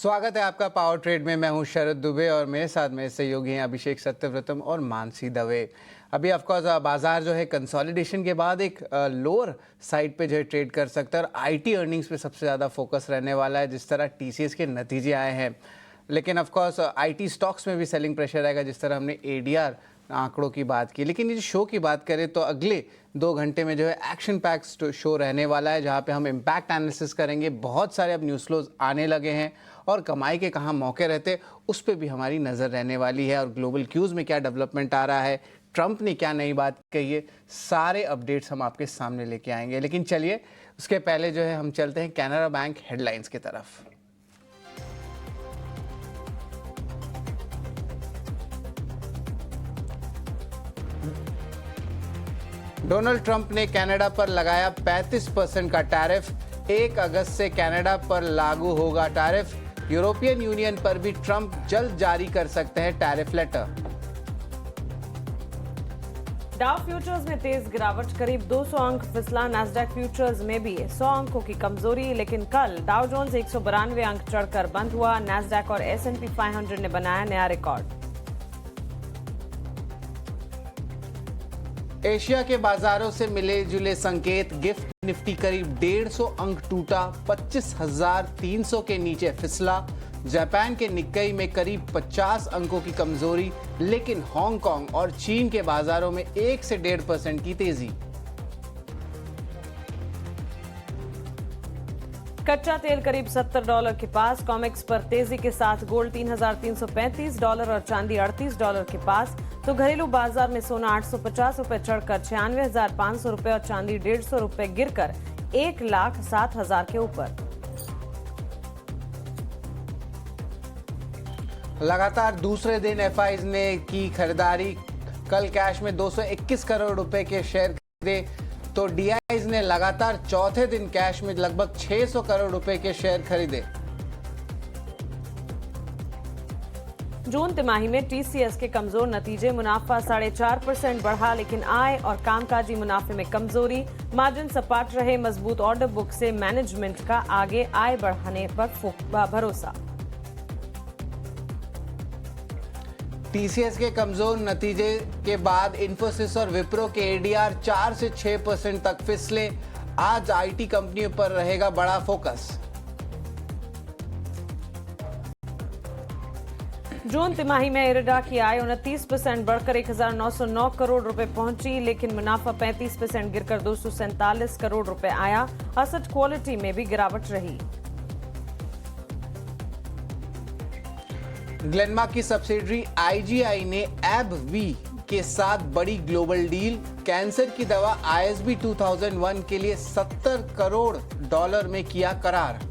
स्वागत है आपका पावर ट्रेड में। मैं हूं शरद दुबे और मेरे साथ मेरे सहयोगी हैं अभिषेक सत्यव्रतम और मानसी दवे। अभी ऑफकोर्स बाजार जो है कंसोलिडेशन के बाद एक लोअर साइड पे जो है ट्रेड कर सकता है और आईटी अर्निंग्स पे सबसे ज़्यादा फोकस रहने वाला है, जिस तरह टीसीएस के नतीजे आए हैं। लेकिन ऑफकोर्स आईटी स्टॉक्स में भी सेलिंग प्रेशर आएगा, जिस तरह हमने एडीआर आंकड़ों की बात की। लेकिन ये शो की बात करें तो अगले 2 घंटे में जो है एक्शन पैक शो रहने वाला है, जहां पे हम इम्पैक्ट एनालिसिस करेंगे। बहुत सारे अब न्यूज़ फ्लोज आने लगे हैं और कमाई के कहाँ मौके रहते उस पर भी हमारी नज़र रहने वाली है। और ग्लोबल क्यूज़ में क्या डेवलपमेंट आ रहा है, ट्रंप ने क्या नई बात कही है, सारे अपडेट्स हम आपके सामने लेके आएंगे। लेकिन चलिए उसके पहले जो है हम चलते हैं कैनरा बैंक हेडलाइंस की तरफ। डोनाल्ड ट्रंप ने कनाडा पर लगाया 35% का टैरिफ। 1 अगस्त से कनाडा पर लागू होगा टैरिफ। यूरोपियन यूनियन पर भी ट्रंप जल्द जारी कर सकते हैं टैरिफ लेटर। डाउ फ्यूचर्स में तेज गिरावट, करीब 200 अंक फिसला। नैस्डैक फ्यूचर्स में भी 100 अंकों की कमजोरी। लेकिन कल डाउ जोन्स 192 अंक चढ़कर बंद हुआ। नैस्डैक और S&P 500 ने बनाया नया रिकॉर्ड। एशिया के बाजारों से मिले जुले संकेत। गिफ्ट निफ्टी करीब 150 अंक टूटा, 25,300 के नीचे फिसला। जापान के निक्केई में करीब 50 अंकों की कमजोरी। लेकिन हांगकांग और चीन के बाजारों में 1 से 1.5% की तेजी। कच्चा तेल करीब $70 के पास। कॉमेक्स पर तेजी के साथ गोल्ड $3,335 और चांदी $38 के पास। तो घरेलू बाजार में सोना ₹850 चढ़कर ₹96,500 और चांदी ₹150 गिरकर 1,07,000 के ऊपर। लगातार दूसरे दिन एफआईज ने की खरीदारी। कल कैश में 221 करोड़ रुपए के शेयर खरीदे, तो डीआईज ने लगातार चौथे दिन कैश में लगभग 600 करोड़ रुपए के शेयर खरीदे। जून तिमाही में टीसीएस के कमजोर नतीजे। मुनाफा 4.5% बढ़ा, लेकिन आय और कामकाजी मुनाफे में कमजोरी। मार्जिन सपाट रहे। मजबूत ऑर्डर बुक से मैनेजमेंट का आगे आय बढ़ाने पर भरोसा। टीसीएस के कमजोर नतीजे के बाद इन्फोसिस और विप्रो के एडीआर 4 से 6% तक फिसले। आज आईटी कंपनियों पर रहेगा बड़ा फोकस। जून तिमाही में इरिडा की आय 29% बढ़कर 1,909 करोड़ रुपए पहुंची, लेकिन मुनाफा 35% गिरकर 247 करोड़ रुपए आया। असेट क्वालिटी में भी गिरावट रही। ग्लेनमार्क की सब्सिडरी आईजीआई ने एबवी के साथ बड़ी ग्लोबल डील। कैंसर की दवा ISB 2001 के लिए $70 करोड़ में किया करार।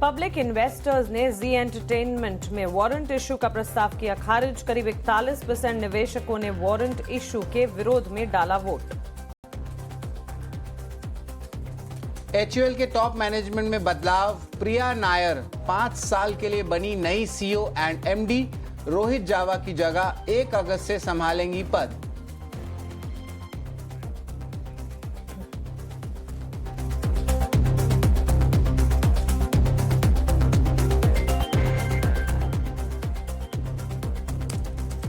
पब्लिक इन्वेस्टर्स ने जी एंटरटेनमेंट में वारंट इशू का प्रस्ताव किया खारिज। करीब 41% निवेशकों ने वारंट इशू के विरोध में डाला वोट। HUL के टॉप मैनेजमेंट में बदलाव। प्रिया नायर 5 साल के लिए बनी नई CEO एंड MD। रोहित जावा की जगह 1 अगस्त से संभालेंगी पद।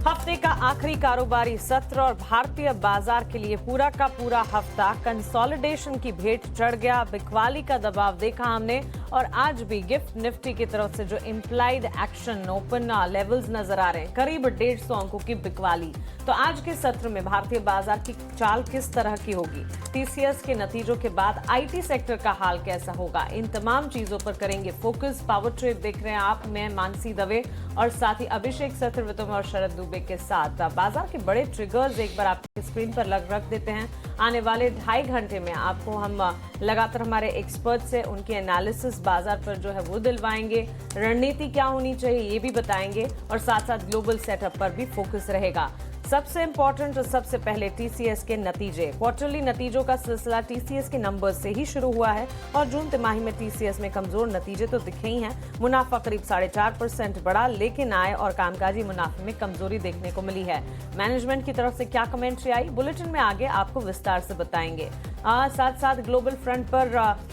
हफ्ते का आखिरी कारोबारी सत्र और भारतीय बाजार के लिए पूरा का पूरा हफ्ता कंसोलिडेशन की भेंट चढ़ गया। बिकवाली का दबाव देखा हमने और आज भी गिफ्ट निफ्टी की तरफ से जो इम्प्लाइड एक्शन ओपन लेवल्स नजर आ रहे हैं, करीब 150 अंकों की बिकवाली। तो आज के सत्र में भारतीय बाजार की चाल किस तरह की होगी, टीसीएस के नतीजों के बाद आईटी सेक्टर का हाल कैसा होगा, इन तमाम चीजों पर करेंगे फोकस। पावर ट्रेड देख रहे हैं आप, मैं मानसी दवे और साथ ही अभिषेक सत्यव्रतम और शरद दुबे के साथ। बाजार के बड़े ट्रिगर्स एक बार आपकी स्क्रीन पर रख देते हैं। आने वाले 2.5 घंटे में आपको हम लगातार हमारे एक्सपर्ट से उनकी एनालिसिस बाजार पर जो है वो दिलवाएंगे। रणनीति क्या होनी चाहिए ये भी बताएंगे और साथ साथ ग्लोबल सेटअप पर भी फोकस रहेगा। सबसे इंपॉर्टेंट और सबसे पहले टीसीएस के नतीजे। क्वार्टरली नतीजों का सिलसिला टीसीएस के नंबर्स से ही शुरू हुआ है और जून तिमाही में टीसीएस में कमजोर नतीजे तो दिखे ही हैं। मुनाफा करीब 4.5% बढ़ा, लेकिन आय और कामकाजी मुनाफे में कमजोरी देखने को मिली है। मैनेजमेंट की तरफ से क्या कमेंट्री आई, बुलेटिन में आगे आपको विस्तार से बताएंगे। साथ साथ ग्लोबल फ्रंट पर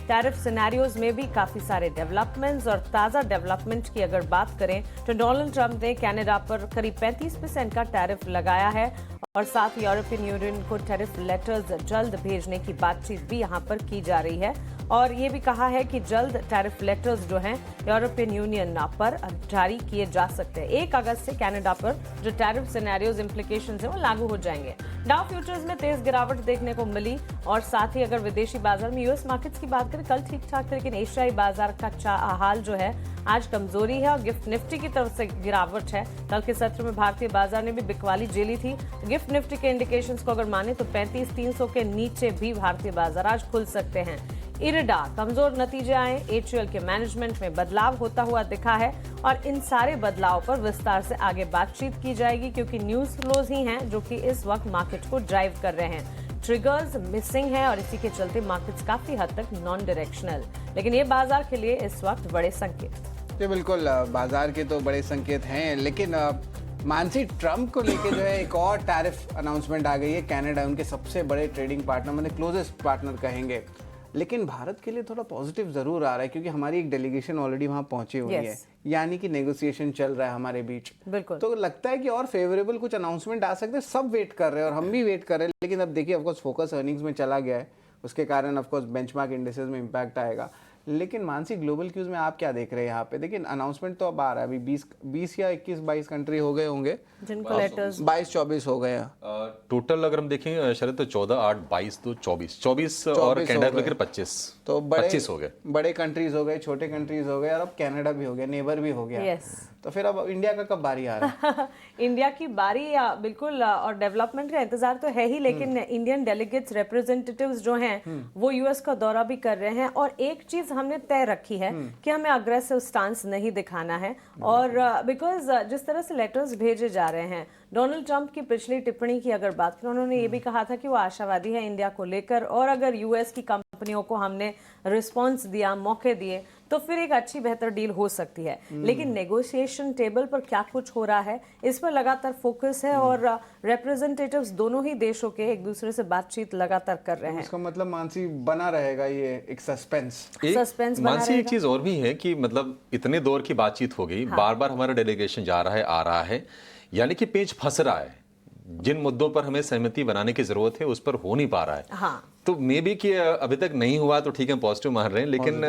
टैरिफ सिनेरियोज में भी काफी सारे डेवलपमेंट्स और ताजा डेवलपमेंट की अगर बात करें तो डोनाल्ड ट्रंप ने कनाडा पर करीब 35% का टैरिफ लगाया है और साथ ही यूरोपियन यूनियन को टैरिफ लेटर्स जल्द भेजने की बातचीत भी यहां पर की जा रही है और ये भी कहा है कि जल्द टैरिफ लेटर्स जो हैं यूरोपियन यूनियन पर जारी किए जा सकते हैं। 1 अगस्त से कनाडा पर जो टैरिफ सिनेरियोज इंप्लीकेशंस हैं वो लागू हो जाएंगे। डाउ फ्यूचर्स में तेज गिरावट देखने को मिली और साथ ही अगर विदेशी बाजार में यूएस मार्केट्स की बात करें कल ठीक ठाक थे, लेकिन एशियाई बाजार का हाल जो है आज कमजोरी है और गिफ्ट निफ्टी की तरफ से गिरावट है। कल के सत्र में भारतीय बाजार ने भी बिकवाली झेली थी। गिफ्ट निफ्टी के इंडिकेशंस को अगर माने तो 35,300 के नीचे भी भारतीय बाजार आज खुल सकते हैं। इरडा कमजोर नतीजे आए, एचयूएल के मैनेजमेंट में बदलाव होता हुआ दिखा है और इन सारे बदलाव पर विस्तार से आगे बातचीत की जाएगी क्योंकि न्यूज फ्लोज ही हैं जो कि इस वक्त मार्केट को ड्राइव कर रहे हैं। ट्रिगर्स मिसिंग है और इसी के चलते मार्केट्स काफी हद तक नॉन डायरेक्शनल, लेकिन ये बाजार के लिए इस वक्त बड़े संकेत। जी बिल्कुल, बाजार के तो बड़े संकेत हैं, लेकिन मानसी ट्रंप को लेके जो है एक और टैरिफ अनाउंसमेंट आ गई है। कनाडा उनके सबसे बड़े ट्रेडिंग पार्टनर, मतलब क्लोजेस्ट पार्टनर कहेंगे, लेकिन भारत के लिए थोड़ा पॉजिटिव जरूर आ रहा है क्योंकि हमारी एक डेलीगेशन ऑलरेडी वहां पहुंची हुई है, यानी कि नेगोशिएशन चल रहा है हमारे बीच। बिल्कुल, तो लगता है कि और फेवरेबल कुछ अनाउंसमेंट आ सकते हैं। सब वेट कर रहे हैं और हम भी वेट कर रहे हैं, लेकिन अब देखिए ऑफकोर्स फोकस अर्निंग्स में चला गया है, उसके कारण ऑफकोर्स बेंचमार्क इंडेक्सेस में इम्पैक्ट आएगा। लेकिन मानसी ग्लोबल क्यूज में आप क्या देख रहे हैं यहाँ पे? देखिए अनाउंसमेंट तो अब आ रहा है, अभी 20 या 21-22 कंट्री हो गए होंगे जिनको लेटर्स 22-24 हो गए हैं टोटल। अगर हम देखें शरद तो 14, 8, 22 तो 24 और कनाडा मिलकर 25, तो 25 हो गए। बड़े कंट्रीज हो गए, छोटे कंट्रीज हो गए और अब कनाडा भी हो गया, नेबर भी हो गया। तो फिर अब इंडिया का कब बारी आ रहा है? इंडिया की बारी बिल्कुल, और डेवलपमेंट का इंतजार तो है ही, लेकिन इंडियन डेलीगेट्स रिप्रेजेंटेटिव्स जो हैं वो यूएस का दौरा भी कर रहे हैं और एक चीज हमने तय रखी है कि हमें अग्रेसिव स्टांस नहीं दिखाना है और बिकॉज जिस तरह से लेटर्स भेजे जा रहे हैं, डोनाल्ड ट्रंप की पिछली टिप्पणी की अगर बात करें, उन्होंने ये भी कहा था कि वो आशावादी है इंडिया को लेकर और अगर यूएस की कंपनियों को हमने रिस्पांस दिया, मौके दिए तो फिर एक अच्छी बेहतर डील हो सकती है। लेकिन नेगोशिएशन टेबल पर क्या कुछ हो रहा है इस पर लगातार फोकस है और रिप्रेजेंटेटिव्स दोनों ही देशों के एक दूसरे से बातचीत लगातार कर रहे हैं। इसका मतलब मानसी बना रहेगा ये एक सस्पेंस मानसी एक चीज और भी है कि मतलब इतने दौर की बातचीत हो गई, बार बार हमारा डेलीगेशन जा रहा है, आ रहा है, यानी कि पेच फंस रहा है। जिन मुद्दों पर हमें सहमति बनाने की जरूरत है उस पर हो नहीं पा रहा है। हाँ। तो मे बी कि अभी तक नहीं हुआ तो ठीक है, पॉजिटिव मान रहे हैं, लेकिन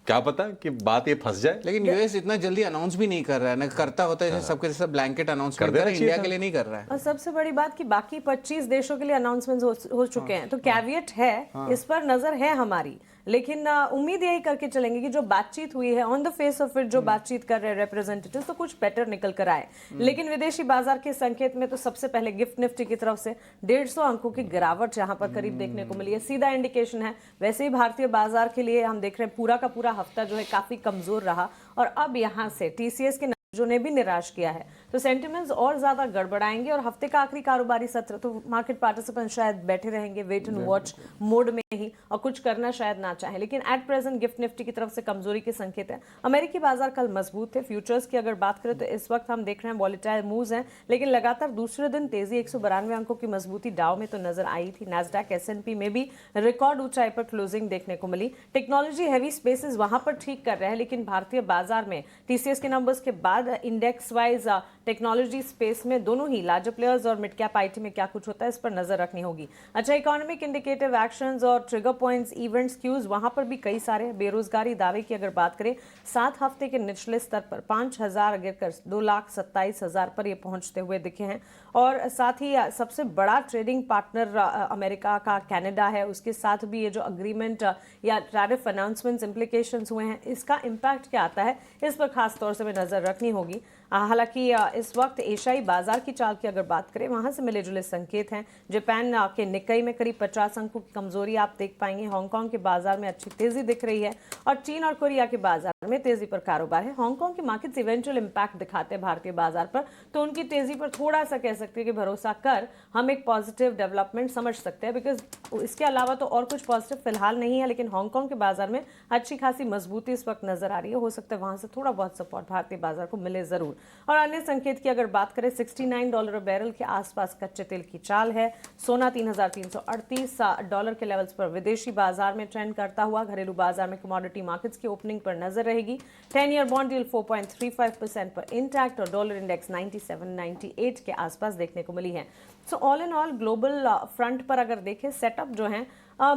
क्या पता कि बात ये फंस जाए। लेकिन यूएस इतना जल्दी अनाउंस भी नहीं कर रहा है, ना करता होता है सबके सब ब्लैंकेट अनाउंसमेंट कर रहा है, इंडिया के लिए नहीं कर रहा है। और सबसे बड़ी बात कि बाकी 25 देशों के लिए अनाउंसमेंट हो चुके हैं, तो कैविएट है, इस पर नजर है हमारी, लेकिन उम्मीद यही करके चलेंगे कि जो बातचीत हुई है on the face of it, जो बातचीत कर रहे हैं रिप्रेजेंटेटिव्स, तो कुछ बेटर निकल कर आए। लेकिन विदेशी बाजार के संकेत में तो सबसे पहले गिफ्ट निफ्टी की तरफ से 150 अंकों की गिरावट यहाँ पर करीब देखने को मिली है, सीधा इंडिकेशन है। वैसे ही भारतीय बाजार के लिए हम देख रहे हैं पूरा का पूरा हफ्ता जो है काफी कमजोर रहा और अब यहाँ से टीसीएस के जो ने भी निराश किया है, तो सेंटिमेंट्स और ज्यादा गड़बड़ाएंगे और हफ्ते का आखिरी कारोबारी सत्र तो मार्केट पार्टिसिपेंट शायद बैठे रहेंगे वेट एंड वॉच मोड में ही और कुछ करना शायद ना चाहे। लेकिन एट प्रेजेंट गिफ्ट निफ्टी की तरफ से कमजोरी के संकेत है। अमेरिकी बाजार कल मजबूत थे। फ्यूचर्स की अगर बात करें तो इस वक्त हम देख रहे हैं वॉलेटाइल मूव्स हैं, लेकिन लगातार दूसरे दिन तेजी 192 अंकों की मजबूती डाउ में तो नजर आई थी। नैस्डैक एसएनपी में भी रिकॉर्ड ऊंचाई पर क्लोजिंग देखने को मिली। टेक्नोलॉजी हैवी स्पेसेस वहां पर ठीक कर रहे हैं, लेकिन भारतीय बाजार में टीसीएस के नंबर्स के बाद इंडेक्स वाइज टेक्नोलॉजी स्पेस में दोनों ही लार्जर प्लेयर्स और मिड कैप आईटी में क्या कुछ होता है इस पर नजर रखनी होगी। अच्छा, इकोनॉमिक इंडिकेटिव एक्शंस और ट्रिगर पॉइंट्स, इवेंट्स, क्यूज वहां पर भी कई सारे। बेरोजगारी दावे की अगर बात करें 7 हफ्ते के निचले स्तर पर 5,000 गिरकर 2,27,000 पर ये पहुंचते हुए दिखे हैं और साथ ही सबसे बड़ा ट्रेडिंग पार्टनर अमेरिका का कनाडा है, उसके साथ भी ये जो अग्रीमेंट या टैरिफ अनाउंसमेंट्स इंप्लीकेशंस हुए हैं इसका इम्पैक्ट क्या आता है इस पर खास तौर से हमें नजर रखनी होगी। हालांकि इस वक्त एशियाई बाजार की चाल की अगर बात करें वहां से मिले जुले संकेत हैं। जापान के निक्केई में करीब 50 अंकों की कमजोरी आप देख पाएंगे। हांगकांग के बाजार में अच्छी तेजी दिख रही है और चीन और कोरिया के बाजार में तेजी पर कारोबार है। हांगकांग के मार्केट्स इवेंचुअल इंपैक्ट दिखाते हैं भारतीय बाजार पर, तो उनकी तेजी पर थोड़ा सा कह सकते हैं कि भरोसा कर हम एक पॉजिटिव डेवलपमेंट समझ सकते हैं, बिकॉज इसके अलावा तो और कुछ पॉजिटिव फिलहाल नहीं है। लेकिन हांगकांग के बाजार में अच्छी खासी मजबूती इस वक्त नजर आ रही है, हो सकता है वहां से थोड़ा बहुत सपोर्ट भारतीय बाजार को मिले जरूर। और अन्य संकेत की अगर बात करें, $69 बैरल के आसपास कच्चे तेल की चाल है। सोना $3,338 के लेवल्स पर विदेशी बाजार में ट्रेंड करता हुआ, घरेलू बाजार में कमोडिटी मार्केट्स की ओपनिंग पर नजर रहेगी। 10 ईयर बॉन्ड यील्ड 4.35% पर इंटैक्ट और डॉलर इंडेक्स 97-98 के आसपास देखने को मिली है। So all in all global front पर अगर देखें, सेटअप जो है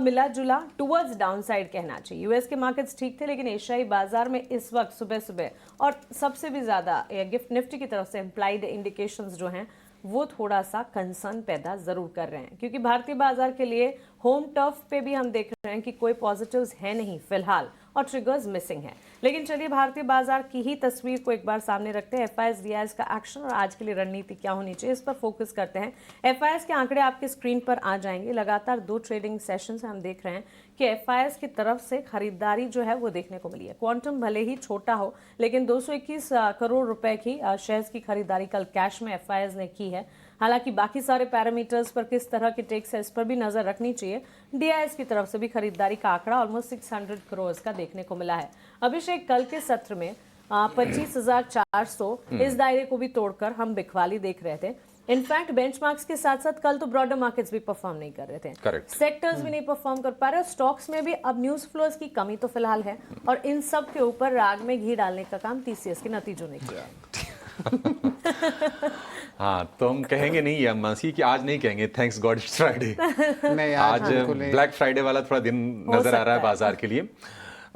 मिला जुला टूवर्ड्स डाउनसाइड कहना चाहिए। यूएस के मार्केट्स ठीक थे, लेकिन एशियाई बाजार में इस वक्त सुबह सुबह और सबसे भी ज्यादा गिफ्ट निफ्टी की तरफ से इम्प्लाइड इंडिकेशंस जो हैं वो थोड़ा सा कंसर्न पैदा जरूर कर रहे हैं, क्योंकि भारतीय बाजार के लिए होम टर्फ पे भी हम देख रहे हैं कि कोई पॉजिटिव्स है नहीं फिलहाल और ट्रिगर्स मिसिंग है। लेकिन चलिए भारतीय बाजार की ही तस्वीर को एक बार सामने रखते हैं। एफआईएस डीआईएस का एक्शन और आज के लिए रणनीति क्या होनी चाहिए, इस पर फोकस करते हैं। एफआईएस के आंकड़े आपके स्क्रीन पर आ जाएंगे। लगातार 2 ट्रेडिंग सेशन से हम देख रहे हैं कि एफआईएस की तरफ से खरीदारी जो है वो देखने को मिली है। क्वांटम भले ही छोटा हो, लेकिन 221 करोड़ रुपए की शेयर्स की खरीदारी कल कैश में एफआईएस ने की है। हालांकि बाकी सारे पैरामीटर्स पर किस तरह के टेक्स है इस पर भी नजर रखनी चाहिए। डीआईएस की तरफ से भी खरीदारी का आंकड़ा ऑलमोस्ट 600 करोड़ का देखने को मिला है। अभिषेक, कल के सत्र में 25,400 इस दायरे को भी तोड़कर हम बिकवाली देख रहे थे। इनफैक्ट बेंचमार्क्स के साथ साथ कल तो ब्रॉडर मार्केट्स भी परफॉर्म नहीं कर रहे थे, करेक्ट, सेक्टर्स भी नहीं परफॉर्म कर पा रहे। स्टॉक्स में भी अब न्यूज फ्लोज की कमी तो फिलहाल है, और इन सब के ऊपर राग में घी डालने का काम टीसीएस के नतीजों ने किया। हाँ, तो हम कहेंगे नहीं या मानसी कि आज नहीं कहेंगे थैंक्स गॉड इट्स फ्राइडे। नहीं, आज ब्लैक फ्राइडे वाला थोड़ा दिन नजर आ रहा है बाजार के लिए।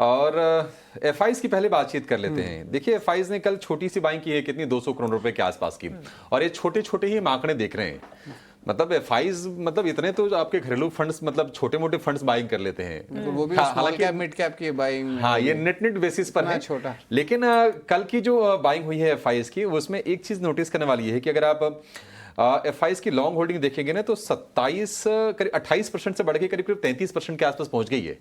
और एफआईज की पहले बातचीत कर लेते हैं। देखिए, एफआईज ने कल छोटी सी बाइंग की है, कितनी 200 करोड़ रुपए के आसपास की, और ये छोटे छोटे ही आंकड़े देख रहे हैं। मतलब एफआईज मतलब इतने तो आपके घरेलू फंड्स मतलब छोटे मोटे फंड्स बाइंग कर लेते हैं, तो वो भी स्मॉल कैप मिड कैप की बाइंग। हाँ, ये नेट बेसिस पर है छोटा। लेकिन कल की जो बाइंग हुई है एफआईज की, उसमें एक चीज नोटिस करने वाली है कि अगर आप एफआईज की लॉन्ग होल्डिंग देखेंगे ना, तो 28% से बढ़ के करीब 33% के आसपास पहुंच गई है।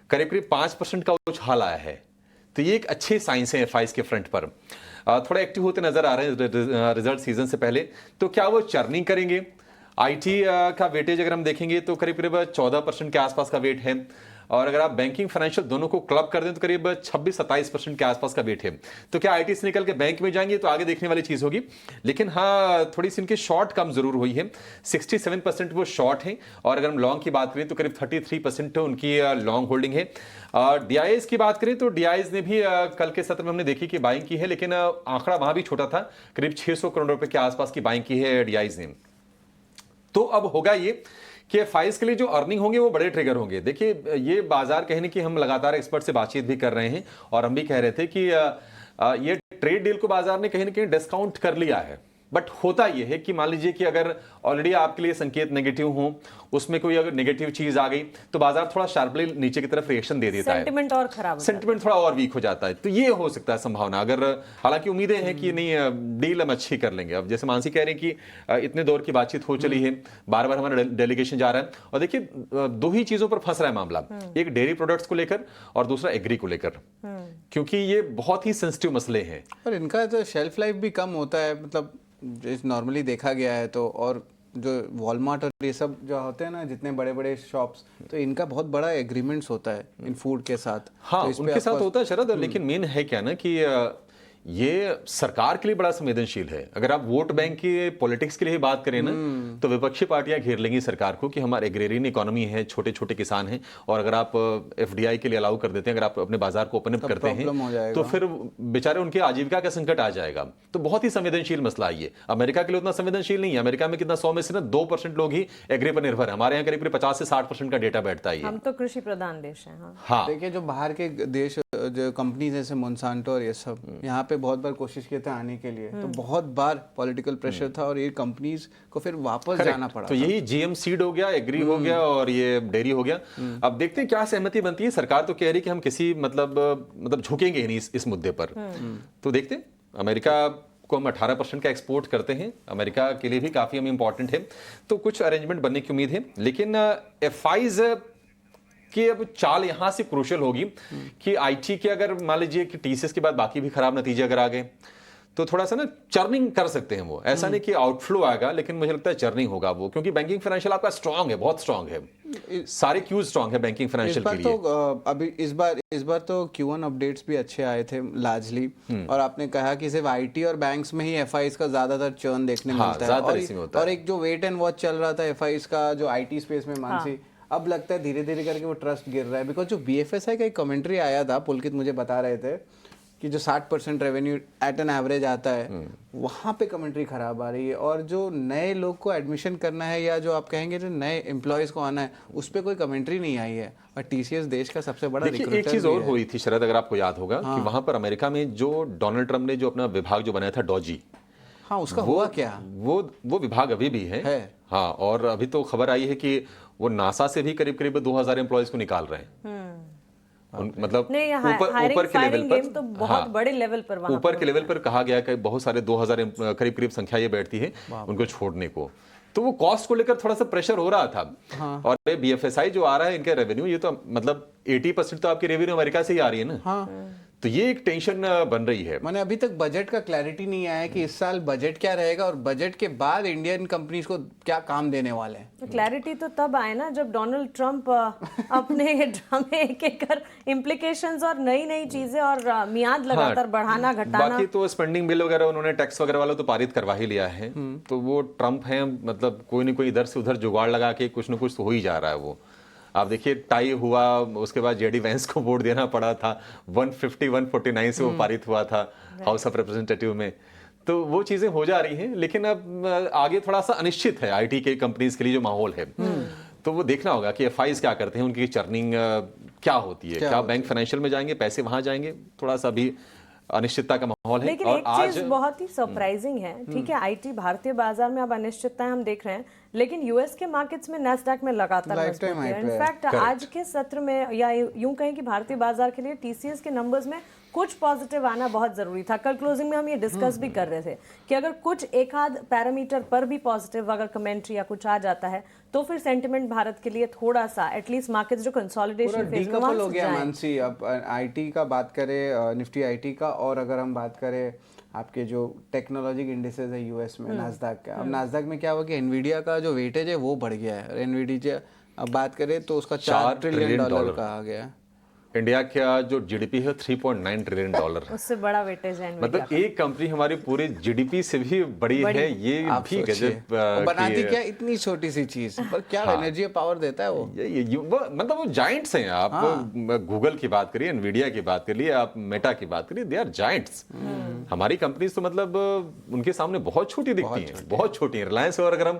करीब 5% का उछाल आया है। तो ये एक अच्छे साइंस है एफआईज के फ्रंट पर। थोड़ा एक्टिव होते नजर आ रहे हैं रिजल्ट सीजन से पहले। तो क्या वो चर्निंग करेंगे? आईटी का वेटेज अगर हम देखेंगे तो करीब 14% के आसपास का वेट है, और अगर आप बैंकिंग फाइनेंशियल दोनों को क्लब कर दें तो करीब 26-27% के आसपास का वेट है। तो क्या आईटी से निकल के बैंक में जाएंगे तो आगे देखने वाली चीज होगी। लेकिन हाँ, थोड़ी सी इनकी शॉर्ट कम जरूर हुई है। 67% वो शॉर्ट है, और अगर हम लॉन्ग की बात करें तो करीब 33% उनकी लॉन्ग होल्डिंग है। डीआईएस की बात करें तो डीआईएस ने भी कल के सत्र में हमने देखी कि बाइंग की है, लेकिन आंकड़ा वहां भी छोटा था। करीब 600 करोड़ रुपए के आसपास की बाइंग की है डीआईएस ने। तो अब होगा ये कि एफआईज के लिए जो अर्निंग होंगे वो बड़े ट्रिगर होंगे। देखिए, ये बाजार कहने की हम लगातार एक्सपर्ट से बातचीत भी कर रहे हैं, और हम भी कह रहे थे कि ये ट्रेड डील को बाजार ने कहीं ना कहीं डिस्काउंट कर लिया है। बट होता यह है कि मान लीजिए कि अगर ऑलरेडी आपके लिए संकेत नेगेटिव हो, उसमें कोई अगर नेगेटिव चीज आ गई तो बाजार थोड़ा शार्पली नीचे की तरफ रिएक्शन दे देता है, सेंटिमेंट और खराब, सेंटिमेंट थोड़ा और वीक हो जाता है। तो ये हो सकता है संभावना। अगर हालांकि उम्मीदें हैं कि नहीं, डील हम अच्छी कर लेंगे। अब जैसे मानसी कह रहे हैं कि इतने दौर की बातचीत हो चली है, बार बार हमारा डेलीगेशन जा रहा है, और देखिए 2 ही चीजों पर फंस रहा है मामला, एक डेयरी प्रोडक्ट्स को लेकर और दूसरा एग्री को लेकर, क्योंकि ये बहुत ही सेंसिटिव मसले हैं। और इनका तो शेल्फ लाइफ भी कम होता है, मतलब नॉर्मली देखा गया है। तो और जो वॉलमार्ट और ये सब जो होते हैं ना, जितने बड़े बड़े शॉप्स, तो इनका बहुत बड़ा एग्रीमेंट्स होता है इन फूड के साथ। हाँ, तो उनके साथ होता है शरद। लेकिन मेन है क्या ना कि ये सरकार के लिए बड़ा संवेदनशील है। अगर आप वोट बैंक की पॉलिटिक्स के लिए बात करें ना, तो विपक्षी पार्टियां घेर लेंगी सरकार को कि हमारे एग्रेरियन इकोनॉमी है, छोटे छोटे किसान हैं, और अगर आप एफडीआई के लिए अलाउ कर देते हैं, अगर आप अपने बाजार को ओपन अप करते हैं, तो फिर बेचारे उनके आजीविका का संकट आ जाएगा। तो बहुत ही संवेदनशील मसला है ये। अमेरिका के लिए उतना संवेदनशील नहीं है। अमेरिका में कितना 100 में से ना 2% लोग ही एग्री पर निर्भर है। हमारे यहाँ करीब 50 से 60% का डेटा बैठता है। हम तो कृषि प्रधान देश हैं। हाँ, देखिए, जो बाहर के देश, जो कंपनीज जैसे मोन्सांटो और ये सब, यहाँ पे बहुत बार कोशिश किए थे आने के लिए, तो बहुत बार पॉलिटिकल प्रेशर था और ये कंपनीज को फिर वापस जाना पड़ा। तो यही जीएम सीड हो गया, एग्री हो गया, और ये डेयरी हो गया। अब देखते हैं क्या सहमति बनती है। सरकार तो कह रही कि हम किसी मतलब झुकेंगे ही नहीं इस मुद्दे पर। तो देखते हैं। अमेरिका को हम 18% का एक्सपोर्ट करते हैं, अमेरिका के लिए भी काफी हम इंपॉर्टेंट है। तो कुछ अरेंजमेंट बनने की उम्मीद है। लेकिन एफआईज कि अब चाल यहां से क्रूशियल होगी कि आईटी के अगर मान लीजिए कि टीसीएस के बाद बाकी भी खराब नतीजे अगर आ गए तो थोड़ा सा ना चर्निंग कर सकते हैं वो, ऐसा नहीं कि आउटफ्लो आएगा, लेकिन मुझे लगता है चर्निंग होगा वो, क्योंकि बैंकिंग फाइनेंशियल आपका स्ट्रांग है, बहुत स्ट्रांग है, सारे क्यूज स्ट्रांग है बैंकिंग फाइनेंशियल के लिए। तो अभी इस बार तो Q1 अपडेट्स भी अच्छे आए थे लार्जली, और आपने कहा कि सिर्फ आईटी और बैंक्स में ही एफआईज का ज्यादातर चर्न देखने मिलता है, और एक जो वेट एंड वॉच चल रहा था एफआईज का जो आईटी स्पेस में मानसी, अब लगता है धीरे धीरे करके वो ट्रस्ट गिर रहा है, बिकॉज जो बीएफएसआई का एक कमेंट्री आया था, पुलकित मुझे बता रहे थे कि जो 60% रेवेन्यू एट एन एवरेज आता है वहाँ पे कमेंट्री खराब आ रही है, और जो नए लोग को एडमिशन करना है या जो आप कहेंगे जो नए एम्प्लॉयज को आना है उस पर कोई कमेंट्री नहीं आई है, और टीसीएस देश का सबसे बड़ा रिक्रूटर एक चीज और हुई थी शरद, अगर आपको याद होगा कि वहां पर अमेरिका में जो डोनाल्ड ट्रंप ने जो अपना विभाग जो बनाया था डॉजी, हाँ उसका हुआ क्या? वो विभाग अभी भी है। हाँ, और अभी तो खबर आई है कि वो नासा से भी करीब करीब 2000 एम्प्लॉयज को निकाल रहे हैं। मतलब ऊपर के लेवल पर तो बहुत बड़े लेवल पर, ऊपर के लेवल पर कहा गया कि बहुत सारे 2000 करीब करीब संख्या ये बैठती है उनको छोड़ने को, तो वो कॉस्ट को लेकर थोड़ा सा प्रेशर हो रहा था। और बीएफएसआई जो आ रहा है इनका रेवेन्यू, ये तो मतलब 80% तो आपकी रेवेन्यू अमेरिका से ही आ रही है ना, तो ये एक टेंशन बन रही है। मैंने अभी तक बजट का क्लैरिटी नहीं आया कि इस साल बजट क्या रहेगा और बजट के बाद इंडियन कंपनीज को क्या काम देने वाले हैं। तो क्लैरिटी तो तब आए ना जब डोनाल्ड ट्रंप अपने ड्रामे एक एक कर इम्प्लीकेशंस और नई नई चीजें और मियाद लगातार बढ़ाना घटाना। बाकी तो स्पेंडिंग बिल वगैरह उन्होंने टैक्स वगैरह वाला तो पारित करवा ही लिया है, तो वो ट्रंप है, मतलब कोई ना कोई इधर से उधर जुगाड़ लगा के कुछ ना कुछ तो हो ही जा रहा है वो। आप देखिए टाई हुआ, उसके बाद जेडी वेंस को वोट देना पड़ा था, 150-149 से वो पारित हुआ था हाउस ऑफ रिप्रेजेंटेटिव में, तो वो चीजें हो जा रही हैं। लेकिन अब आगे थोड़ा सा अनिश्चित है आईटी के कंपनीज के लिए जो माहौल है, तो वो देखना होगा कि एफआईज क्या करते हैं, उनकी चर्निंग क्या होती है, क्या बैंक फाइनेंशियल में जाएंगे, पैसे वहां जाएंगे, थोड़ा सा भी अनिश्चितता का माहौल है। लेकिन और एक चीज बहुत ही सरप्राइजिंग है, ठीक है, आईटी भारतीय बाजार में अब अनिश्चितताएं हम देख रहे हैं, लेकिन यूएस के मार्केट्स में नैस्डैक में लगातार मजबूती है। इनफैक्ट आज के सत्र में या यूं कहें कि भारतीय बाजार के लिए टीसीएस के नंबर्स में कुछ पॉजिटिव आना बहुत जरूरी था। कल क्लोजिंग में हम ये डिस्कस भी कर रहे थे कि अगर कुछ एक आध पैरामीटर पर भी पॉजिटिव अगर कमेंट्री या कुछ आ जाता है तो फिर सेंटिमेंट भारत के लिए थोड़ा सा एटलीस्ट मार्केट्स जो कंसोलिडेशन फेज में हो गया मानसी। अब आईटी का बात करें, निफ्टी आईटी का, और अगर हम बात करें आपके जो टेक्नोलॉजी इंडिसेस है यूएस में नास्डैक का, अब नास्डैक में क्या हुआ कि एनवीडिया का जो वेटेज है वो बढ़ गया है। एनवीडिया अब बात करें तो उसका $4 ट्रिलियन कहा गया है। इंडिया का जो जीडीपी है $3.9 ट्रिलियन, उससे बड़ा वेटेज है। मतलब एक कंपनी हमारी पूरे जीडीपी से भी बड़ी है, ये भी गजब बनाती क्या इतनी छोटी सी चीज पर क्या एनर्जी पावर देता है वो। मतलब वो जायंट्स हैं। आप गूगल की बात करिए, एनवीडिया की बात करिए, आप मेटा की बात करिए, दे आर जायंट्स। हमारी कंपनीज तो मतलब उनके सामने बहुत छोटी दिखती हैं, बहुत छोटी है। रिलायंस और अगर हम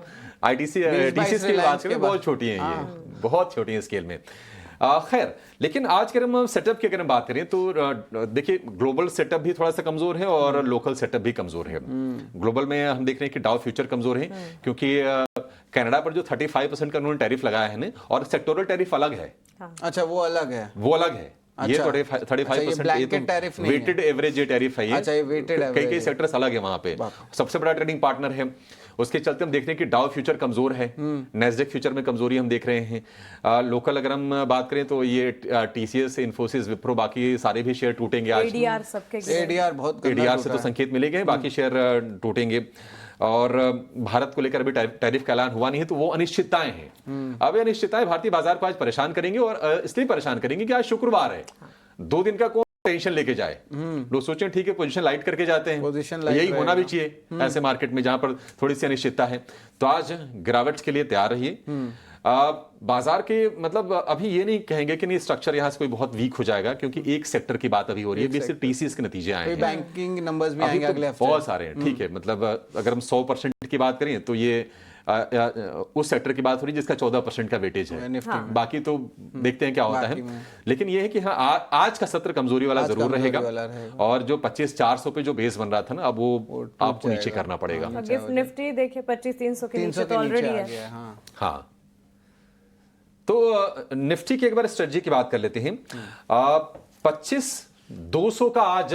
टीसीएस की बात करें बहुत छोटी है, ये बहुत छोटी है स्केल में। खैर, लेकिन आज के हम सेटअप की अगर हम बात करें तो देखिए ग्लोबल सेटअप भी थोड़ा सा कमजोर है और लोकल सेटअप भी कमजोर है। ग्लोबल में हम देख रहे हैं कि डाउ फ्यूचर कमजोर है क्योंकि कनाडा पर जो 35% का उन्होंने टैरिफ लगाया है ना, और सेक्टोरल टैरिफ अलग है। अच्छा, वो अलग है, वो अलग है। ये 35% वेटेड एवरेज ये टैरिफ है। अच्छा, ये वेटेड कई कई सेक्टर्स अलग है वहां पे। सबसे बड़ा ट्रेडिंग पार्टनर है, उसके चलते हम देख रहे हैं कि डाउ फ्यूचर कमजोर है, नेस्डेक फ्यूचर में कमजोरी हम देख रहे हैं। लोकल अगर हम बात करें तो ये टीसीएस, इन्फोसिस, विप्रो, बाकी सारे भी शेयर टूटेंगे आज। एडीआर से तो संकेत मिले गए, बाकी शेयर टूटेंगे। और भारत को लेकर अभी टैरिफ का ऐलान हुआ नहीं है, तो वो अनिश्चितताएं हैं। अब ये अनिश्चितताएं भारतीय बाजार को आज परेशान करेंगे, और इसलिए परेशान करेंगे कि आज शुक्रवार है, 2 दिन का कौन टेंशन लेके जाए। लोग सोचें ठीक है पोजीशन लाइट करके जाते हैं, यही होना भी चाहिए ऐसे मार्केट में जहां पर थोड़ी सी अनिश्चितता है। तो आज गिरावट के लिए तैयार रहिए। बाजार के मतलब अभी ये नहीं कहेंगे कि नहीं स्ट्रक्चर यहाँ से कोई बहुत वीक हो जाएगा, क्योंकि एक सेक्टर की बात अभी हो रही है, सिर्फ टीसीएस के नतीजे आए हैं, बैंकिंग नंबर्स भी आएंगे अगले हफ्ते, बहुत सारे हैं। ठीक है, मतलब अगर हम 100% की बात करें तो ये उस सेक्टर की बात हो रही है जिसका 14% का वेटेज है। बाकी तो देखते हैं क्या होता है, लेकिन ये है कि हाँ आज का सत्र कमजोरी वाला जरूर रहेगा, और जो 25,400 पे जो बेस बन रहा था ना, अब वो आपको नीचे करना पड़ेगा। गिफ्ट निफ्टी देखिए 25,300 के नीचे तो ऑलरेडी है। हाँ, तो निफ्टी की एक बार स्ट्रेटजी की बात कर लेते हैं। 25,200 का आज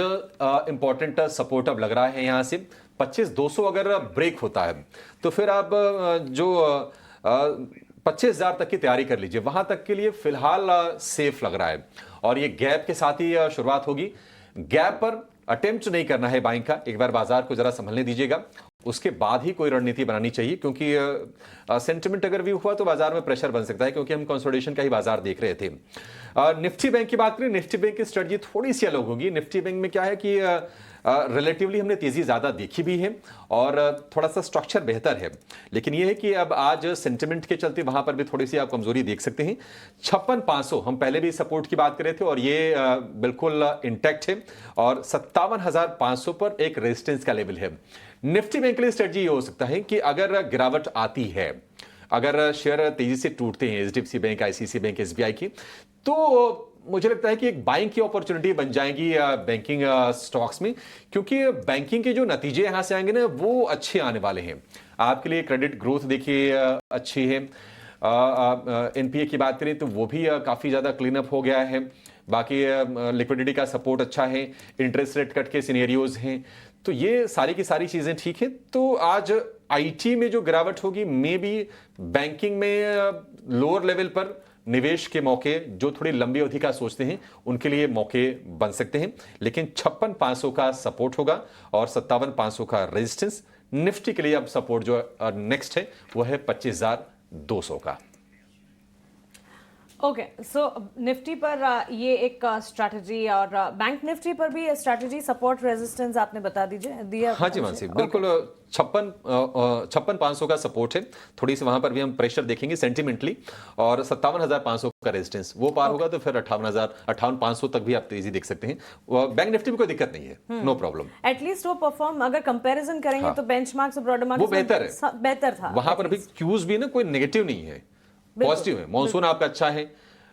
इंपॉर्टेंट सपोर्ट अब लग रहा है। यहां से 25,200 अगर ब्रेक होता है तो फिर अब जो 25,000 तक की तैयारी कर लीजिए, वहां तक के लिए फिलहाल सेफ लग रहा है। और ये गैप के साथ ही शुरुआत होगी। गैप पर अटेम्प्ट नहीं करना है बाइंग का, एक बार बाजार को जरा संभलने दीजिएगा, उसके बाद ही कोई रणनीति बनानी चाहिए, क्योंकि सेंटिमेंट अगर वीक हुआ तो बाजार में प्रेशर बन सकता है, क्योंकि हम कंसोलिडेशन का ही बाजार देख रहे थे। निफ्टी बैंक की बात करें, निफ्टी बैंक की स्ट्रेटजी थोड़ी सी अलग होगी। निफ्टी बैंक में क्या है कि रिलेटिवली हमने तेजी ज्यादा देखी भी है और थोड़ा सा स्ट्रक्चर बेहतर है, लेकिन यह है कि अब आज सेंटिमेंट के चलते वहां पर भी थोड़ी सी आप कमजोरी देख सकते हैं। 56,500 हम पहले भी सपोर्ट की बात कर रहे थे और ये बिल्कुल इंटैक्ट है, और 57,500 पर एक रेजिस्टेंस का लेवल है। निफ्टी बैंक के लिए स्ट्रेटजी ये हो सकता है कि अगर गिरावट आती है, अगर शेयर तेजी से टूटते हैं HDFC bank, ICICI bank, SBI की, तो मुझे लगता है कि एक बाइंग की अपॉर्चुनिटी बन जाएगी बैंकिंग स्टॉक्स में, क्योंकि बैंकिंग के जो नतीजे यहां से आएंगे ना वो अच्छे आने वाले हैं। आपके लिए क्रेडिट ग्रोथ देखिए अच्छी है। एनपीए की बात करें तो वो भी काफी ज्यादा क्लीन अप हो गया है। बाकी लिक्विडिटी का सपोर्ट अच्छा है, इंटरेस्ट रेट कट के सिनेरियोज हैं, तो ये सारी की सारी चीजें ठीक है। तो आज आईटी में जो गिरावट होगी, मे बी बैंकिंग में लोअर लेवल पर निवेश के मौके जो थोड़ी लंबी अवधि का सोचते हैं उनके लिए मौके बन सकते हैं, लेकिन 56,500 का सपोर्ट होगा और 57,500 का रेजिस्टेंस। निफ्टी के लिए अब सपोर्ट जो नेक्स्ट है वो है 25,200 का। ओके, सो निफ्टी पर ये एक स्ट्रैटेजी, और बैंक निफ्टी पर भी स्ट्रैटेजी, सपोर्ट रेजिस्टेंस आपने बता दीजिए दिया। हाँ जी मानसी, बिल्कुल 56,500 का सपोर्ट है, थोड़ी सी वहां पर भी हम प्रेशर देखेंगे सेंटिमेंटली, और 57,500 का रेजिस्टेंस वो पार होगा तो फिर 58,500 तक भी आप तेजी देख सकते हैं। बैंक निफ्टी में कोई दिक्कत नहीं है, नो प्रॉब्लम। एटलीस्ट वो परफॉर्म, अगर कंपैरिजन करेंगे हाँ, तो बेंचमार्क से ब्रॉडर मार्केट वो बेहतर है, बेहतर था। वहां पर भी क्यूज भी ना कोई नेगेटिव नहीं है, पॉजिटिव है। मॉनसून आपका अच्छा है,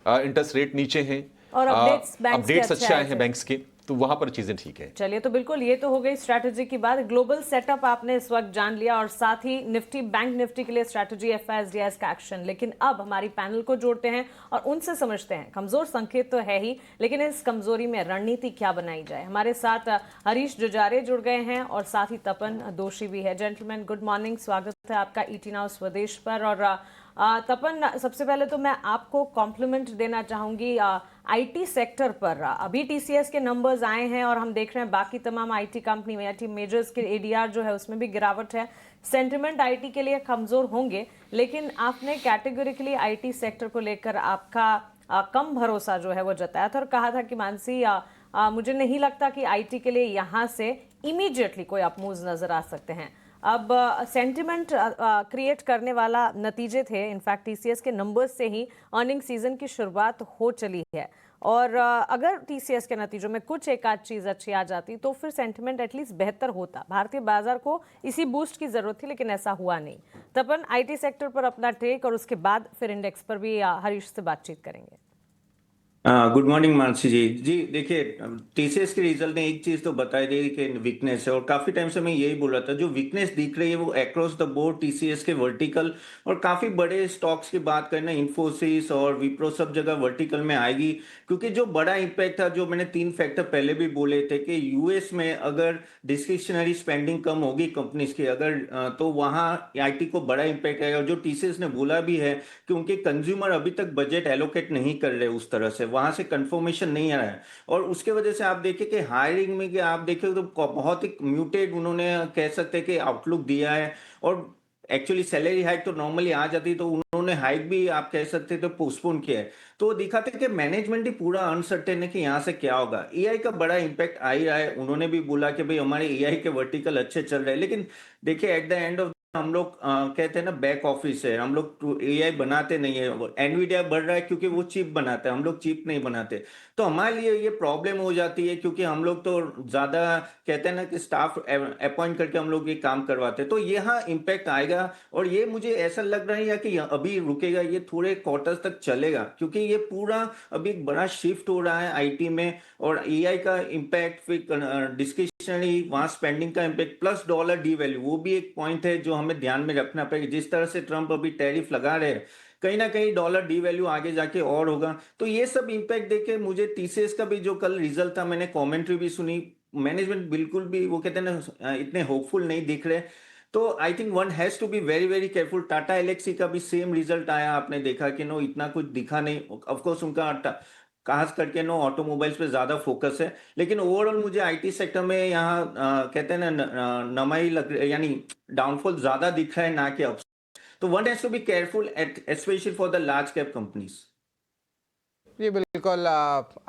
इंटरेस्ट रेट नीचे हैं, और अपडेट्स अच्छे आए हैं बैंक्स के, तो वहां पर चीजें ठीक है। चलिए, तो बिल्कुल ये तो हो गई स्ट्रैटेजी की बात। ग्लोबल सेटअप आपने इस वक्त जान लिया, और साथ ही निफ्टी, बैंक निफ्टी के लिए स्ट्रैटेजी, एफआईएसडीआईएस का एक्शन। लेकिन अब हमारी पैनल को जोड़ते हैं और उनसे समझते हैं, कमजोर संकेत तो है ही, लेकिन इस कमजोरी में रणनीति क्या बनाई जाए। हमारे साथ हरीश जुजारे जुड़ गए हैं और साथ ही तपन दोषी भी है। जेंटलमैन, गुड मॉर्निंग, स्वागत है आपका ईटी नाउ स्वदेश पर। और तपन, सबसे पहले तो मैं आपको कॉम्प्लीमेंट देना चाहूंगी आईटी सेक्टर पर। अभी टीसीएस के नंबर्स आए हैं और हम देख रहे हैं बाकी तमाम आईटी कंपनी में, आईटी मेजर्स के एडीआर जो है उसमें भी गिरावट है। सेंटिमेंट आईटी के लिए कमजोर होंगे, लेकिन आपने कैटेगोरिकली आईटी सेक्टर को लेकर आपका कम भरोसा जो है वो जताया था और कहा था कि मानसी, मुझे नहीं लगता कि आईटी के लिए यहाँ से इमीडिएटली कोई अपमूव्स नजर आ सकते हैं। अब सेंटिमेंट क्रिएट करने वाला नतीजे थे, इनफैक्ट टीसीएस के नंबर्स से ही अर्निंग सीजन की शुरुआत हो चली है, और अगर टीसीएस के नतीजों में कुछ एक आध चीज अच्छी आ जाती तो फिर सेंटिमेंट एटलीस्ट बेहतर होता। भारतीय बाजार को इसी बूस्ट की जरूरत थी, लेकिन ऐसा हुआ नहीं। तपन, आईटी सेक्टर पर अपना टेक, और उसके बाद फिर इंडेक्स पर भी हरीश से बातचीत करेंगे। गुड मॉर्निंग मानसी जी। देखिए, टीसीएस के रिजल्ट ने एक चीज तो बताई दी कि वीकनेस है, और काफी टाइम से मैं यही बोल रहा था, जो वीकनेस दिख रही है वो अक्रॉस द बोर्ड टीसीएस के वर्टिकल और काफी बड़े स्टॉक्स की बात करना, इन्फोसिस और विप्रो सब जगह वर्टिकल में आएगी। क्योंकि जो बड़ा इंपैक्ट था, जो मैंने 3 फैक्टर पहले भी बोले थे कि यूएस में अगर डिस्क्रिशनरी स्पेंडिंग कम होगी कंपनीज की, अगर तो वहां आईटी को बड़ा इंपैक्ट आएगा। और जो टीसीएस ने बोला भी है कि उनके कंज्यूमर अभी तक बजट एलोकेट नहीं कर रहे उस तरह से, वहां से कंफर्मेशन नहीं आ रहा है, और उसके वजह से आप देखिए कि हायरिंग में कि आप देखिए तो बहुत ही म्यूटेड उन्होंने कह सकते हैं कि आउटलुक दिया है। और एक्चुअली सैलरी हाइक तो नॉर्मली आ जाती, तो उन्होंने हाइक भी आप कह सकते थे पोस्टपोन किया है। तो दिखाते कि मैनेजमेंट ही पूरा अनसर्टेन है कि यहाँ से क्या होगा। एआई का बड़ा इंपैक्ट आ ही रहा है, उन्होंने भी बोला कि भाई हमारे एआई के वर्टिकल अच्छे चल रहे हैं, लेकिन देखिए एट द एंड ऑफ हम लोग कहते हैं ना, बैक ऑफिस है, हम लोग एआई बनाते नहीं है। एनवीडिया बढ़ रहा है क्योंकि वो चिप बनाता है, हम लोग चिप नहीं बनाते, तो हमारे लिए ये प्रॉब्लम हो जाती है, क्योंकि हम लोग तो ज्यादा कहते हैं ना कि स्टाफ अपॉइंट करके हम लोग ये काम करवाते हैं, तो यहाँ इम्पैक्ट आएगा। और ये मुझे ऐसा लग रहा है कि अभी रुकेगा, ये थोड़े क्वार्टर्स तक चलेगा, क्योंकि ये पूरा अभी एक बड़ा शिफ्ट हो रहा है आईटी में, और एआई का इम्पैक्ट, फिर डिस्क्रिशनरी वहां स्पेंडिंग का impact, plus dollar D value, वो भी एक पॉइंट है जो हमें ध्यान में रखना पड़ेगा। जिस तरह से ट्रंप अभी टैरिफ लगा रहे हैं, कहीं ना कहीं डॉलर डी वैल्यू आगे जाके और होगा। तो ये सब इंपैक्ट देखे मुझे टीसीएस का भी जो कल रिजल्ट था, मैंने कमेंट्री भी सुनी, मैनेजमेंट बिल्कुल भी वो कहते हैं ना इतने होपफुल नहीं दिख रहे। तो I think one has to be very very careful. Tata Elxsi का भी सेम रिजल्ट आया, आपने देखा कि नो इतना कुछ दिखा नहीं। ऑफ कोर्स उनका खास करके नो ऑटोमोबाइल्स पे ज्यादा फोकस है, लेकिन ओवरऑल मुझे आईटी सेक्टर में यहाँ कहते हैं ना नमाई लग, यानी डाउनफॉल ज्यादा दिख रहा है ना कि अप। तो one has to be careful specially for the large cap companies. जी बिल्कुल,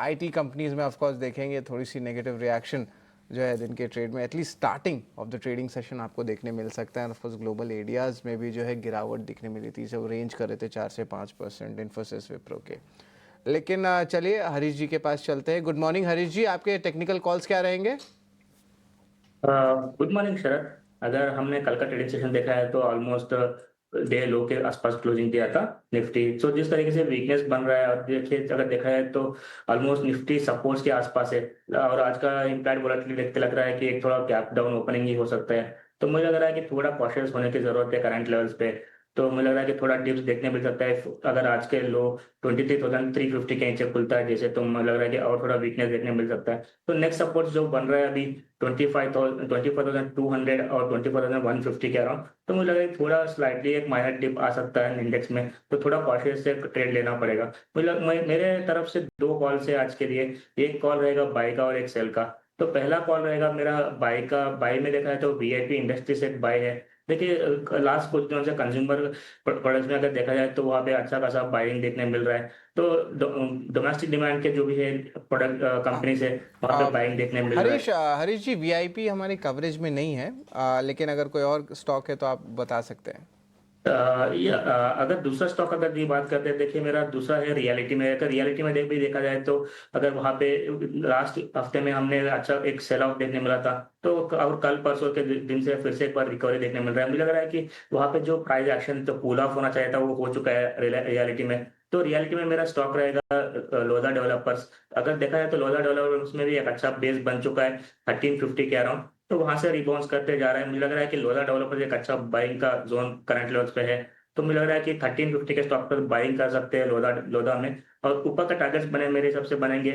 आईटी कंपनीज में ऑफ कोर्स देखेंगे थोड़ी सी नेगेटिव रिएक्शन जो है दिन के ट्रेड में, at least starting of the trading session आपको देखने मिल सकता है। ऑफ कोर्स ग्लोबल एरियाज में भी जो है गिरावट दिखने मिली थी, जब रेंज कर रहे थे 4 से 5% इन्फोसिस विप्रो के। लेकिन चलिए हरीश जी के पास चलते हैं। गुड मॉर्निंग हरीश जी, आपके टेक्निकल कॉल्स क्या रहेंगे? गुड मॉर्निंग शरद। अगर हमने कल का ट्रेडिंग सेशन देखा है तो ऑलमोस्ट डे लो के आसपास क्लोजिंग दिया था निफ्टी। सो जिस तरीके से वीकनेस बन रहा है और देखिए अगर देखा है तो ऑलमोस्ट निफ्टी सपोर्ट्स के आसपास है, और आज का इम्पैक्ट वोलेटिलिटी देखते लग रहा है कि एक थोड़ा गैप डाउन ओपनिंग ही हो सकता है। तो मुझे लग रहा है कि थोड़ा कॉशियस होने की जरूरत है करंट लेवल्स पे। तो मुझे लग रहा है कि थोड़ा डिप्स देखने मिल सकता है अगर आज के लो 23,350 के नीचे खुलता है जैसे, तो मुझे लग रहा है कि और थोड़ा वीकनेस देखने मिल सकता है। तो नेक्स्ट सपोर्ट जो बन रहा है अभी 24,200 और 24,150 के अराउंड, तो मुझे लग रहा है थोड़ा स्लाइटली एक माइनर डिप आ सकता है इंडेक्स में, तो थोड़ा कॉशियस से ट्रेड लेना पड़ेगा। मेरे तरफ से 2 कॉल से आज के लिए, एक कॉल रहेगा बाय का और एक सेल का। तो पहला कॉल रहेगा मेरा बाय का। बाय में देखा है तो वीआईपी इंडस्ट्रीज एक बाय है। देखिए लास्ट कुछ दिनों से कंज्यूमर प्रोडक्ट्स में अगर देखा जाए तो वहाँ पे अच्छा खासा बाइंग देखने मिल रहा है। तो डोमेस्टिक डिमांड के जो भी है प्रोडक्ट कंपनी से वहाँ पे बाइंग देखने मिल रहा है। हरीश जी, वीआईपी हमारी कवरेज में नहीं है, लेकिन अगर कोई और स्टॉक है तो आप बता सकते हैं। अगर दूसरा स्टॉक अगर की बात करते हैं, देखिए मेरा दूसरा है रियलिटी में। अगर रियलिटी में भी देखा जाए तो अगर वहाँ पे लास्ट हफ्ते में हमने अच्छा एक सेल ऑफ देखने मिला था, तो और कल परसों के दिन से फिर से एक बार रिकवरी देखने मिल रहा है। मुझे लग रहा है कि वहाँ पे जो प्राइस एक्शन तो कूल ऑफ होना चाहिए था वो हो चुका है रियलिटी में। तो रियलिटी में मेरा स्टॉक रहेगा लोधा डेवलपर्स। अगर देखा जाए तो लोधा डेवलपर्स में भी एक अच्छा बेस बन चुका है 1350 के अराउंड, तो वहां से रिबाउंस करते जा रहा है। मुझे लग रहा है कि लोधा डेवलपर्स एक अच्छा बाइंग का जोन करंट लेवल्स पे है। तो मुझे लग रहा है कि 1350 के स्टॉक पर बाइंग कर सकते हैं लोधा में। और ऊपर का टारगेट्स बने मेरे हिसाब से बनेंगे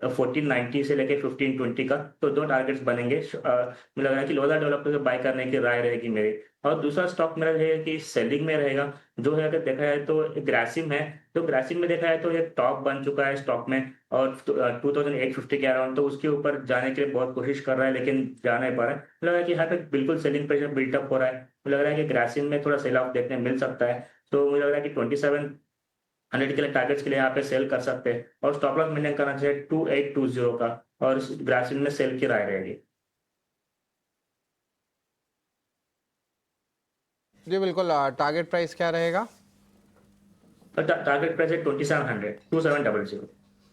1490 से लेके 1520 का, तो 2 टारगेट्स बनेंगे। मुझे लग रहा है कि लोधा डेवलपर से बाय करने की राय रहेगी मेरी। और दूसरा स्टॉक मेरा रहेगा कि सेलिंग में रहेगा, जो है अगर देखा जाए तो ग्रासिम है। तो ग्रासिम में देखा जाए तो एक टॉप बन चुका है स्टॉक में और 2850 के अराउंड, तो उसके ऊपर जाने के लिए बहुत कोशिश कर रहा है लेकिन जा नहीं पा रहा है। मुझे लग रहा है कि यहाँ पे बिल्कुल सेलिंग प्रेशर बिल्टअप हो रहा है। मुझे लग रहा है कि ग्रासिम में थोड़ा सेल ऑफ देखने मिल सकता है। तो मुझे लग रहा है कि 2700 के लिए टारगेट्स के लिए यहाँ पे सेल कर सकते हैं, और स्टॉप लॉस मेंटेन करना चाहिए 2820 का, और ग्रासिम में सेल की राय रहेगी। जी बिल्कुल, टारगेट प्राइस क्या रहेगा? टारगेट प्राइस है 2700।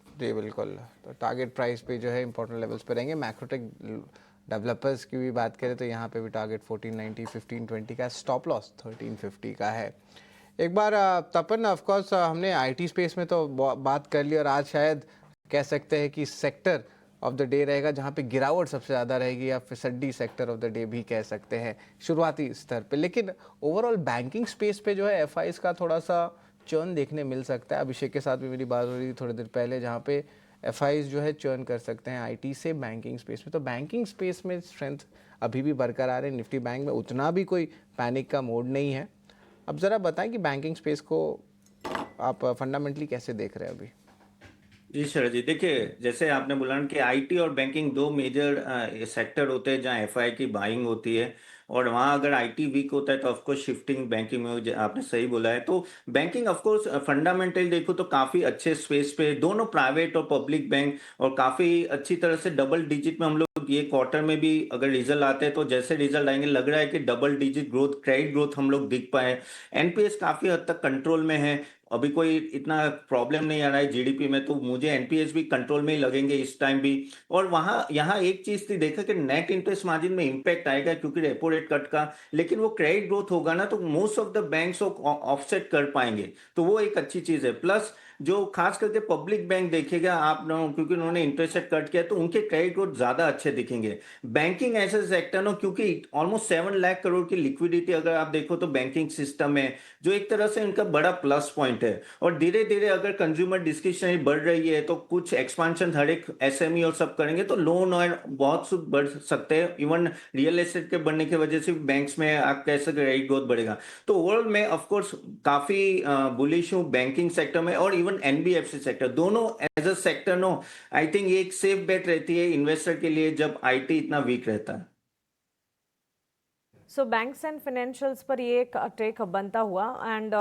जी बिल्कुल, तो टारगेट प्राइस पे जो है इंपॉर्टेंट लेवल्स पे रहेंगे। मैक्रोटेक डेवलपर्स की भी बात करें तो यहाँ पे भी टारगेट 1490 1520 का, स्टॉप लॉस 1350 का है। एक बार तपन, ऑफ कोर्स हमने आईटी स्पेस में तो बात कर ली, और आज शायद कह सकते हैं कि सेक्टर ऑफ द डे रहेगा जहाँ पे गिरावट सबसे ज़्यादा रहेगी, या फिसड्डी सेक्टर ऑफ द डे भी कह सकते हैं शुरुआती स्तर पे। लेकिन ओवरऑल बैंकिंग स्पेस पे जो है एफआईज का थोड़ा सा चर्न देखने मिल सकता है। अभिषेक के साथ भी मेरी बात हो रही थी थोड़ी देर पहले, जहाँ पे एफआईज जो है चर्न कर सकते हैं आईटी से बैंकिंग स्पेस में। तो बैंकिंग स्पेस में स्ट्रेंथ अभी भी बरकरार है। निफ्टी बैंक में उतना भी कोई पैनिक का मोड नहीं है। अब ज़रा बताएं कि बैंकिंग स्पेस को आप फंडामेंटली कैसे देख रहे हैं अभी? जी शरद जी, देखिए जैसे आपने बोला ना कि आईटी और बैंकिंग 2 मेजर सेक्टर होते हैं जहाँ एफआई की बाइंग होती है, और वहाँ अगर आईटी वीक होता है तो ऑफकोर्स शिफ्टिंग बैंकिंग में आपने सही बोला है। तो बैंकिंग ऑफकोर्स फंडामेंटल देखो तो काफ़ी अच्छे स्पेस पे दोनों प्राइवेट और पब्लिक बैंक, और काफ़ी अच्छी तरह से डबल डिजिट में हम लोग ये क्वार्टर में भी अगर रिजल्ट आते हैं तो जैसे रिजल्ट आएंगे लग रहा है कि double digit growth, credit growth हम लोग दिख पाए। एनपीएस काफ़ी हद तक कंट्रोल में है, अभी कोई इतना प्रॉब्लम नहीं आ रहा है जीडीपी में, तो मुझे एनपीएस भी कंट्रोल में ही लगेंगे इस टाइम भी। और वहां यहाँ एक चीज थी, देखा कि नेट इंटरेस्ट मार्जिन में इंपैक्ट आएगा क्योंकि रेपो रेट कट का, लेकिन वो क्रेडिट ग्रोथ होगा ना तो most of the banks offset कर पाएंगे, तो वो एक अच्छी चीज है। प्लस जो खास करके पब्लिक बैंक देखेगा आप ना, क्योंकि उन्होंने इंटरेस्ट रेट कट किया तो उनके क्रेडिट ग्रोथ ज्यादा अच्छे दिखेंगे। बैंकिंग ऐसे सेक्टर ना, क्योंकि ऑलमोस्ट 7 लाख करोड़ की लिक्विडिटी अगर आप देखो तो बैंकिंग सिस्टम में, जो एक तरह से इनका बड़ा प्लस पॉइंट है। और धीरे धीरे अगर कंज्यूमर डिस्क्रिप्शनरी बढ़ रही है तो कुछ एक्सपांशन हर एक एसएमई और सब करेंगे तो लोन और बहुत कुछ बढ़ सकते हैं। इवन रियल एस्टेट के बढ़ने की वजह से बैंक्स में आप कह सकते क्रेडिट ग्रोथ बढ़ेगा। तो ओवरऑल मैं ऑफ कोर्स काफी बुलिश हूँ बैंकिंग सेक्टर में, और इवन एनबीएफसी सेक्टर दोनों as a sector no, I think ये एक सेफ बेट रहती है इन्वेस्टर के लिए जब आईटी इतना वीक रहता है। सो बैंक्स एंड फाइनेंशियल्स पर ये एक टेक बनता हुआ एंड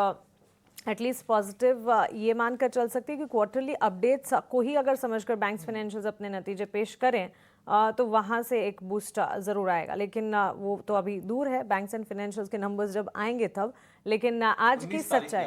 एटलीस्ट पॉजिटिव ये मानकर चल सकती है कि क्वार्टरली अपडेट्स को ही अगर समझकर बैंक्स फाइनेंशियल्स अपने नतीजे पेश करें तो वहाँ से एक बूस्ट ज़रूर आएगा, लेकिन वो तो अभी दूर है, बैंक्स एंड फाइनेंशियल्स के नंबर्स जब आएंगे तब। लेकिन आज की सच्चाई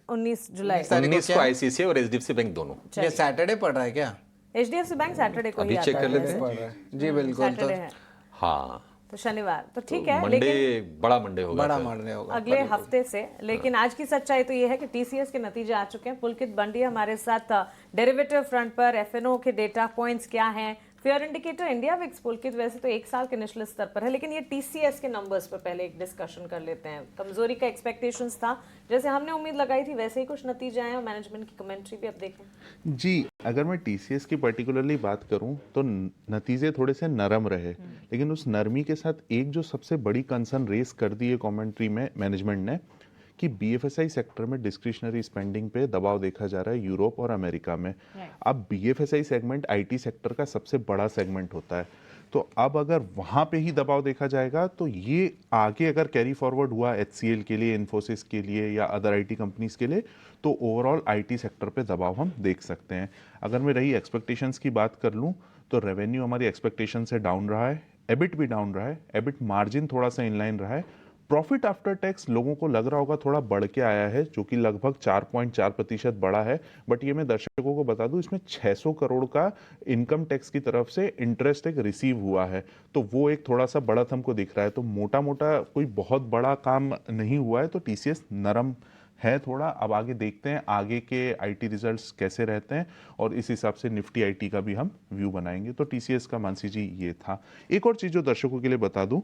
19 जुलाई 19 को आईसीआईसीआई और एचडीएफसी बैंक दोनों। ये सैटरडे पड़ रहा है क्या? एचडीएफसी बैंक सैटरडे को ही अभी चेक आता कर है लेते हैं। पड़ रहा है जी, बिल्कुल। तो सैटरडे है हाँ, तो शनिवार तो ठीक है, मंडे लेकिन बड़ा मंडे होगा बड़ा फिर। मारने होगा अगले हफ्ते से। लेकिन आज की सच्चाई तो ये है कि टीसीएस के नतीजे आ चुके हैं। पुलकित बंडी हमारे साथ डेरिवेटिव फ्रंट पर एफएनओ के डेटा पॉइंट्स क्या हैं, फेयर इंडिकेटर इंडिया विक्स। पुलकित वैसे तो एक साल के निचले स्तर पर है, लेकिन ये टीसीएस के नंबर्स पर पहले एक डिस्कशन कर लेते हैं। कमजोरी का एक्सपेक्टेशंस था, जैसे हमने उम्मीद लगाई थी वैसे ही कुछ नतीजे आए और मैनेजमेंट की कमेंट्री भी अब देखें। जी, अगर मैं टीसीएस की पर्टिकुलरली बात करूं तो नतीजे थोड़े से नरम रहे, लेकिन उस नरमी के साथ एक जो सबसे बड़ी कंसर्न रेस कर दी है कमेंट्री में मैनेजमेंट ने, कि बीएफएसआई सेक्टर में डिस्क्रिशनरी स्पेंडिंग पे दबाव देखा जा रहा है यूरोप और अमेरिका में। अब बीएफएसआई सेगमेंट आईटी सेक्टर का सबसे बड़ा सेगमेंट होता है, तो अब अगर वहाँ पे ही दबाव देखा जाएगा तो ये आगे अगर कैरी फॉरवर्ड हुआ एचसीएल के लिए, इन्फोसिस के लिए या अदर आईटी कंपनीज के लिए, तो ओवरऑल आईटी सेक्टर पे दबाव हम देख सकते हैं। अगर मैं रही एक्सपेक्टेशंस की बात कर लूँ तो रेवेन्यू हमारी एक्सपेक्टेशन से डाउन रहा है, एबिट भी डाउन रहा है, एबिट मार्जिन थोड़ा सा इनलाइन रहा है। प्रॉफिट आफ्टर टैक्स लोगों को लग रहा होगा थोड़ा बढ़ के आया है, जो कि लगभग 4.4% बढ़ा है। बट ये मैं दर्शकों को बता दूं, इसमें 600 करोड़ का इनकम टैक्स की तरफ से इंटरेस्ट एक रिसीव हुआ है, तो वो एक थोड़ा सा बढ़त हमको दिख रहा है। तो मोटा मोटा कोई बहुत बड़ा काम नहीं हुआ है, तो टीसीएस नरम है थोड़ा। अब आगे देखते हैं आगे के आईटी रिजल्ट्स कैसे रहते हैं, और इस हिसाब से निफ्टी आईटी का भी हम व्यू बनाएंगे। तो टीसीएस का मानसी जी ये था। एक और चीज़ जो दर्शकों के लिए बता दूं,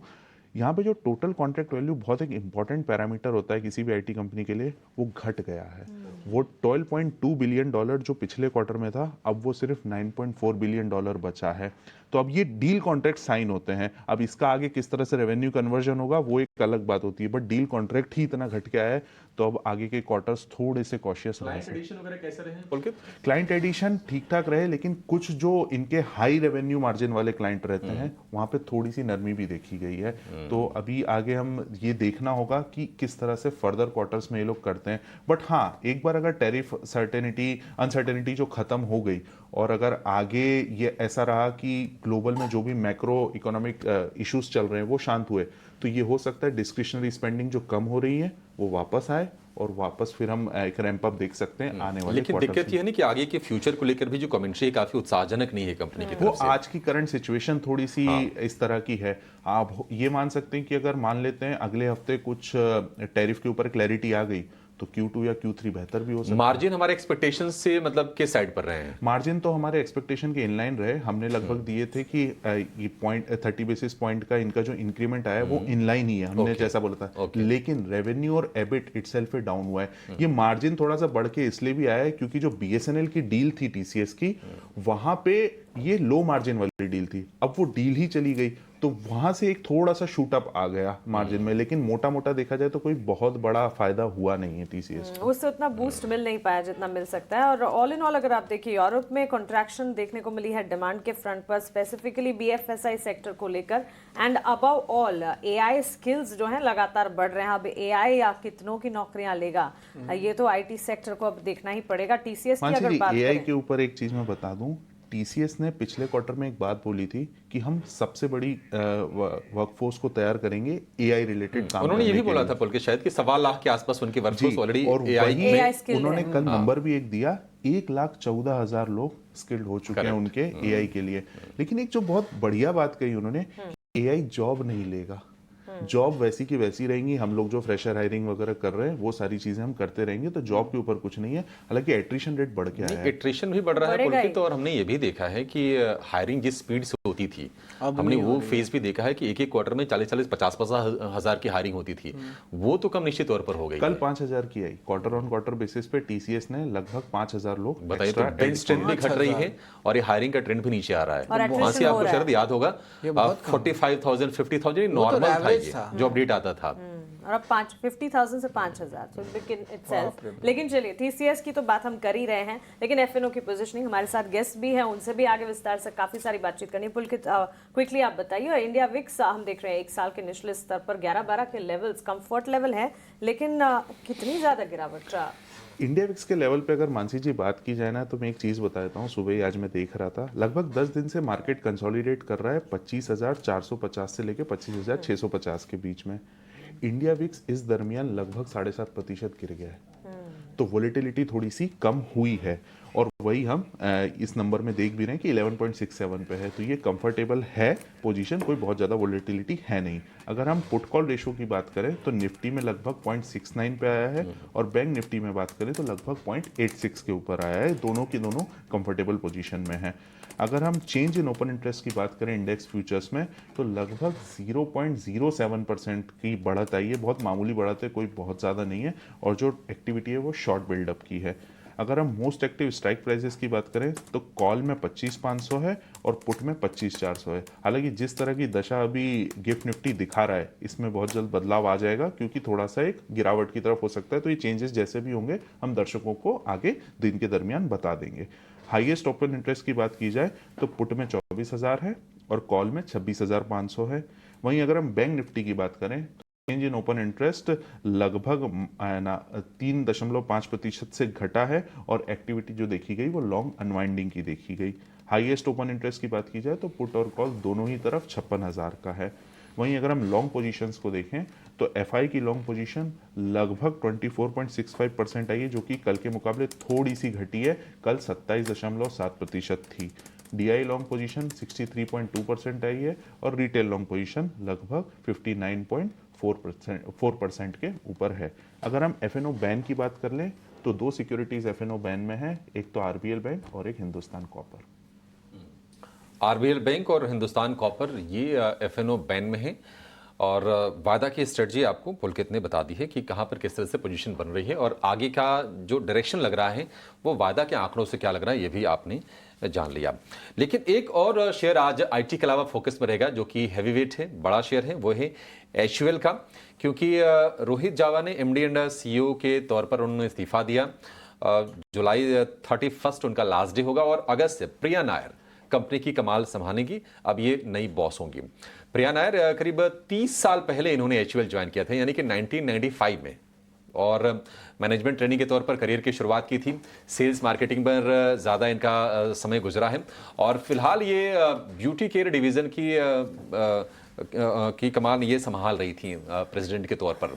यहाँ पे जो टोटल कॉन्ट्रैक्ट वैल्यू बहुत एक इंपॉर्टेंट पैरामीटर होता है किसी भी आईटी कंपनी के लिए, वो घट गया है। वो $12.2 बिलियन जो पिछले क्वार्टर में था, अब वो सिर्फ $9.4 बिलियन बचा है। तो अब ये डील कॉन्ट्रैक्ट साइन होते हैं, अब इसका आगे किस तरह से रेवेन्यू कन्वर्जन होगा वो एक अलग बात होती है, बट डील कॉन्ट्रैक्ट ही इतना घट गया है, तो अब आगे के क्वार्टर्स थोड़े से कॉशियस रहे। क्लाइंट एडिशन ठीक ठाक रहे, लेकिन कुछ जो इनके हाई रेवेन्यू मार्जिन वाले क्लाइंट रहते हैं वहां पे थोड़ी सी नरमी भी देखी गई है। तो अभी आगे हम ये देखना होगा कि किस तरह से फर्दर क्वार्टर्स में ये लोग करते हैं। बट हाँ, एक बार अगर टैरिफ अनसर्टेनिटी जो खत्म हो गई, और अगर आगे ये ऐसा रहा कि ग्लोबल में जो भी मैक्रो इकोनॉमिक इश्यूज चल रहे हैं वो शांत हुए, तो ये हो सकता है डिस्क्रिशनरी स्पेंडिंग जो कम हो रही है वो वापस आए, और वापस फिर हम एक रैंप अप देख सकते हैं आने वाले। लेकिन दिक्कत ये है ना कि आगे के फ्यूचर को लेकर भी जो कमेंट्री है काफी उत्साहजनक नहीं है कंपनी की वो तरफ से। आज की करंट सिचुएशन थोड़ी सी इस तरह की है। आप ये मान सकते हैं कि अगर मान लेते हैं अगले हफ्ते कुछ टैरिफ के ऊपर क्लैरिटी आ गई, तो Q2 या Q3 बेहतर भी हो सकता है। मार्जिन हमारे एक्सपेक्टेशन से मतलब किस साइड पर रहे हैं? मार्जिन तो हमारे एक्सपेक्टेशन के इनलाइन रहे। हमने लगभग दिए थे कि ये 30 बेसिस पॉइंट का इनका जो इंक्रीमेंट आया है वो इनलाइन ही है, हमने जैसा बोला था। लेकिन रेवेन्यू और एबिट इटसेल्फ डाउन हुआ है। ये मार्जिन थोड़ा सा बढ़ के इसलिए भी आया है क्योंकि जो बीएसएनएल की डील थी टीसीएस की, वहां पे ये लो मार्जिन वाली डील थी, अब वो डील ही चली गई, तो वहां से एक थोड़ा सा शूट अप आ गया मार्जिन में। लेकिन मोटा मोटा देखा जाए तो कोई बहुत बड़ा फायदा हुआ नहीं है टीसीएस को। उससे उतना बूस्ट मिल नहीं पाया जितना मिल सकता है। और ऑल इन ऑल अगर आप देखिए, यूरोप में कॉन्ट्रैक्शन देखने को मिली है डिमांड के फ्रंट पर, स्पेसिफिकली बीएफएसआई सेक्टर को लेकर। And above all AI skills जो हैं लगातार बढ़ रहे हैं। अब एआई या कितनों की नौकरियां लेगा, ये तो आईटी सेक्टर को अब देखना ही पड़ेगा। टीसीएस की अगर बात एआई करें, के ऊपर एक चीज मैं बता दूं, टीसीएस ने पिछले क्वार्टर में एक बात बोली थी कि हम सबसे बड़ी वर्कफोर्स को तैयार करेंगे एआई रिलेटेड काम। उन्होंने ये भी बोला था पुलकित शायद कि 1.25 लाख के आसपास उनकी वर्कफोर्स ऑलरेडी और एआई वही में उन्होंने कल नंबर भी एक दिया, 1,14,000 लोग स्किल्ड हो चुके हैं उनके एआई के लिए। लेकिन एक जो बहुत बढ़िया बात कही उन्होंने, एआई जॉब नहीं लेगा, जॉब वैसी की वैसी रहेंगी, हम लोग जो फ्रेशर हायरिंग वगैरह कर रहे हैं वो सारी चीजें हम करते रहेंगे, तो जॉब के ऊपर कुछ नहीं है। हालांकि एट्रिशन रेट बढ़ के आया है। एट्रिशन भी बढ़ रहा है बढ़ेगा पुलकित, ही। और हमने ये भी देखा है कि हायरिंग जिस स्पीड से होती थी, हमने वो फेज भी देखा है कि एक एक क्वार्टर में 40-40, 50-50 हजार की हायरिंग होती थी, वो तो कम निश्चित तौर पर हो गई कल है। 5,000 की आई, क्वार्टर ऑन क्वार्टर बेसिस पे टीसीएस ने लगभग 5,000 लोग बताइए, तो extra बेंच add स्ट्रेंथ भी किए। घट रही है और ये हायरिंग का ट्रेंड भी नीचे आ रहा है। और attrition वहां से हो आपको रहा है। शरद याद होगा, ये बहुत कम 45,000, 50,000 वो तो नॉर्मल था, average ये था। जो अपडेट आता था। और अब 50,000 से 5,000 so begin itself। लेकिन चलिए टीसीएस की तो बात हम कर ही रहे हैं, लेकिन एफएनओ की पोजीशनिंग, हमारे साथ गेस्ट भी हैं, उनसे भी आगे विस्तार से काफी सारी बातचीत करनी है। पुलकित, क्विकली आप बताइए। और इंडिया विक्स हम देख रहे हैं एक साल के निचले स्तर पर 11-12 के लेवल्स, कंफर्ट लेवल है, लेकिन कितनी ज्यादा गिरावट? इंडिया विक्स के लेवल पे अगर मानसी जी बात की जाए ना, तो मैं एक चीज बता देता हूँ। सुबह ही आज मैं देख रहा था, लगभग 10 दिन से मार्केट कंसोलिडेट कर रहा है 25,450 से लेके 25,650 के बीच में। इंडिया विक्स इस दरमियान लगभग 7.5% गिर गया है, तो वोलेटिलिटी थोड़ी सी कम हुई है। और वही हम इस नंबर में देख भी रहे हैं कि 11.67 पे है, तो ये कंफर्टेबल है पोजीशन, कोई बहुत ज़्यादा वोलेटिलिटी है नहीं। अगर हम पुट कॉल रेशो की बात करें तो निफ्टी में लगभग 0.69 पे आया है, और बैंक निफ्टी में बात करें तो लगभग 0.86 के ऊपर आया है। दोनों की दोनों कंफर्टेबल पोजीशन में है। अगर हम चेंज इन ओपन इंटरेस्ट की बात करें इंडेक्स फ्यूचर्स में, तो लगभग 0.07% की बढ़त आई है। बहुत मामूली बढ़त है, कोई बहुत ज़्यादा नहीं है, और जो एक्टिविटी है वो शॉर्ट बिल्डअप की है। अगर हम मोस्ट एक्टिव स्ट्राइक प्राइसेस की बात करें तो कॉल में 25,500 है और पुट में 25,400 है। हालांकि जिस तरह की दशा अभी गिफ्ट निफ्टी दिखा रहा है, इसमें बहुत जल्द बदलाव आ जाएगा, क्योंकि थोड़ा सा एक गिरावट की तरफ हो सकता है। तो ये चेंजेस जैसे भी होंगे हम दर्शकों को आगे दिन के दरमियान बता देंगे। हाईएस्ट ओपन इंटरेस्ट की बात की जाए तो पुट में 24,000 है और कॉल में 26,500 है। वहीं अगर हम बैंक निफ्टी की बात करें, चेंज इन ओपन इंटरेस्ट लगभग 3.5% से घटा है, और एक्टिविटी जो देखी गई वो लॉन्ग अनवाइंडिंग की देखी गई। हाईएस्ट ओपन इंटरेस्ट की बात की जाए तो पुट और कॉल दोनों ही तरफ 56,000 का है। वहीं अगर हम लॉन्ग पोजीशंस को देखें तो एफआई की लॉन्ग पोजीशन लगभग 24.65% आई है, जो कि कल के मुकाबले थोड़ी सी घटी है। कल 27.7% थी। डीआई लॉन्ग पोजीशन 63.2% आई है, और रिटेल लॉन्ग पोजीशन लगभग 59.4% के ऊपर है। अगर हम एफएनओ बैन की बात कर लें तो दो सिक्योरिटीज एफएनओ बैन में है, एक तो आरबीएल बैंक और एक हिंदुस्तान कॉपर। आरबीएल बैंक और हिंदुस्तान कॉपर ये एफएनओ बैन में है, और वादा की स्ट्रेटजी आपको पुलकित ने बता दी है कि कहां पर किस तरह से पोजीशन बन रही है, और आगे का जो डायरेक्शन लग रहा है वो वादा के आंकड़ों से क्या लग रहा है ये भी आपने जान लिया। लेकिन एक और शेयर आज आईटी के अलावा फोकस में रहेगा, जो कि हैवीवेट है, बड़ा शेयर है, वो है एचयूएल का, क्योंकि रोहित जावा ने एमडी एंड सीईओ के तौर पर उन्होंने इस्तीफा दिया। जुलाई 31 उनका लास्ट डे होगा, और अगस्त से प्रिया नायर कंपनी की कमाल संभालेंगी। अब ये नई बॉस होंगी। प्रिया नायर करीब 30 साल पहले इन्होंने एचयूएल ज्वाइन किया था, यानी कि 1995 में, और मैनेजमेंट ट्रेनिंग के तौर पर करियर की शुरुआत की थी। सेल्स मार्केटिंग पर ज़्यादा इनका समय गुजरा है, और फिलहाल ये ब्यूटी केयर डिवीज़न की कमान ये संभाल रही थी प्रेसिडेंट के तौर पर।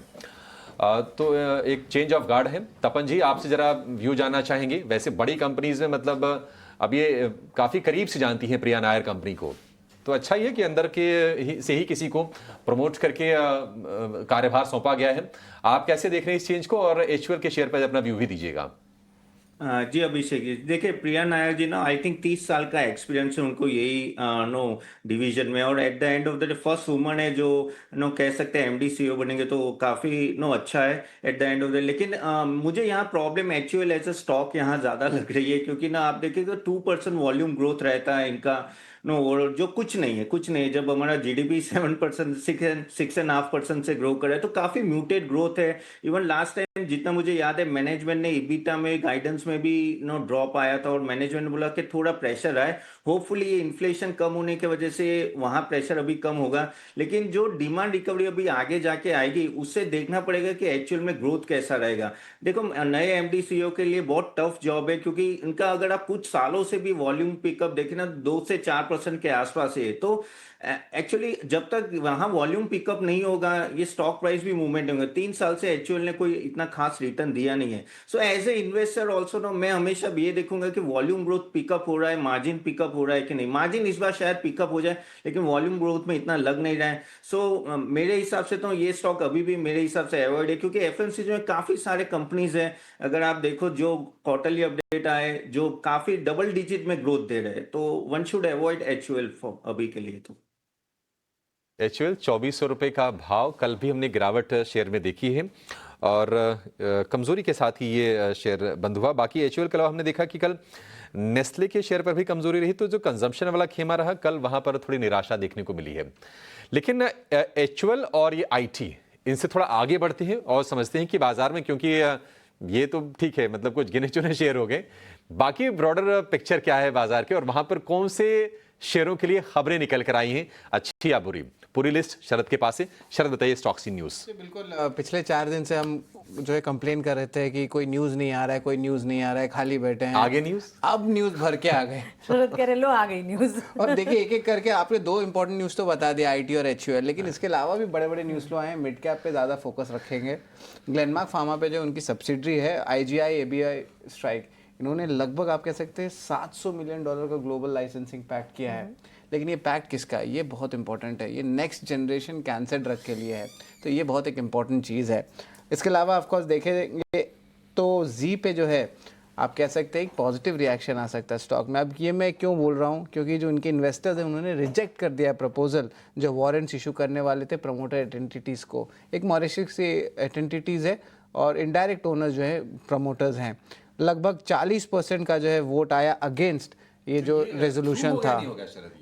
तो एक चेंज ऑफ गार्ड है। तपन जी, आपसे ज़रा व्यू जानना चाहेंगे। वैसे बड़ी कंपनीज में मतलब अब ये काफ़ी करीब से जानती हैं प्रिया नायर कंपनी को, तो अच्छा ही है कि अंदर के से ही किसी को प्रमोट करके कार्यभार सौंपा गया है। आप कैसे देख रहे हैं इस चेंज को, और एचयूएल के शेयर पर अपना व्यू भी दीजिएगा। जी अभिषेक जी, देखिए प्रिया नायर जी ना, आई थिंक 30 साल का एक्सपीरियंस है उनको यही नो डिवीजन में, और eight the end of the day first woman है जो नो कह सकते हैं एमडी सीईओ बनेंगे, तो काफी नो अच्छा है at the end of the. लेकिन मुझे यहाँ problem HUL as a stock यहाँ ज्यादा लग रही है, क्योंकि ना आप देखिए तो 2% वॉल्यूम ग्रोथ रहता है इनका, नो और जो कुछ नहीं है, कुछ नहीं है। जब हमारा जीडीपी 7%, 6.5% से ग्रो कर रहा है, तो काफी म्यूटेड ग्रोथ है। इवन लास्ट टाइम जितना मुझे याद है, मैनेजमेंट ने इबिटा में गाइडेंस में भी नो ड्रॉप आया था, और मैनेजमेंट ने बोला कि थोड़ा प्रेशर आए, होपफुली ये इन्फ्लेशन कम होने की वजह से वहां प्रेशर अभी कम होगा। लेकिन जो डिमांड रिकवरी अभी आगे जाके आएगी, उससे देखना पड़ेगा कि एक्चुअल में ग्रोथ कैसा रहेगा। देखो नए एमडी सीईओ के लिए बहुत टफ जॉब है, क्योंकि इनका अगर आप कुछ सालों से भी वॉल्यूम पिकअप देखें ना, 2 से 4% के आसपास है, तो एक्चुअली जब तक वहां वॉल्यूम पिकअप नहीं होगा ये स्टॉक प्राइस भी मूवमेंट होगा। 3 साल से एचयूएल ने कोई इतना खास रिटर्न दिया नहीं है। So as a investor also no मैं हमेशा ये देखूंगा कि वॉल्यूम ग्रोथ पिकअप हो रहा है, मार्जिन पिकअप हो रहा है कि नहीं। मार्जिन इस बार शायद पिकअप हो जाए लेकिन वॉल्यूम ग्रोथ में इतना लग नहीं रहा है। सो मेरे हिसाब से तो ये स्टॉक अभी भी मेरे हिसाब से अवॉइड है, क्योंकि एफएमसीजी में काफी सारे कंपनीज है। अगर आप देखो जो क्वार्टरली अपडेट आए जो काफी डबल डिजिट में ग्रोथ दे रहे हैं, तो one should avoid HUL for अभी के लिए। तो एचयूएल 2400 रुपए का भाव, कल भी हमने गिरावट शेयर में देखी है और कमजोरी के साथ ही ये शेयर बंद हुआ। बाकी एचयूएल के अलावा हमने देखा कि कल नेस्ले के शेयर पर भी कमजोरी रही, तो जो कंजम्पशन वाला खेमा रहा कल वहां पर थोड़ी निराशा देखने को मिली है। लेकिन एचयूएल और ये आईटी इनसे थोड़ा आगे बढ़ते हैं और समझते हैं कि बाजार में, क्योंकि ये तो ठीक है मतलब कुछ गिने चुने शेयर हो गए, बाकी ब्रॉडर पिक्चर क्या है बाजार के और वहां पर कौन से शेयरों के लिए खबरें निकल कर आई हैं, अच्छी या बुरी। पूरी लिस्ट शरद के पास है। शरद बताइए स्टॉक्स इन न्यूज। बिल्कुल, पिछले 4 दिन से हम जो है कंप्लेन कर रहे थे कि कोई न्यूज नहीं आ रहा है, कोई न्यूज नहीं आ रहा है, खाली बैठे हैं। आगे न्यूज, अब न्यूज भर के आ गए। शरद कह रहे लो आ गई न्यूज। और देखिए एक एक करके आपने 2 इंपॉर्टेंट न्यूज तो बता दिया, आईटी और एचयूएल, लेकिन इसके अलावा भी बड़े बड़े न्यूज फ्लो आए हैं। मिड कैप पे ज्यादा फोकस रखेंगे। ग्लेनमार्क फार्मा पे जो उनकी सब्सिडरी है आईजीआई एबीआई स्ट्राइक, इन्होंने लगभग आप कह सकते हैं $700 मिलियन का ग्लोबल लाइसेंसिंग पैक्ट किया है। लेकिन ये पैक्ट किसका है, ये बहुत इंपॉर्टेंट है। ये नेक्स्ट जनरेशन कैंसर ड्रग के लिए है, तो ये बहुत एक इंपॉर्टेंट चीज़ है। इसके अलावा ऑफकोर्स देखेंगे तो जी पे जो है आप कह सकते हैं एक पॉजिटिव रिएक्शन आ सकता है स्टॉक में। अब ये मैं क्यों बोल रहा हूँ, क्योंकि जो उनके इन्वेस्टर्स हैं उन्होंने रिजेक्ट कर दिया है प्रपोजल जो वारंट्स इशू करने वाले थे प्रमोटर एंटिटीज़ को। एक मॉरिशस से एंटिटीज़ है और इनडायरेक्ट ओनर्स जो है प्रमोटर्स हैं। लगभग 40% का जो है वोट आया अगेंस्ट ये जो रेजोल्यूशन था।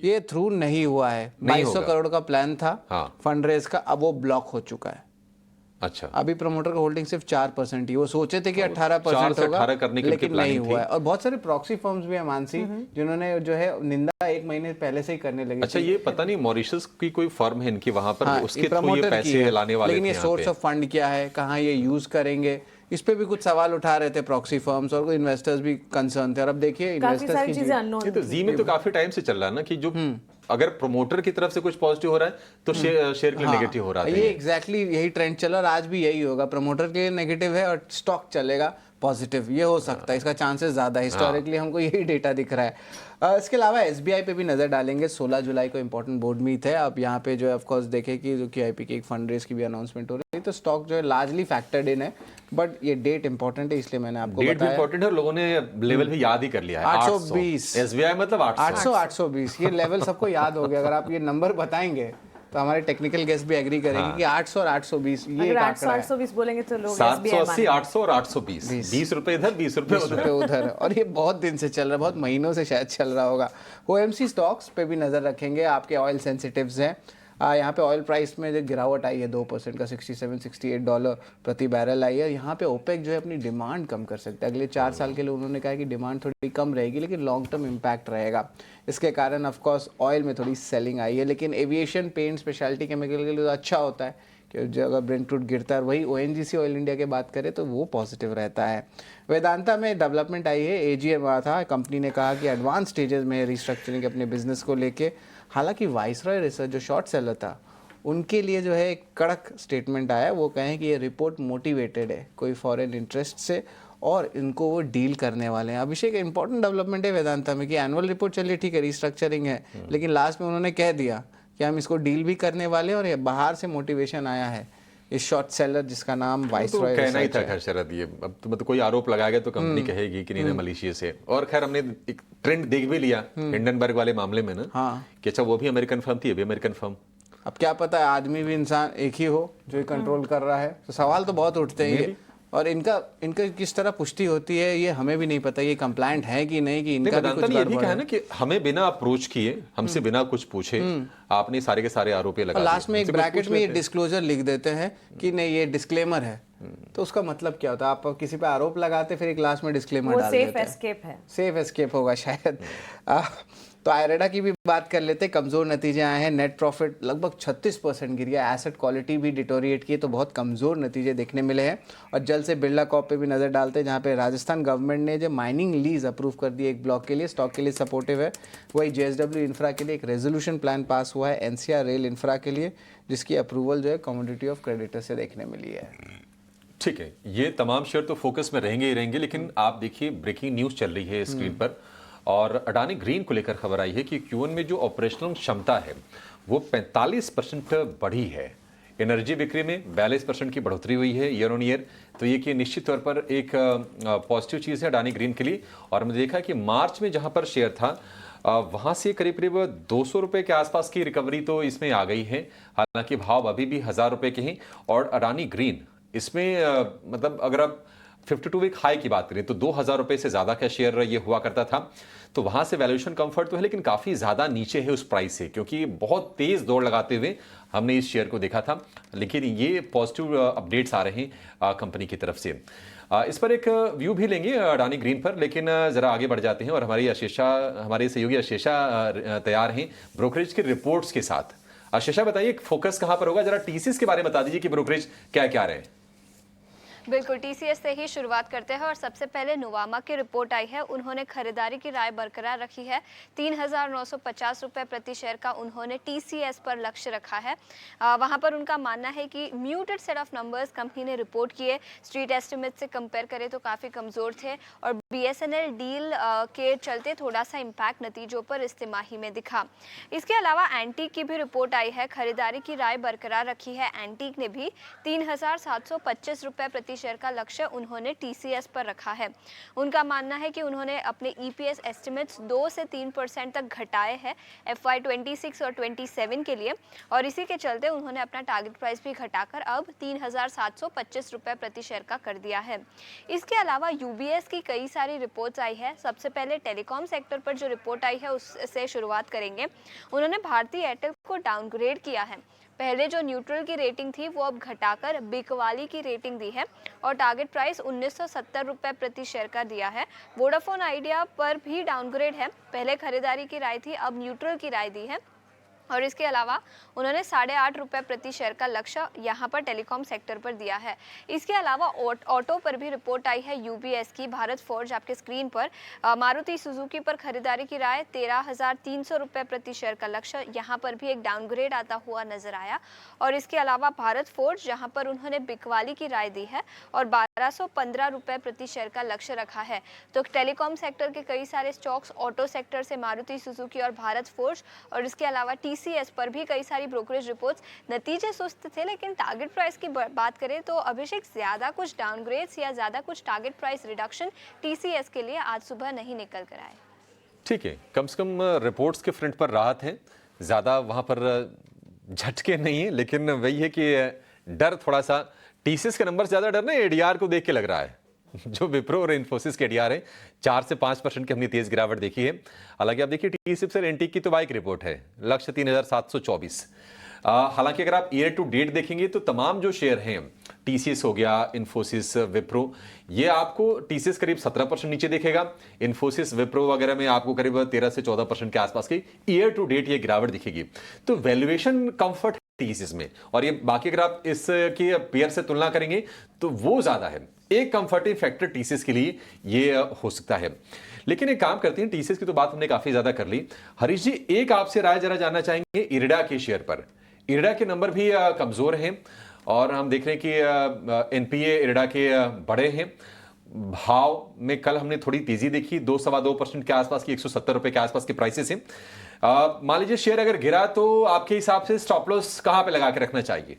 ये थ्रू नहीं हुआ है। 2200 करोड़ का प्लान था फंड रेज का, अब वो ब्लॉक हो चुका है। अच्छा, अभी प्रमोटर का होल्डिंग सिर्फ 4% ही। वो सोचे थे कि 18% होगा, लेकिन नहीं हुआ है। और बहुत सारे प्रॉक्सी फर्म्स भी है मानसी, जिन्होंने जो है निंदा 1 महीने पहले से ही करने लगे। अच्छा, ये पता नहीं मॉरिशस की कोई फर्म है इनकी वहां पर, उसके थ्रू ये पैसे लाने वाले थे। लेकिन ये सोर्स ऑफ फंड क्या है, कहाँ ये यूज करेंगे, इस पे भी कुछ सवाल उठा रहे थे प्रॉक्सी फर्म्स और इन्वेस्टर्स भी कंसर्न थे। और अब देखिए इन्वेस्टर्स की चीजें तो जी में तो काफी टाइम से चल रहा है ना कि जो अगर प्रमोटर की तरफ से कुछ पॉजिटिव हो रहा है तो शेयर के लिए नेगेटिव हो रहा है। ये एग्जैक्टली यही ट्रेंड चला और आज भी यही होगा। प्रमोटर के लिए नेगेटिव है और स्टॉक चलेगा पॉजिटिव, ये हो सकता है, इसका चांसेस ज़्यादा है। हिस्टोरिकली हमको यही डेटा दिख रहा है। इसके अलावा एसबीआई पे भी नज़र डालेंगे। 16 जुलाई को इंपॉर्टेंट बोर्ड मीट है। अब यहाँ पे जो है ऑफकोर्स देखें कि जो QIP की एक फंड रेज की भी अनाउंसमेंट हो रही है, तो स्टॉक जो है लार्जली फैक्टर्ड इन है, बट ये डेट इंपॉर्टेंट है इसलिए मैंने आपको बताया। इंपॉर्टेंट है, लोगों ने लेवल भी याद ही कर लिया है। 820 एसबीआई मतलब 820 ये लेवल सबको याद हो गया। अगर आप ये नंबर बताएंगे तो हमारे टेक्निकल गेस्ट भी एग्री करेंगे कि 800 और 820 ये अगर 820 बोलेंगे तो लोग 780, 800 और 820, 20 रुपए इधर 20 रुपए उधर। और ये बहुत दिन से चल रहा है, बहुत महीनों से शायद चल रहा होगा। OMC स्टॉक्स पे भी नजर रखेंगे। आपके ऑयल सेंसिटिव्स हैं। यहाँ पे ऑयल प्राइस में जो गिरावट आई है 2% का $67-68 प्रति बैरल आई है। यहाँ पे ओपेक जो है अपनी डिमांड कम कर सकता है। अगले 4 साल के लिए उन्होंने कहा कि डिमांड थोड़ी कम रहेगी, लेकिन लॉन्ग टर्म इम्पैक्ट रहेगा। इसके कारण ऑफकोर्स ऑयल में थोड़ी सेलिंग आई है। लेकिन एविएशन, पेंट, स्पेशलिटी केमिकल के लिए तो अच्छा होता है कि जो अगर ब्रेंट क्रूड गिरता है, वही ONGC ऑयल इंडिया की बात करें तो वो पॉजिटिव रहता है। वेदांता में डेवलपमेंट आई है। AGM आया था, कंपनी ने कहा कि एडवांस स्टेजेस में रिस्ट्रक्चरिंग अपने बिजनेस को लेके। हालांकि वाइसरॉय रिसर्च जो शॉर्ट सेलर था उनके लिए जो है एक कड़क स्टेटमेंट आया। वो कहें कि ये रिपोर्ट मोटिवेटेड है कोई फॉरेन इंटरेस्ट से और इनको वो डील करने वाले हैं। अभिषेक, इंपॉर्टेंट डेवलपमेंट है वेदांता में कि एनुअल रिपोर्ट चलिए ठीक है रिस्ट्रक्चरिंग है, लेकिन लास्ट में उन्होंने कह दिया कि हम इसको डील भी करने वाले हैं और ये बाहर से मोटिवेशन आया है इस शॉर्ट सेलर जिसका नाम वाइसरॉय कहना ही था। खैर शरद, ये अब तो मतलब कोई आरोप लगाएगा तो कंपनी कहेगी कि नहीं मलेशिया से। और खैर हमने एक ट्रेंड देख भी लिया हिंडनबर्ग वाले मामले में ना, कि अच्छा वो भी अमेरिकन फर्म थी, अभी अमेरिकन फर्म। अब क्या पता है आदमी भी इंसान एक ही हो जो कंट्रोल कर रहा है, तो सवाल तो बहुत उठते हैं। और इनका किस तरह पुष्टि होती है ये हमें भी नहीं पता, ये कंप्लायंट है कि नहीं, कि इनका भी कुछ गड़बड़ है ना कि हमें बिना अप्रोच किए, हमसे बिना कुछ पूछे आपने सारे के सारे आरोप लगा दिए। लास्ट में एक ब्रैकेट में ये डिस्क्लोजर लिख देते हैं कि नहीं ये डिस्क्लेमर है। तो उसका मतलब क्या होता है? आप किसी पे आरोप लगाते फिर एक लास्ट में डिस्क्लेमर डाल देते हैं। सेफ एस्केप है, सेफ एस्केप होगा शायद। तो आयरेडा की भी बात कर लेते हैं। कमज़ोर नतीजे आए हैं, नेट प्रॉफिट लगभग 36% गिर गया, एसेट क्वालिटी भी डिटोरिएट की, तो बहुत कमज़ोर नतीजे देखने मिले हैं। और जल्द से बिरला कॉप पे भी नज़र डालते हैं, जहाँ पे राजस्थान गवर्नमेंट ने जो माइनिंग लीज अप्रूव कर दी एक ब्लॉक के लिए, स्टॉक के लिए सपोर्टिव है। वही JSW इंफ्रा के लिए एक रेजोल्यूशन प्लान पास हुआ है NCR रेल इंफ्रा के लिए, जिसकी अप्रूवल जो है कम्युनिटी ऑफ क्रेडिटर से देखने मिली है। ठीक है, ये तमाम शेयर तो फोकस में रहेंगे ही रहेंगे, लेकिन आप देखिए ब्रेकिंग न्यूज चल रही है स्क्रीन पर, और अडानी ग्रीन को लेकर खबर आई है कि Q1 में जो ऑपरेशनल क्षमता है वो 45% बढ़ी है। एनर्जी बिक्री में 42% की बढ़ोतरी हुई है ईयर ऑन ईयर। तो ये कि निश्चित तौर पर एक पॉजिटिव चीज़ है अडानी ग्रीन के लिए। और हमने देखा कि मार्च में जहां पर शेयर था वहां से करीब करीब 200 रुपए के आसपास की रिकवरी तो इसमें आ गई है। हालांकि भाव अभी भी 1000 रुपए के हैं। और अडानी ग्रीन इसमें मतलब अगर आप 52 वीक हाई की बात करें तो 2000 रुपए से ज्यादा का शेयर ये हुआ करता था। तो वहां से वैल्यूएशन कंफर्ट तो है, लेकिन काफी ज्यादा नीचे है उस प्राइस से, क्योंकि बहुत तेज दौड़ लगाते हुए हमने इस शेयर को देखा था। लेकिन ये पॉजिटिव अपडेट्स आ रहे हैं कंपनी की तरफ से। इस पर एक व्यू भी लेंगे अडानी ग्रीन पर, लेकिन जरा आगे बढ़ जाते हैं और हमारे सहयोगी अशेषा तैयार हैं ब्रोकरेज के रिपोर्ट्स के साथ। अशेषा बताइए फोकस कहां पर होगा, जरा टीसीएस के बारे में बता दीजिए कि ब्रोकरेज क्या क्या रहे हैं। बिल्कुल, टीसीएस से ही शुरुआत करते हैं और सबसे पहले नुवामा की रिपोर्ट आई है। उन्होंने खरीदारी की राय बरकरार रखी है। 3,950 रुपये प्रति शेयर का उन्होंने टीसीएस पर लक्ष्य रखा है। वहां पर उनका मानना है कि muted set of numbers company ने रिपोर्ट किए, स्ट्रीट एस्टिमेट से कंपेयर करें तो काफ़ी कमज़ोर थे, और BSNL डील के चलते थोड़ा सा इम्पैक्ट नतीजों पर इस तिमाही में दिखा। इसके अलावा एंटीक की भी रिपोर्ट आई है, खरीदारी की राय बरकरार रखी है। एंटीक ने भी 3,725 रुपये प्रति शेयर का लक्ष्य उन्होंने टीसीएस पर रखा है। उनका मानना है कि उन्होंने अपने EPS एस्टिमेट्स 2 से 3% तक घटाए हैं FY 26 और 27 के लिए, और इसी के चलते उन्होंने अपना टारगेट प्राइस भी घटाकर अब 3,725 रुपये प्रति शेयर का कर दिया है। इसके अलावा UBS की कई सारी रिपोर्ट्स आई है। सबसे पहले टेलीकॉम सेक्टर पर जो रिपोर्ट आई है उससे शुरुआत करेंगे। उन्होंने भारती एयरटेल को डाउनग्रेड किया है। पहले जो न्यूट्रल की रेटिंग थी वो अब घटाकर बिकवाली की रेटिंग दी है, और टारगेट प्राइस 1970 रुपये प्रति शेयर का दिया है। वोडाफोन आइडिया पर भी डाउनग्रेड है, पहले खरीदारी की राय थी, अब न्यूट्रल की राय दी है। और इसके अलावा उन्होंने 8.5 रुपये प्रति शेयर का लक्ष्य यहाँ पर टेलीकॉम सेक्टर पर दिया है। इसके अलावा ऑटो पर भी रिपोर्ट आई है UBS की। भारत फोर्ज आपके स्क्रीन पर, मारुति सुजुकी पर खरीदारी की राय 13,300 रुपये प्रति शेयर का लक्ष्य, यहाँ पर भी एक डाउनग्रेड आता हुआ नजर आया। और इसके अलावा भारत फोर्ज जहाँ पर उन्होंने बिकवाली की राय दी है और 1215 रुपये प्रति शेयर का लक्ष्य रखा है। तो टेलीकॉम सेक्टर के कई सारे स्टॉक्स, ऑटो सेक्टर से मारुति सुजुकी और भारत फोर्ज, और इसके अलावा TCS पर भी कई सारी ब्रोकरेज रिपोर्ट्स, नतीजे सुस्त थे। लेकिन टारगेट प्राइस की बात करें तो अभिषेक ज्यादा कुछ डाउनग्रेड्स या ज्यादा कुछ टारगेट प्राइस रिडक्शन TCS के लिए आज सुबह नहीं निकल कर आए। ठीक है, कम से कम रिपोर्ट्स के फ्रंट पर राहत है, ज्यादा वहां पर झटके नहीं है, लेकिन वही है कि डर थोड़ा सा, TCS के नंबर ज्यादा डर नहीं, ADR को देख के लग रहा है। जो विप्रो और इन्फोसिस के ADR है 4 से 5% की हमने तेज गिरावट देखी है। हालांकि आप देखिए TCS और एंटीक की तो बाइक रिपोर्ट है, लक्ष्य 3,724। हालांकि अगर आप ईयर टू डेट देखेंगे तो तमाम जो शेयर हैं, TCS हो गया, इन्फोसिस, विप्रो, ये आपको TCS करीब 17% नीचे देखेगा, इन्फोसिस, विप्रो वगैरह में आपको करीब 13 से 14% के आसपास की ईयर टू डेट ये गिरावट दिखेगी। तो वैल्यूएशन कंफर्ट TCS में, और ये बाकी अगर आप इसकी पेयर से तुलना करेंगे तो वो ज्यादा है। एक कंफर्टिंग फैक्टर TCS के लिए ये हो सकता है। लेकिन एक काम करते हैं, TCS की तो बात हमने काफी ज्यादा कर ली। हरीश जी, एक आपसे राय जरा जानना चाहेंगे इरडा के शेयर पर। इरडा के नंबर भी कमजोर हैं और हम देख रहे हैं कि NPA इरडा के बड़े हैं। भाव में कल हमने थोड़ी तेजी देखी, 2-2.25% के आसपास की, 170 रुपए के आसपास के प्राइसेस हैं। मान लीजिए शेयर अगर गिरा तो आपके हिसाब से स्टॉप लॉस कहां पे लगा के रखना चाहिए?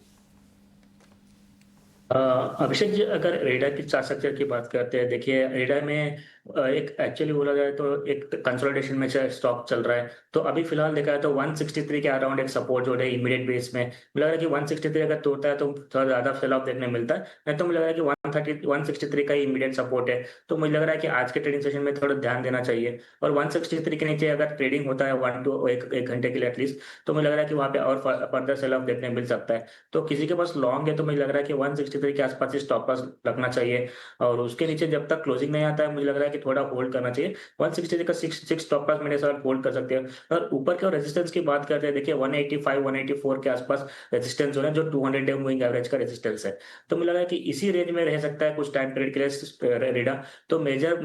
अभिषेक जी, अगर रेडा की चार्ट स्ट्रक्चर की बात करते हैं, देखिए रेडा में एक एक्चुअली बोला जाए तो एक कंसोलिडेशन में स्टॉक चल रहा है। तो अभी फिलहाल देखा है तो 163 के अराउंड एक सपोर्ट जो है इमीडिएट बेस में, मुझे लग रहा है कि 163 अगर तोड़ता है तो थोड़ा ज्यादा सेल ऑफ देखने मिलता है। नहीं तो मुझे लग रहा है कि 163 का ही इमीडिएट सपोर्ट है। तो मुझे लग रहा है कि आज के ट्रेडिंग सेशन में थोड़ा ध्यान देना चाहिए, और 163 के नीचे अगर ट्रेडिंग होता है 1 घंटे के लिए एटलीस्ट, तो मुझे लग रहा है कि वहाँ पे और फर्दर सेल ऑफ देखने मिल सकता है। तो किसी के पास लॉन्ग है तो मुझे लग रहा है कि 163 के आसपास ही स्टॉप लॉस रखना चाहिए, और उसके नीचे जब तक क्लोजिंग नहीं आता है मुझे लग रहा है कि थोड़ा होल्ड करना चाहिए। 160 का सिक्स स्टॉप लॉस मेरे साथ होल्ड कर सकते हैं। और ऊपर के और रेजिस्टेंस की बात करते हैं, देखिए 185 184 के आसपास रेजिस्टेंस जो है, जो 200 डे मूविंग एवरेज का रेजिस्टेंस है। तो मुझे लग रहा है कि इसी रेंज में रह सकता है कुछ टाइम पीरियड के लिए रेडा। तो मेजर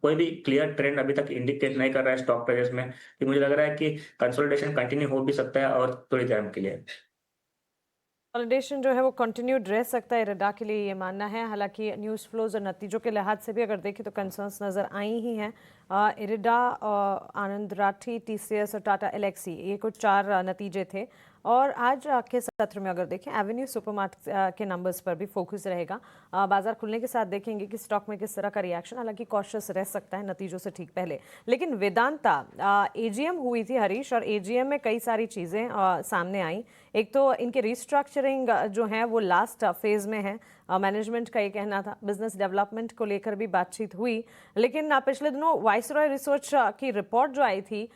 कोई भी क्लियर ट्रेंड अभी तक इंडिकेट नहीं कर रहा है स्टॉक प्राइसेस में, कि मुझे लग रहा है कि कंसोलिडेशन कंटिन्यू हो भी सकता है और थोड़ी टाइम के लिए। कंसोलिडेशन जो है वो कंटिन्यूड रह सकता है इरडा के लिए, ये मानना है। हालांकि न्यूज़ फ्लोज और नतीजों के लिहाज से भी अगर देखें तो कंसर्न्स नज़र आई ही हैं। इरडा, आनंद राठी, टीसीएस और टाटा एलेक्सी, ये कुछ 4 नतीजे थे। और आज के सत्र में अगर देखें एवेन्यू सुपरमार्ट के नंबर्स पर भी फोकस रहेगा। बाजार खुलने के साथ देखेंगे कि स्टॉक में किस तरह का रिएक्शन, हालांकि कॉशियस रह सकता है नतीजों से ठीक पहले। लेकिन वेदांता, एजीएम हुई थी हरीश, और एजीएम में कई सारी चीज़ें सामने आई। एक तो इनके रिस्ट्रक्चरिंग जो है वो लास्ट फेज में है, मैनेजमेंट का ये कहना था। बिजनेस डेवलपमेंट को लेकर भी बातचीत हुई, लेकिन पिछले दिनों वाइसरॉय रिसर्च की रिपोर्ट जो आई थी,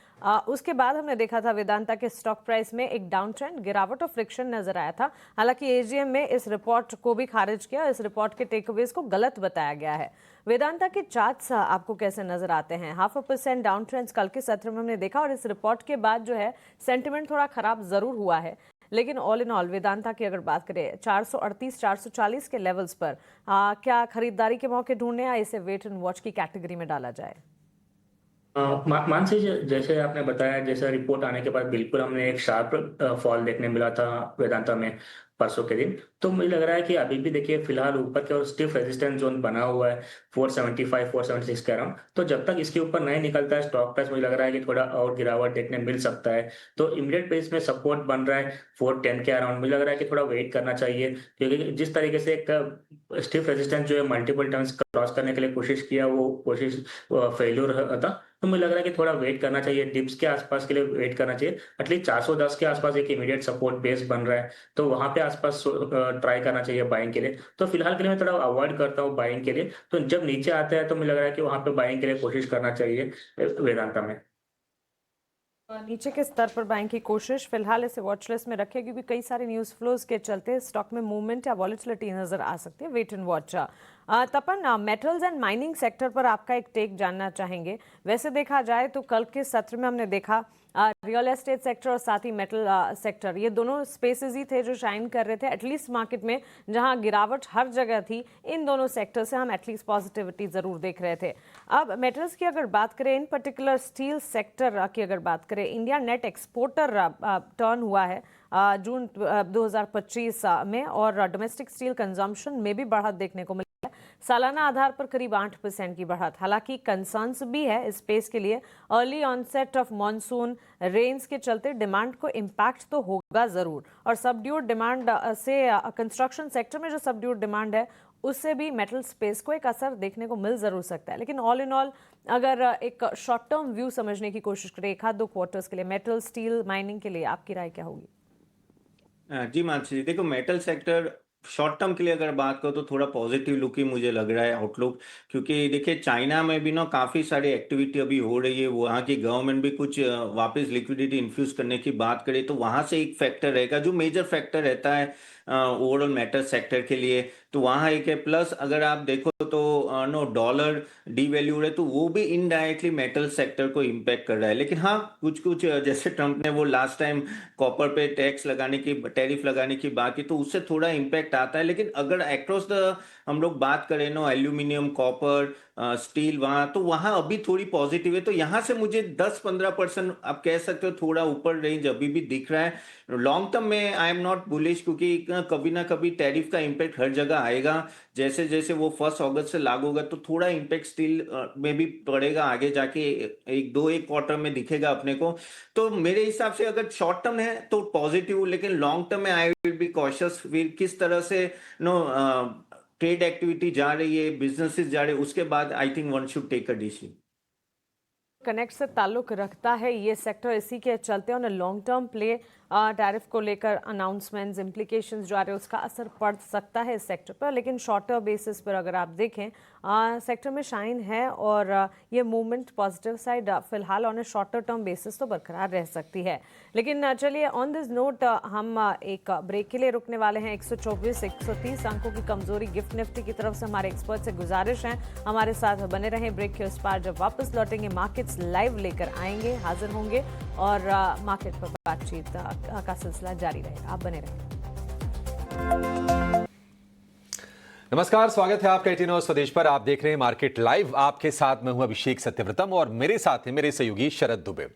उसके बाद हमने देखा था वेदांता के स्टॉक प्राइस में एक डाउन ट्रेंड, गिरावट और फ्रिक्शन नजर आया था। हालांकि एजीएम में इस रिपोर्ट को भी खारिज किया, इस रिपोर्ट के टेकअवेज को गलत बताया गया है। वेदांता के चार्ट्स आपको कैसे नजर आते हैं? 0.5% डाउन ट्रेंड्स कल के सत्र में हमने देखा, और इस रिपोर्ट के बाद जो है सेंटिमेंट थोड़ा खराब जरूर हुआ है। लेकिन ऑल इन ऑल वेदांता की अगर बात करें 438 440 के लेवल्स पर क्या खरीदारी के मौके ढूंढने, या इसे वेट एंड वॉच की कैटेगरी में डाला जाए? मानसी जी, जैसे आपने बताया, जैसे रिपोर्ट आने के बाद बिल्कुल हमने एक शार्प फॉल देखने मिला था वेदांता में परसों के दिन। तो मुझे लग रहा है कि अभी भी देखिए फिलहाल ऊपर की ओर स्टिफ रेजिस्टेंस जोन बना हुआ है 475 476 के अराउंड। तो जब तक इसके ऊपर नहीं निकलता है स्टॉक प्राइस, मुझे लग रहा है कि थोड़ा और गिरावट देखने मिल सकता है। तो इमीडिएट बेस में सपोर्ट बन रहा है 410 के अराउंड। मुझे लग रहा है कि थोड़ा वेट करना चाहिए, क्योंकि जिस तरीके से एक स्टिफ रेजिस्टेंस जो है मल्टीपल टाइम्स क्रॉस करने के लिए कोशिश किया, वो कोशिश फेल्यूर था। तो मुझे लग रहा है कि थोड़ा वेट करना चाहिए, डिप्स के आसपास के लिए वेट करना चाहिए। एटलीस्ट 410 के आसपास एक इमीडिएट सपोर्ट बेस बन रहा है, तो वहां पे आसपास ट्राई करना चाहिए बाइंग के लिए। तो फिलहाल के लिए मैं थोड़ा अवॉइड करता हूँ बाइंग के लिए। तो जब नीचे आता है तो मुझे लग रहा है कि वहां पे बाइंग के लिए कोशिश करना चाहिए वेदांता में। नीचे के स्तर पर बाइंग की कोशिश, फिलहाल इसे वॉच लिस्ट में रखें, क्योंकि कई सारे न्यूज़ फ्लोज के चलते स्टॉक में मूवमेंट या वॉलेटिलिटी नजर आ सकती है। Wait and watch. Tapan, metals and mining sector पर आपका एक टेक जानना चाहेंगे। वैसे देखा जाए तो कल के सत्र में हमने देखा रियल एस्टेट सेक्टर और साथ ही मेटल सेक्टर, ये दोनों स्पेसेस ही थे जो शाइन कर रहे थे। एटलीस्ट मार्केट में जहां गिरावट हर जगह थी, इन दोनों सेक्टर से हम एटलीस्ट पॉजिटिविटी जरूर देख रहे थे। अब मेटल्स की अगर बात करें, इन पर्टिकुलर स्टील सेक्टर की अगर बात करें, इंडिया नेट एक्सपोर्टर टर्न हुआ है जून 2025 में, और डोमेस्टिक स्टील कंजम्पशन में भी बढ़त देखने को मिली है, सालाना आधार पर करीब 8% की बढ़त। हालांकि कंसर्न्स भी है इस स्पेस के लिए। Early onset of monsoon rains के चलते डिमांड को इम्पैक्ट तो होगा जरूर, और सबड्यूड डिमांड से कंस्ट्रक्शन सेक्टर में जो सबड्यूड डिमांड है, उससे भी मेटल स्पेस को एक असर देखने को मिल जरूर सकता है। लेकिन ऑल इन ऑल अगर एक शॉर्ट टर्म व्यू समझने की कोशिश करें 1-2 क्वार्टर्स के लिए, मेटल, स्टील, माइनिंग के लिए आपकी राय क्या होगी? जी मानसी जी, देखो मेटल सेक्टर शॉर्ट टर्म के लिए अगर बात करो तो थोड़ा पॉजिटिव लुक ही मुझे लग रहा है आउटलुक, क्योंकि देखिए चाइना में भी ना काफ़ी सारी एक्टिविटी अभी हो रही है। वहाँ की गवर्नमेंट भी कुछ वापस लिक्विडिटी इन्फ्यूज करने की बात करे, तो वहाँ से एक फैक्टर रहेगा जो मेजर फैक्टर रहता है ओवरऑल मेटल सेक्टर के लिए। तो वहाँ एक है। प्लस अगर आप देखो तो नो डॉलर डीवैल्यू है, तो वो भी इनडायरेक्टली मेटल सेक्टर को इम्पैक्ट कर रहा है। लेकिन हाँ, कुछ कुछ जैसे ट्रम्प ने वो लास्ट टाइम कॉपर पे टैक्स लगाने की, टैरिफ लगाने की बात की, तो उससे थोड़ा इम्पैक्ट आता है। लेकिन अगर अक्रॉस द हम लोग बात करें नो एल्यूमिनियम, कॉपर, स्टील, वहाँ तो वहाँ अभी थोड़ी पॉजिटिव है। तो यहाँ से मुझे 10-15% आप कह सकते हो थोड़ा ऊपर रेंज अभी भी दिख रहा है। लॉन्ग टर्म में आई एम नॉट बुलिश, क्योंकि कभी ना कभी टैरिफ का इम्पैक्ट हर जगह आएगा। जैसे जैसे वो 1 अगस्त से लागू होगा, तो थोड़ा इम्पैक्ट स्टील में भी पड़ेगा आगे जाके, एक क्वार्टर में दिखेगा अपने को। तो मेरे हिसाब से अगर शॉर्ट टर्म है तो पॉजिटिव, लेकिन लॉन्ग टर्म में आई विल बी कॉशियस। फिर किस तरह से नो ट्रेड एक्टिविटी जा रही है, बिजनेसेस जा रहे हैं, उसके बाद I think one should take a decision. Connect से ताल्लुक रखता है ये सेक्टर, इसी के चलते on long term play tariff को लेकर अनाउंसमेंट्स, इम्प्लीकेशंस जो आ रहे हैं उसका असर पड़ सकता है इस सेक्टर पर, लेकिन शॉर्ट टर्म बेसिस पर अगर आप देखें सेक्टर में शाइन है और ये मूवमेंट पॉजिटिव साइड फिलहाल on A shorter term basis तो बरकरार रह सकती है। लेकिन चलिए ऑन दिस नोट हम एक ब्रेक के लिए रुकने वाले हैं। 124-130 अंकों की कमजोरी गिफ्ट निफ्टी की तरफ से हमारे एक्सपर्ट से गुजारिश है हमारे साथ बने रहें। ब्रेक के उस पार जब वापस लौटेंगे मार्केट्स लाइव लेकर आएंगे, हाजिर होंगे और मार्केट पर बातचीत का सिलसिला जारी रहेगा। आप बने रहें। नमस्कार, स्वागत है आपका 18 आवर्स स्वदेश पर। आप देख रहे हैं मार्केट लाइव। आपके साथ मैं हूं अभिषेक सत्यव्रतम और मेरे साथ हैं मेरे सहयोगी शरद दुबे।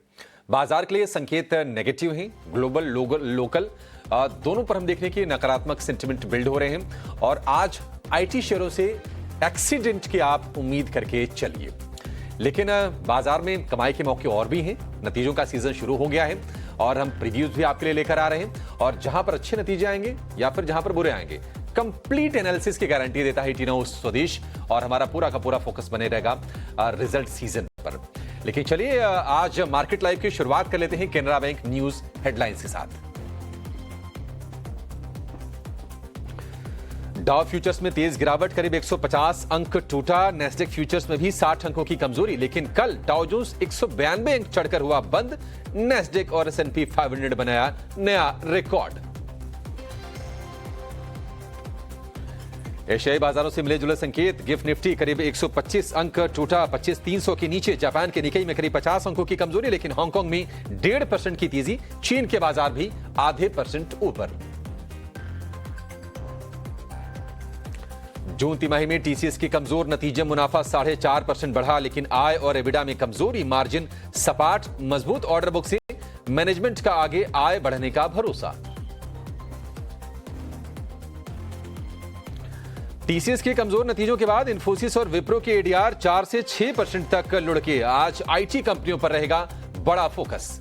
बाजार के लिए संकेत नेगेटिव हैं, ग्लोबल लोकल दोनों पर हम देख रहे हैं कि नकारात्मक सेंटिमेंट बिल्ड हो रहे हैं और आज आईटी शेयरों से एक्सीडेंट की आप उम्मीद करके चलिए। लेकिन बाजार में कमाई के मौके और भी हैं। नतीजों का सीजन शुरू हो गया है और हम प्रीव्यूज भी आपके लिए लेकर आ रहे हैं और जहां पर अच्छे नतीजे आएंगे या फिर जहां पर बुरे आएंगे, कंप्लीट एनालिसिस की गारंटी देता है 18 आवर्स स्वदेश और हमारा पूरा का पूरा फोकस बने रहेगा रिजल्ट सीजन पर। लेकिन चलिए आज मार्केट लाइव की शुरुआत कर लेते हैं केनरा बैंक न्यूज हेडलाइंस के साथ। डाउ फ्यूचर्स में तेज गिरावट, करीब 150 अंक टूटा। नेस्डेक फ्यूचर्स में भी 60 अंकों की कमजोरी, लेकिन कल डाउ जोन्स 192 अंक चढ़कर हुआ बंद। नेस्डेक और S&P 500 बनाया नया रिकॉर्ड। एशियाई बाजारों से मिले जुले संकेत, गिफ्ट निफ्टी करीब 125 अंक टूटा, 25,300 के नीचे। जापान के निकाई में करीब 50 अंकों की कमजोरी, लेकिन हांगकांग में 1.5% की तेजी। चीन के बाजार भी आधे % ऊपर। जून तिमाही में टीसीएस की कमजोर नतीजे, मुनाफा 4.5% बढ़ा, लेकिन आय और एबिडा में कमजोरी। मार्जिन सपाट, मजबूत ऑर्डर बुक से मैनेजमेंट का आगे आय बढ़ने का भरोसा। टीसीएस के कमजोर नतीजों के बाद इन्फोसिस और विप्रो के एडीआर 4 से 6% तक लुढ़के। आज आईटी कंपनियों पर रहेगा बड़ा फोकस।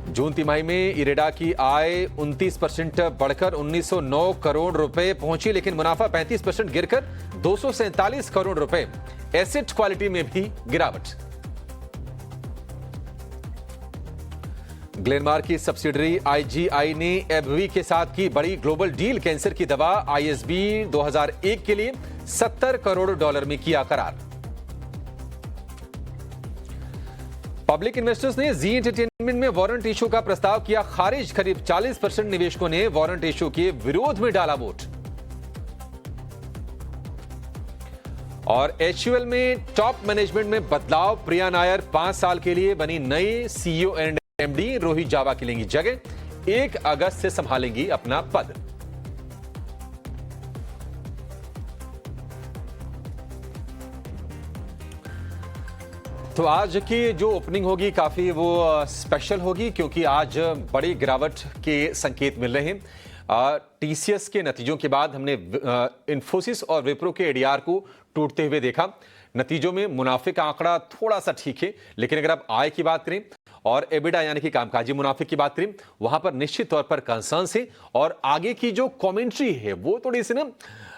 जून तिमाही में इरेडा की आय 29% बढ़कर 1909 करोड़ रुपए पहुंची, लेकिन मुनाफा 35% गिरकर 247 करोड़ रुपए। एसेट क्वालिटी में भी गिरावट। ग्लेनमार्क की सब्सिडरी आईजीआई ने एबवी के साथ की बड़ी ग्लोबल डील। कैंसर की दवा आईएसबी 2001 के लिए $70 करोड़ में किया करार। पब्लिक इन्वेस्टर्स ने जी एंटरटेनमेंट में वारंट इशू का प्रस्ताव किया खारिज। करीब 40% निवेशकों ने वारंट इशू के विरोध में डाला वोट। और एचयूएल में टॉप मैनेजमेंट में बदलाव। प्रिया नायर 5 साल के लिए बनी नई सीईओ एंड एमडी। रोहित जावा की लेंगी जगह, 1 अगस्त से संभालेंगी अपना पद। तो आज की जो ओपनिंग होगी काफी वो स्पेशल होगी, क्योंकि आज बड़ी गिरावट के संकेत मिल रहे हैं। टीसीएस के नतीजों के बाद हमने इन्फोसिस और विप्रो के एडीआर को टूटते हुए देखा। नतीजों में मुनाफे का आंकड़ा थोड़ा सा ठीक है, लेकिन अगर आप आय की बात करें और एबिडा यानी कि कामकाजी मुनाफे की बात करें, वहां पर निश्चित तौर पर कंसर्न्स है और आगे की जो कमेंट्री है वो थोड़ी सी ना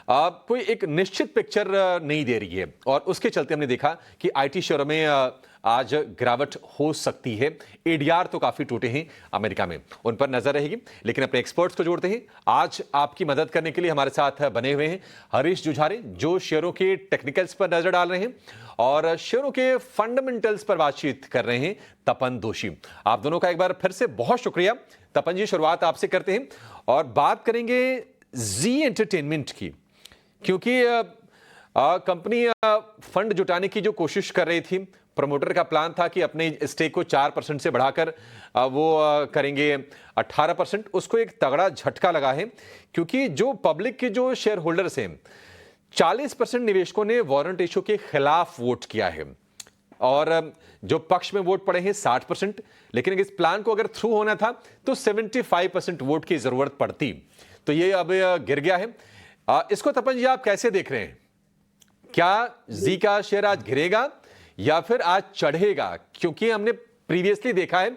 कोई एक निश्चित पिक्चर नहीं दे रही है और उसके चलते हमने देखा कि आईटी शेयरों में आज गिरावट हो सकती है। एडीआर तो काफी टूटे हैं अमेरिका में, उन पर नजर रहेगी। लेकिन अपने एक्सपर्ट्स को जोड़ते हैं। आज आपकी मदद करने के लिए हमारे साथ बने हुए हैं हरीश जुझारे, जो शेयरों के टेक्निकल्स पर नजर डाल रहे हैं और शेयरों के फंडामेंटल्स पर बातचीत कर रहे हैं तपन दोषी। आप दोनों का एक बार फिर से बहुत शुक्रिया। तपन जी, शुरुआत आपसे करते हैं और बात करेंगे जी एंटरटेनमेंट की, क्योंकि कंपनी फंड जुटाने की जो कोशिश कर रही थी, प्रमोटर का प्लान था कि अपने स्टेक को 4% से बढ़ाकर वो करेंगे 18%। उसको एक तगड़ा झटका लगा है, क्योंकि जो पब्लिक के जो शेयर होल्डर्स हैं, 40% निवेशकों ने वारंट इशू के खिलाफ वोट किया है और जो पक्ष में वोट पड़े हैं 60%। लेकिन इस प्लान को अगर थ्रू होना था तो 75% वोट की जरूरत पड़ती, तो ये अब गिर गया है। इसको तपन जी आप कैसे देख रहे हैं? क्या जी का शेयर आज गिरेगा या फिर आज चढ़ेगा? क्योंकि हमने प्रीवियसली देखा है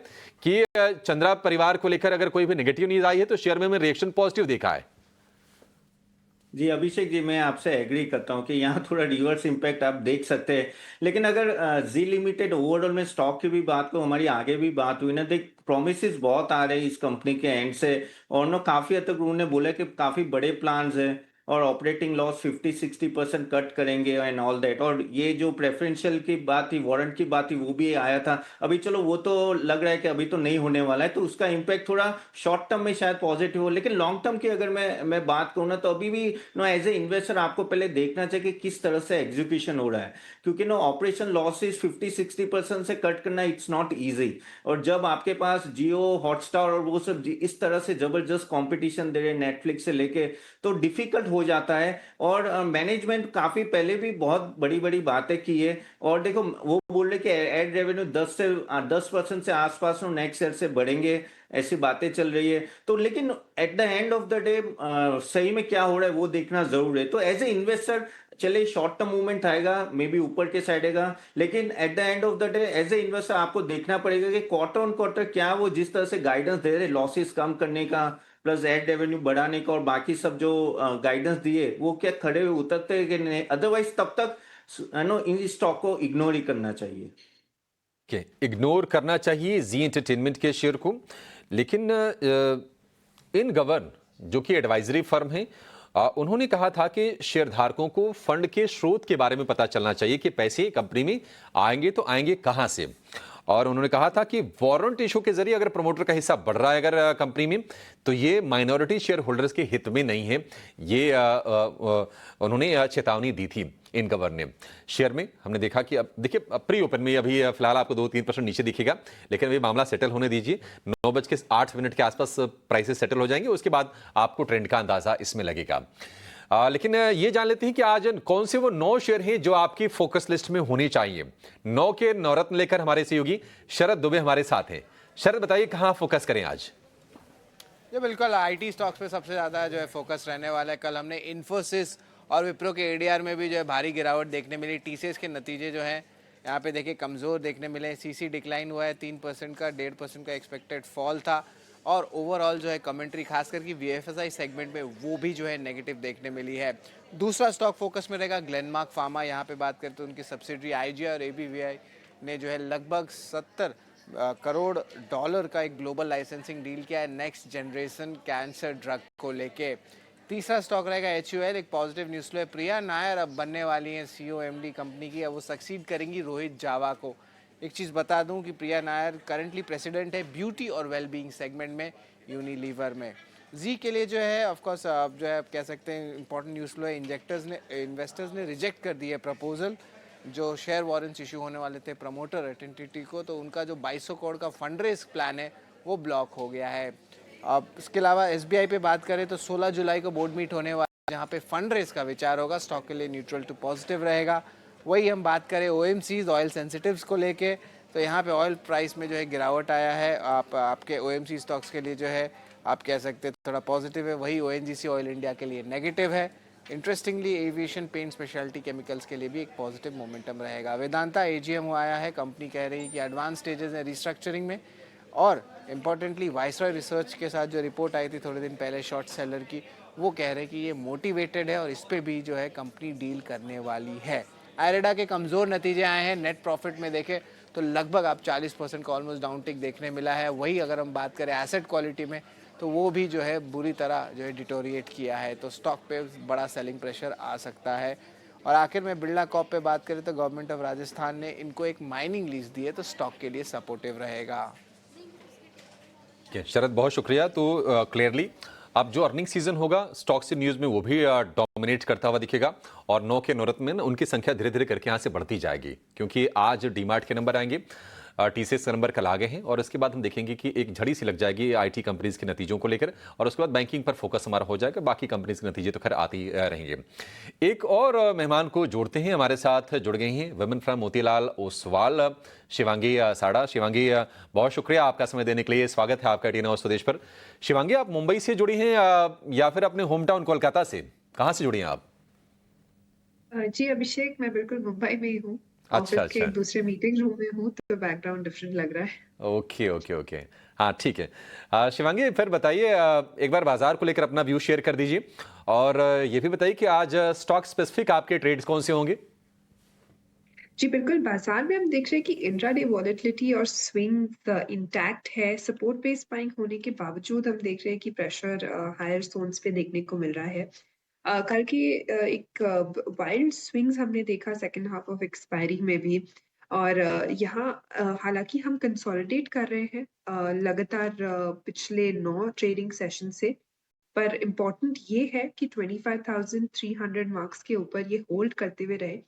कि चंद्रा परिवार को लेकर अगर कोई भी नेगेटिव न्यूज आई है तो शेयर में रिएक्शन पॉजिटिव देखा है। जी अभिषेक जी, मैं आपसे एग्री करता हूँ कि यहाँ थोड़ा रिवर्स इम्पैक्ट आप देख सकते हैं। लेकिन अगर जी लिमिटेड ओवरऑल में स्टॉक की भी बात को, हमारी आगे भी बात हुई ना, देख प्रोमिसेस बहुत आ रहे हैं इस कंपनी के एंड से। और ना काफी हद तक उन्होंने बोला कि काफी बड़े प्लान्स हैं और ऑपरेटिंग लॉस 50-60% कट करेंगे एंड ऑल दैट। और ये जो प्रेफरेंशियल की बात थी, वारंट की बात थी, वो भी आया था। अभी चलो वो तो लग रहा है कि अभी तो नहीं होने वाला है, तो उसका इम्पैक्ट थोड़ा शॉर्ट टर्म में शायद पॉजिटिव हो। लेकिन लॉन्ग टर्म की अगर मैं बात करूँ ना, तो अभी भी नो एज ए इन्वेस्टर आपको पहले देखना चाहिए कि किस तरह से एग्जीक्यूशन हो रहा है। क्योंकि नो ऑपरेशन लॉसेस 50-60% से कट करना इट्स नॉट ईजी। और जब आपके पास जियो, हॉटस्टार और वो सब इस तरह से जबरदस्त कंपटीशन दे रहे हैं, नेटफ्लिक्स से लेके, तो डिफिकल्ट हो जाता है। और मैनेजमेंट काफी पहले भी बहुत बड़ी बड़ी बातें की है। और देखो वो बोल रहे कि एड रेवेन्यू 10% से आसपास नेक्स्ट ईयर से बढ़ेंगे, ऐसी बातें चल रही है। तो लेकिन at the end of the day सही में क्या हो रहा है वो देखना जरूर है। तो एज ए इन्वेस्टर चले शॉर्ट टर्म मूवमेंट आएगा, मे बी ऊपर के साइड आएगा, लेकिन at the end of the day as a investor आपको देखना पड़ेगा कि क्वार्टर ऑन क्वार्टर क्या वो जिस तरह से गाइडेंस दे रहे, लॉसेस कम करने का प्लस एड रेवेन्यू बढ़ाने का और बाकी सब जो गाइडेंस दिए, वो क्या खड़े हुए उतरते हैं कि नहीं। अदरवाइज तब तक नो इन स्टॉक को इग्नोर ही करना चाहिए। के इग्नोर करना चाहिए जी एंटरटेनमेंट के शेयर को। लेकिन इन गवर्न जो कि एडवाइजरी फर्म है, उन्होंने कहा था कि शेयरधारकों को फंड के स्रोत के बारे में पता चलना चाहिए कि पैसे कंपनी में आएंगे तो आएंगे कहां से। और उन्होंने कहा था कि वारंट इशू के जरिए अगर प्रमोटर का हिस्सा बढ़ रहा है अगर कंपनी में, तो ये माइनॉरिटी शेयर होल्डर्स के हित में नहीं है। ये उन्होंने चेतावनी दी थी इन गवर्नर ने। शेयर में हमने देखा कि अब देखिए प्री ओपन में अभी फिलहाल आपको 2-3% नीचे दिखेगा, लेकिन अभी मामला सेटल होने दीजिए। 9:08 के आसपास प्राइसेस सेटल हो जाएंगे, उसके बाद आपको ट्रेंड का अंदाजा इसमें लगेगा। लेकिन ये जान लेते हैं कि आज कौन से वो 9 शेयर हैं जो आपकी फोकस लिस्ट में होनी चाहिए। 9 के नवरत्न लेकर हमारे सहयोगी शरद दुबे हमारे साथ हैं। शरद बताइए कहां फोकस करें आज। ये बिल्कुल आईटी स्टॉक्स पे सबसे ज़्यादा जो है फोकस रहने वाला है। कल हमने इन्फोसिस और विप्रो के एडीआर में भी जो है भारी गिरावट देखने मिली। टीसीएस के नतीजे जो हैं यहाँ पे देखिए कमज़ोर देखने मिले। सीसी डिक्लाइन हुआ है 3% का, 1.5% का एक्सपेक्टेड फॉल था। और ओवरऑल जो है कमेंट्री खास करके वीएफएसआई सेगमेंट में वो भी जो है नेगेटिव देखने मिली है। दूसरा स्टॉक फोकस में रहेगा ग्लेनमार्क फार्मा। यहाँ पे बात करते हैं उनकी सब्सिडरी आईजीआई और एबीवीआई ने जो है लगभग 70 करोड़ डॉलर का एक ग्लोबल लाइसेंसिंग डील किया है नेक्स्ट जनरेशन कैंसर ड्रग को लेके। तीसरा स्टॉक रहेगा HUL। एक पॉजिटिव न्यूज़ फ्लो है, प्रिया नायर अब बनने वाली हैं CEO MD कंपनी की। अब वो सक्सीड करेंगी रोहित जावा को। एक चीज़ बता दूं कि प्रिया नायर करंटली प्रेसिडेंट है ब्यूटी और वेलबींग सेगमेंट में यूनिलीवर में। जी के लिए जो है ऑफकोर्स अब जो है आप कह सकते हैं इंपॉर्टेंट न्यूज़ फ्लो है। इन्वेस्टर्स ने रिजेक्ट कर दिया प्रपोजल जो शेयर वारंट्स इशू होने वाले थे प्रमोटर एटेंटिटी को, तो उनका जो 2200 करोड़ का फंड रेज प्लान है वो ब्लॉक हो गया है। अब इसके अलावा SBI पे बात करें तो 16 जुलाई को बोर्ड मीट होने वाला है जहाँ पे फंड रेज का विचार होगा। स्टॉक के लिए न्यूट्रल टू पॉजिटिव रहेगा। वही हम बात करें OMCs ऑयल सेंसिटिव्स को लेके, तो यहाँ पे ऑयल प्राइस में जो है गिरावट आया है। आपके OMC स्टॉक्स के लिए जो है आप कह सकते हैं थोड़ा पॉजिटिव है। वही ONGC ऑयल इंडिया के लिए नेगेटिव है। Interestingly aviation, paint, speciality chemicals के लिए भी एक पॉजिटिव मोमेंटम रहेगा। वेदांता AGM आया है। कंपनी कह रही है कि एडवांस स्टेजेस है रिस्ट्रक्चरिंग में। और इम्पॉर्टेंटली वाइसरॉय रिसर्च के साथ जो रिपोर्ट आई थी थोड़े दिन पहले शॉर्ट सेलर की, वो कह रहे हैं कि ये मोटिवेटेड है और इस पर भी जो है कंपनी डील करने वाली है। आयरेडा के कमज़ोर नतीजे आए हैं। नेट प्रॉफिट में देखें तो लगभग आप 40% का ऑलमोस्ट डाउन टिक देखने मिला है। वही अगर हम बात करें एसेट क्वालिटी में तो वो भी जो है बुरी तरह जो है डिटोरिएट किया है, तो स्टॉक पे बड़ा सेलिंग प्रेशर आ सकता है। और आखिर में बिरला कॉप पे बात करें तो गवर्नमेंट ऑफ राजस्थान ने इनको एक माइनिंग लीज दी है, तो स्टॉक के लिए सपोर्टिव रहेगा। शरद बहुत शुक्रिया। तो क्लियरली अब जो अर्निंग सीजन होगा स्टॉक से न्यूज़ में वो भी डोमिनेट करता हुआ दिखेगा। और 9 के नवरत्न में उनकी संख्या धीरे धीरे करके यहाँ से बढ़ती जाएगी, क्योंकि आज डीमार्ट के नंबर आएंगे, TCS के नंबर कल आ गए हैं। और इसके बाद हम देखेंगे कि एक झड़ी सी लग जाएगी IT कंपनीज के नतीजों को लेकर, और उसके बाद बैंकिंग पर फोकस हमारा हो जाएगा। बाकी कंपनीज के नतीजे तो खैर आते ही रहेंगे। एक और मेहमान को जोड़ते हैं, हमारे साथ जुड़ गई हैं वुमेन फ्रॉम मोतीलाल ओसवाल, शिवांगी साड़ा। शिवांगी बहुत शुक्रिया आपका समय देने के लिए। स्वागत है आपका टीना और स्वदेश पर। शिवांगी आप मुंबई से जुड़ी हैं या फिर अपने होम टाउन कोलकाता से, कहाँ से जुड़ी हैं आप? जी अभिषेक, मैं बिल्कुल मुंबई में ही हूँ। अच्छा, ऑफिस के अच्छा। दूसरे मीटिंग रूम में हूँ, तो बैकग्राउंड डिफरेंट लग रहा है। Okay okay okay. हाँ, ठीक है। शिवांगी, फिर बताइए, एक बार बाजार को लेकर अपना व्यू शेयर कर दीजिए और ये भी बताइए कि आज स्टॉक स्पेसिफिक आपके ट्रेड्स कौन से होंगे? जी बिल्कुल, बाजार में हम देख रहे हैं कि इंट्राडे वॉलेटिलिटी और स्विंग्स इंटैक्ट है। सपोर्ट बेस्ड बाइंग होने के बावजूद हम देख रहे हैं कि प्रेशर हायर जोन्स पे देखने को मिल रहा है। कल की एक वाइल्ड स्विंग्स हमने देखा सेकंड हाफ ऑफ एक्सपायरी में भी। और यहाँ हालांकि हम कंसोलिडेट कर रहे हैं लगातार पिछले 9 ट्रेडिंग सेशन से। पर इम्पोर्टेंट ये है कि 25,300 मार्क्स के ऊपर ये होल्ड करते हुए रहे।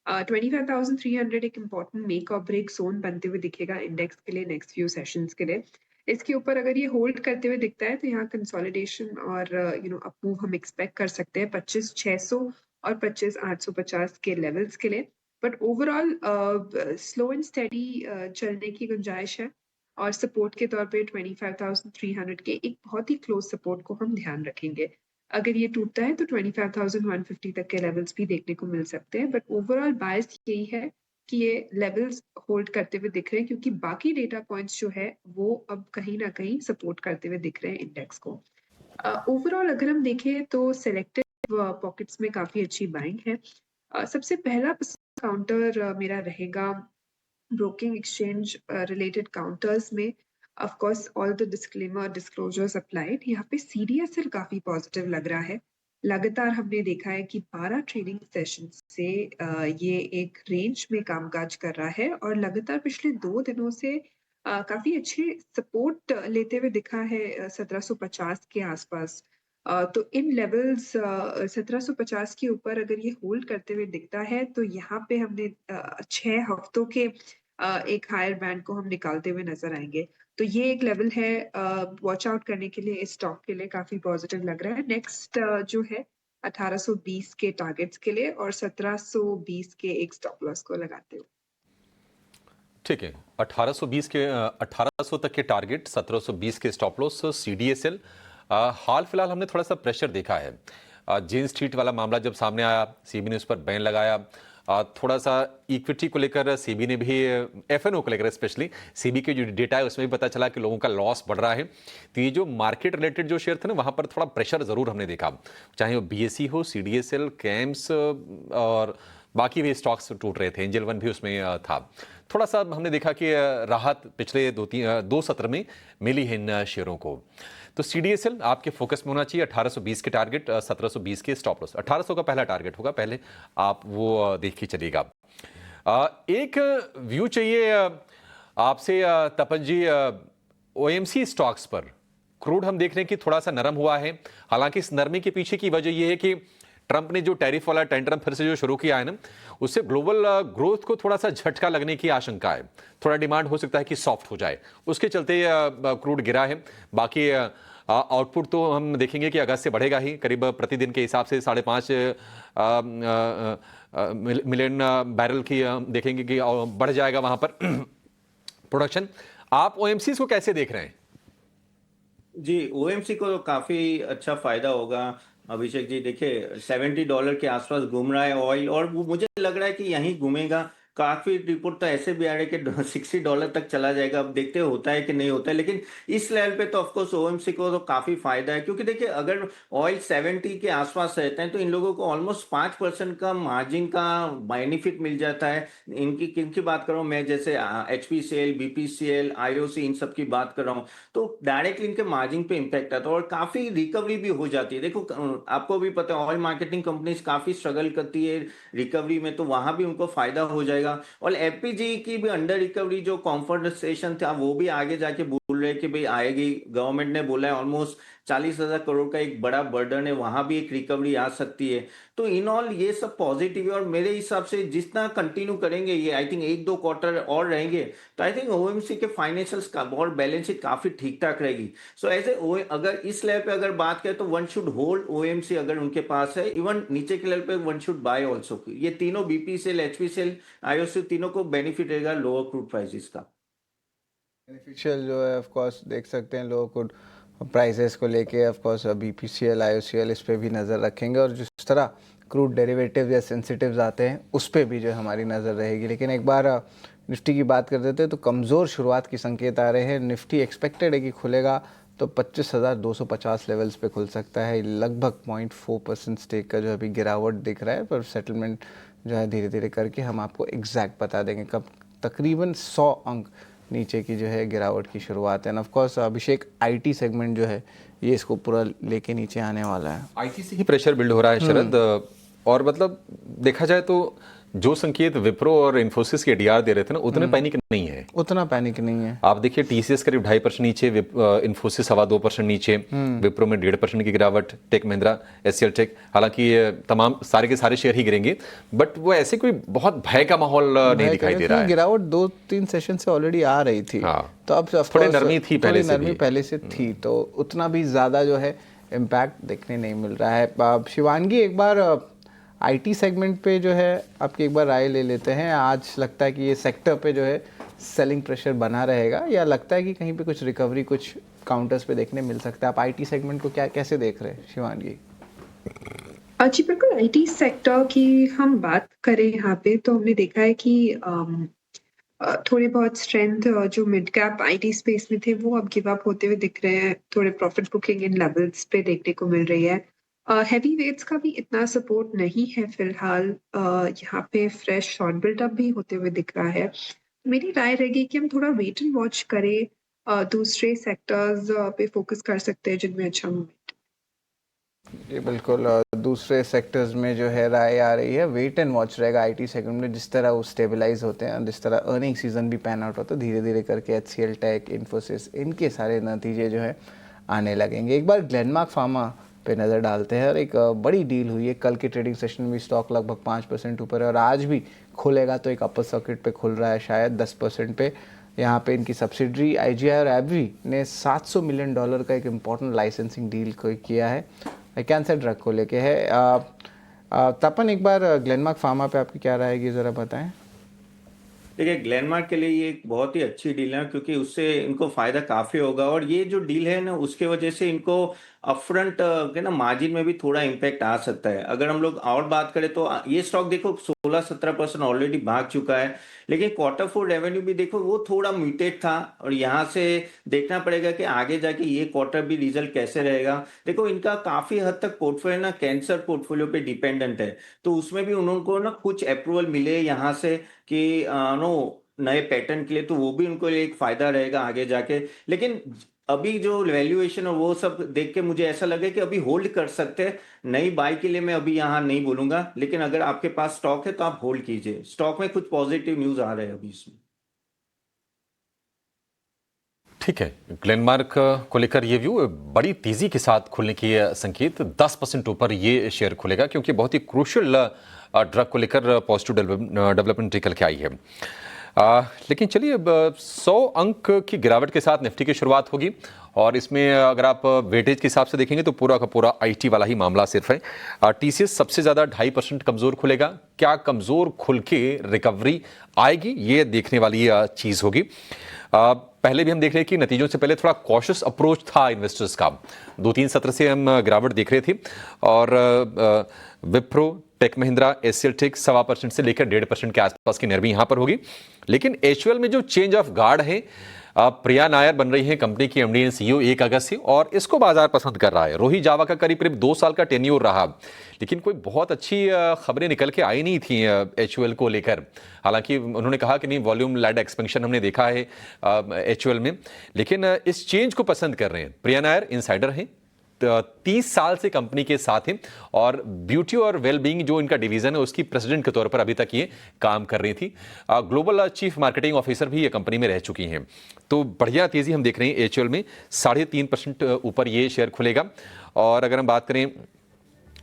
25,300 एक इम्पोर्टेंट मेक और ब्रेक जोन बनते हुए दिखेगा इंडेक्स के लिए नेक्स्ट फ्यू सेशंस के लिए। इसके ऊपर अगर ये होल्ड करते हुए दिखता है तो यहाँ कंसोलिडेशन और अप मूव हम एक्सपेक्ट कर सकते हैं 25,600 और 25,850 के लेवल्स के लिए। But overall slow and steady चलने की गुंजाइश है। और सपोर्ट के तौर पे 25,300 के एक बहुत ही क्लोज सपोर्ट को हम ध्यान रखेंगे। अगर ये टूटता है तो 25,150 तक के लेवल्स भी देखने को मिल सकते हैं। बट ओवरऑल बायस यही है कि ये लेवल्स होल्ड करते हुए दिख रहे हैं क्योंकि बाकी डेटा पॉइंट्स जो है वो अब कहीं ना कहीं सपोर्ट करते हुए दिख रहे हैं इंडेक्स को। ओवरऑल अगर हम देखें तो सेलेक्टिव पॉकेट्स में काफी अच्छी बाइंग है। सबसे पहला काउंटर मेरा रहेगा ब्रोकिंग एक्सचेंज रिलेटेड काउंटर्स में। Of course all the disclaimer disclosures applied. यहाँ पे सीडीएसएल काफी पॉजिटिव लग रहा है। लगातार हमने देखा है कि 12 ट्रेडिंग सेशन से ये एक रेंज में कामकाज कर रहा है और लगातार पिछले 2 दिनों से काफी अच्छे सपोर्ट लेते हुए दिखा है 1750 के आसपास। तो इन लेवल्स 1750 के ऊपर अगर ये होल्ड करते हुए दिखता है तो यहाँ पे हमने 6 हफ्तों के एक हायर बैंड को हम निकालते हुए नजर आएंगे। तो ये एक लेवल है वॉच आउट करने के लिए। इस स्टॉक के लिए काफी पॉजिटिव लग रहा है। नेक्स्ट जो है 1820 के टारगेट्स के लिए और 1720 के एक स्टॉप लॉस को लगाते हुए। ठीक है, 1820 के 1800 तक के टारगेट, 1720 के स्टॉप लॉस, सीडीएसएल। हाल फिलहाल हमने थोड़ा सा प्रेशर देखा है। जेन स्ट्रीट वाला मामला जब सामने आया, सेबी ने उस पर बैन लगाया। थोड़ा सा इक्विटी को लेकर सेबी ने भी, एफएनओ को लेकर स्पेशली सेबी के जो डेटा है उसमें भी पता चला कि लोगों का लॉस बढ़ रहा है। तो ये जो मार्केट रिलेटेड जो शेयर थे ना, वहां पर थोड़ा प्रेशर जरूर हमने देखा, चाहे वो बीएसई हो, सीडीएसएल, कैम्स और बाकी भी स्टॉक्स टूट रहे थे। एंजल वन भी उसमें था। थोड़ा सा हमने देखा कि राहत पिछले 2 सत्र में मिली है इन शेयरों को। तो सीडीएसएल आपके फोकस में होना चाहिए। 1820 के टारगेट, 1720 के स्टॉप लॉस। 1800 का पहला टारगेट होगा, पहले आप वो देख के चलिएगा। एक व्यू चाहिए आपसे तपन जी, ओएमसी स्टॉक्स पर। क्रूड हम देख रहे हैं कि थोड़ा सा नरम हुआ है। हालांकि इस नरमी के पीछे की वजह यह है कि ट्रंप ने जो टैरिफ वाला टेंट्रम फिर से जो शुरू किया है ना, उससे ग्लोबल ग्रोथ को थोड़ा सा झटका लगने की आशंका है। थोड़ा डिमांड हो सकता है कि सॉफ्ट हो जाए, उसके चलते क्रूड गिरा है। बाकी आउटपुट तो हम देखेंगे कि अगस्त से बढ़ेगा ही, करीब प्रतिदिन के हिसाब से 5.5 मिलियन बैरल की देखेंगे कि बढ़ जाएगा वहां पर प्रोडक्शन। आप ओएमसी को कैसे देख रहे हैं? जी, ओएमसी को काफी अच्छा फायदा होगा। अभिषेक जी देखिए, $70 के आसपास घूम रहा है ऑयल, और वो मुझे लग रहा है कि यहीं घूमेगा। काफी रिपोर्ट तो ऐसे भी आ रहे हैं कि $60 तक चला जाएगा। अब देखते हैं होता है कि नहीं होता है, लेकिन इस लेवल पे तो ऑफकोर्स ओएमसी को तो काफी फायदा है। क्योंकि देखिए, अगर ऑयल 70 के आसपास रहते हैं तो इन लोगों को ऑलमोस्ट 5% का मार्जिन का बेनिफिट मिल जाता है। इनकी किनकी बात कर रहा हूँ मैं, जैसे HPCL, BPCL, IOC, इन सब की बात कर रहा हूँ। तो डायरेक्टली इनके मार्जिन पे इम्पैक्ट आता है और काफी रिकवरी भी हो जाती है। देखो, आपको भी पता है ऑयल मार्केटिंग कंपनीज काफी स्ट्रगल करती है रिकवरी में, तो वहां भी उनको फायदा हो जाएगा। और एलपीजी की भी अंडर रिकवरी जो कॉन्फर्सेशन था वो भी आगे जाके बोल रहे कि भाई आएगी। गवर्नमेंट ने बोला है ऑलमोस्ट 40,000 करोड़ का एक बड़ा बर्डन है, वहां भी एक रिकवरी आ सकती है। तो इन ऑल ये सब पॉजिटिव है और मेरे हिसाब से जितना कंटिन्यू करेंगे ये, आई थिंक 1-2 क्वार्टर और रहेंगे तो आई थिंक ओएमसी के फाइनेंशियल्स का और बैलेंस शीट काफी ठीक ठाक रहेगी। सो एज ए अगर इस लेवल पे अगर बात करें तो वन शुड होल्ड ओएमसी अगर उनके पास है। इवन नीचे के लेवल पे वन शुड बाय ऑल्सो। ये तीनों बीपीसीएल, एचपीसीएल, आईओसी तीनों को बेनिफिट रहेगा लोअर क्रूड प्राइसेस का। बेनिफिशियल जो है ऑफ कोर्स देख सकते हैं लोअर क्रूड प्राइसेस को लेके। ऑफ कोर्स बीपीसीएल, आईओसीएल इस पे भी नज़र रखेंगे और जिस तरह क्रूड डेरिवेटिव या सेंसिटिव्स आते हैं उस पे भी जो हमारी नज़र रहेगी। लेकिन एक बार निफ्टी की बात कर देते हैं तो कमज़ोर शुरुआत की संकेत आ रहे हैं। निफ्टी एक्सपेक्टेड है कि खुलेगा तो 25,250 लेवल्स पे खुल सकता है। लगभग 0.4% स्टेक का जो अभी गिरावट दिख रहा है, पर सेटलमेंट जो है धीरे धीरे करके हम आपको एग्जैक्ट बता देंगे कब तकरीबन 100 अंक नीचे की जो है गिरावट की शुरुआत है। End of course Abhishek IT segment जो है ये इसको पूरा लेके नीचे आने वाला है। आईटी से ही प्रेशर बिल्ड हो रहा है शरद, और मतलब देखा जाए तो जो संकेत विप्रो और इन्फोसिस के डीआर दे रहे थे ना, उतने पैनिक नहीं है। उतना पैनिक नहीं है। आप देखिए टीसीएस करीब 2.5% नीचे, इन्फोसिस 2.25% नीचे, विप्रो में 1.5% की गिरावट, टेक महिंद्रा, एचसीएल टेक, हालांकि ये तमाम सारे के सारे शेयर ही गिरेंगे, बट वो ऐसे कोई बहुत भय का माहौल नहीं दिखाई दे रहा है। गिरावट 2-3 सेशन से ऑलरेडी आ रही थी। तो अब थोड़ी नरमी थी, पहले से थी, तो उतना भी ज्यादा जो है इम्पैक्ट देखने नहीं मिल रहा है। शिवानगी, एक बार आईटी सेगमेंट पे जो है आपकी एक बार राय ले लेते हैं। आज लगता है कि ये सेक्टर पे जो है सेलिंग प्रेशर बना रहेगा, या लगता है कि कहीं पे कुछ रिकवरी कुछ काउंटर्स पे देखने मिल सकता है? आप आईटी सेगमेंट को कैसे देख रहे हैं शिवानगी? जी बिल्कुल, आईटी सेक्टर की हम बात करें यहाँ पे तो हमने देखा है कि थोड़े बहुत स्ट्रेंथ जो मिड कैप आईटी स्पेस में थे वो अब गिव अप होते हुए दिख रहे हैं। थोड़े प्रॉफिट बुकिंग इन लेवल्स पे देखने को मिल रही है। हैवी वेट्स का भी इतना सपोर्ट नहीं है फिलहाल। यहाँ पे फ्रेश शॉर्ट बिल्डअप भी होते हुए दिख रहा है। मेरी राय रहेगी कि हम थोड़ा वेट एंड वॉच करें। दूसरे सेक्टर्स पे फोकस कर सकते हैं जिनमें अच्छा मूवमेंट। ये बिल्कुल दूसरे सेक्टर्स में जो है राय आ रही है, वेट एंड वॉच रहेगा आईटी सेगमेंट में। जिस तरह वो स्टेबलाइज होते हैं, जिस तरह अर्निंग सीजन भी पैन आउट होता है, धीरे धीरे करके एचसीएल टेक, इन्फोसिस, इनके सारे नतीजे जो है आने लगेंगे। एक बार ग्लेनमार्क फार्मा पे नज़र डालते हैं। और एक बड़ी डील हुई है, कल के ट्रेडिंग सेशन में स्टॉक लगभग 5% ऊपर है, और आज भी खुलेगा तो एक अपर सर्किट पे खुल रहा है, शायद 10% पे। यहाँ पे इनकी सब्सिडरी आईजीआई और एबवी ने $700 मिलियन का एक इम्पॉर्टेंट लाइसेंसिंग डील किया है, कैंसर ड्रग को लेके है। तपन, एक बार ग्लेनमार्क फार्मा पे आपकी क्या राय है, ज़रा बताएं। देखिए, ग्लेनमार्क के लिए ये एक बहुत ही अच्छी डील है, क्योंकि उससे इनको फायदा काफी होगा। और ये जो डील है ना, उसके वजह से इनको अपफ्रंट के ना मार्जिन में भी थोड़ा इम्पैक्ट आ सकता है। अगर हम लोग और बात करें तो ये स्टॉक देखो 16-17% ऑलरेडी भाग चुका है, लेकिन Q4 रेवेन्यू भी देखो वो थोड़ा म्यूटेड था। और यहाँ से देखना पड़ेगा कि आगे जाके ये क्वार्टर भी रिजल्ट कैसे रहेगा। देखो, इनका काफी हद तक पोर्टफोलियो ना कैंसर पोर्टफोलियो पे डिपेंडेंट है, तो उसमें भी उनको ना कुछ अप्रूवल मिले यहाँ से कि नए पैटर्न के लिए, तो वो भी उनको एक फायदा रहेगा आगे जाके। लेकिन अभी जो वैल्यूएशन और वो सब देख के मुझे ऐसा लगे कि अभी होल्ड कर सकते हैं। नई बाई के लिए मैं अभी यहाँ नहीं बोलूंगा, लेकिन अगर आपके पास स्टॉक है तो आप होल्ड कीजिए। स्टॉक में कुछ पॉजिटिव न्यूज आ रहे हैं अभी इसमें। ठीक है, ग्लेनमार्क को लेकर ये व्यू, बड़ी तेजी के साथ खुलने की संकेत, 10% ऊपर ये शेयर खुलेगा, क्योंकि बहुत ही क्रूशियल ड्रग को लेकर पॉजिटिव डेवलपमेंट निकल के आई है। लेकिन चलिए, अब 100 अंक की गिरावट के साथ निफ्टी की शुरुआत होगी, और इसमें अगर आप वेटेज के हिसाब से देखेंगे तो पूरा का पूरा आईटी वाला ही मामला सिर्फ है। टीसीएस सबसे ज़्यादा 2.5% कमज़ोर खुलेगा। क्या कमज़ोर खुल के रिकवरी आएगी, ये देखने वाली चीज़ होगी। पहले भी हम देख रहे हैं कि नतीजों से पहले थोड़ा कॉशियस अप्रोच था इन्वेस्टर्स का। 2-3 सत्र से हम गिरावट देख रहे थे, और Wipro, tech Mahindra, HCL tech 1.25% से लेकर 1.5% के आसपास की नरमी यहां पर होगी। लेकिन एचयूएल में जो चेंज ऑफ गार्ड है, प्रिया नायर बन रही है कंपनी की एमडी एंड सीईओ 1 अगस्त से, और इसको बाजार पसंद कर रहा है। रोहित जावा का करीब 2 साल का टेन्योर रहा, लेकिन कोई बहुत अच्छी खबरें निकल के आई नहीं थी एचयूएल को लेकर। हालांकि उन्होंने कहा कि नहीं, वॉल्यूम लेड एक्सपेंशन हमने देखा है एचयूएल में, लेकिन इस चेंज को पसंद कर रहे हैं। प्रिया नायर इनसाइडर हैं, 30 साल से कंपनी के साथ हैं, और ब्यूटी और वेलबींग जो इनका डिवीजन है उसकी प्रेसिडेंट के तौर पर अभी तक ये काम कर रही थी। ग्लोबल चीफ मार्केटिंग ऑफिसर भी ये कंपनी में रह चुकी हैं। तो बढ़िया तेजी हम देख रहे हैं एचयूएल में, 3.5% ऊपर ये शेयर खुलेगा। और अगर हम बात करें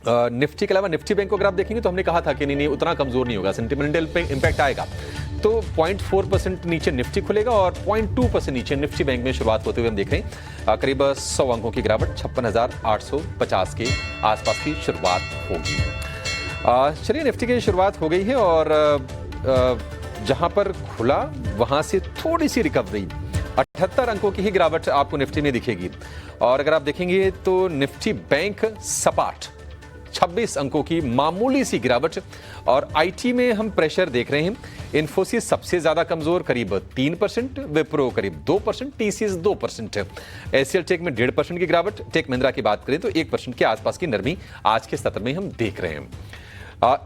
निफ्टी के अलावा, निफ्टी बैंक को अगर आप देखेंगे तो हमने कहा था कि नहीं उतना कमजोर नहीं होगा, सेंटिमेंटल पे इंपैक्ट आएगा। तो 0.4% नीचे निफ्टी खुलेगा, और 0.2% नीचे निफ्टी बैंक में शुरुआत होते हुए हम देख रहे हैं करीब 100 अंकों की गिरावट, 56,850 के आसपास की शुरुआत होगी। चलिए, निफ्टी की शुरुआत हो गई है, और जहां पर खुला वहां से थोड़ी सी रिकवरी, 78 अंकों की ही गिरावट आपको निफ्टी में दिखेगी। और अगर आप देखेंगे तो निफ्टी बैंक सपाट 26 अंकों की मामूली सी गिरावट। और आईटी में हम प्रेशर देख रहे हैं। इन्फोसिस सबसे ज्यादा कमजोर करीब 3%, विप्रो करीब 2%, टीसीएस 2%। एसीएल टेक में 1.5% की गिरावट। टेक महिंद्रा की बात करें तो 1% के आसपास की नरमी आज के सत्र में हम देख रहे हैं।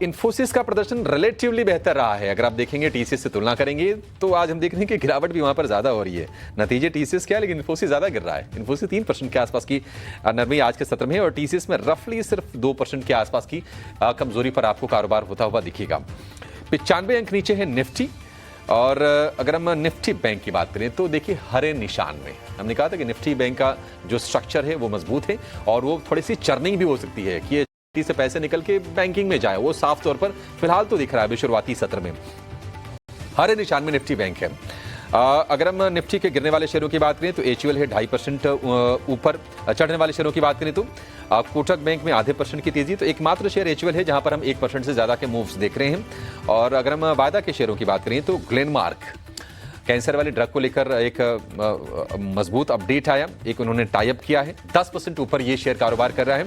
इन्फोसिस का प्रदर्शन रिलेटिवली बेहतर रहा है। अगर आप देखेंगे टीसीएस से तुलना करेंगे तो आज हम देख रहे हैं कि गिरावट भी वहां पर ज्यादा हो रही है। नतीजे टीसीएस क्या है, लेकिन इन्फोसिस ज्यादा गिर रहा है। इन्फोसिस 3% के आसपास की नरमी आज के सत्र में है और टीसीएस में रफली सिर्फ 2% के आसपास की कमजोरी पर आपको कारोबार होता हुआ दिखेगा। 95 अंक नीचे है निफ्टी। और अगर हम निफ्टी बैंक की बात करें तो देखिए हरे निशान में हमने कहा था कि निफ्टी बैंक का जो स्ट्रक्चर है वो मजबूत है और वो थोड़ी सी चर्निंग भी हो सकती है कि से पैसे निकल के बैंकिंग में जाए। वो साफ तौर पर फिलहाल तो दिख रहा है शुरुआती सत्र में। हरे निशान में निफ्टी बैंक है। अगर हम निफ्टी के गिरने वाले शेयरों की बात करें तो एचयूएल है 2.5% ऊपर। चढ़ने वाले शेयरों की बात करें तो कोटक बैंक में 0.5% की तेजी। तो एकमात्र शेयर एचयूएल है जहां पर हम 1% से ज्यादा के मूव्स देख रहे हैं। और अगर हम वायदा के शेयरों की बात करें तो ग्लेनमार्क कैंसर वाली ड्रग को लेकर एक मजबूत अपडेट आया। एक उन्होंने टाई अप किया है। 10% ऊपर ये शेयर कारोबार कर रहा है।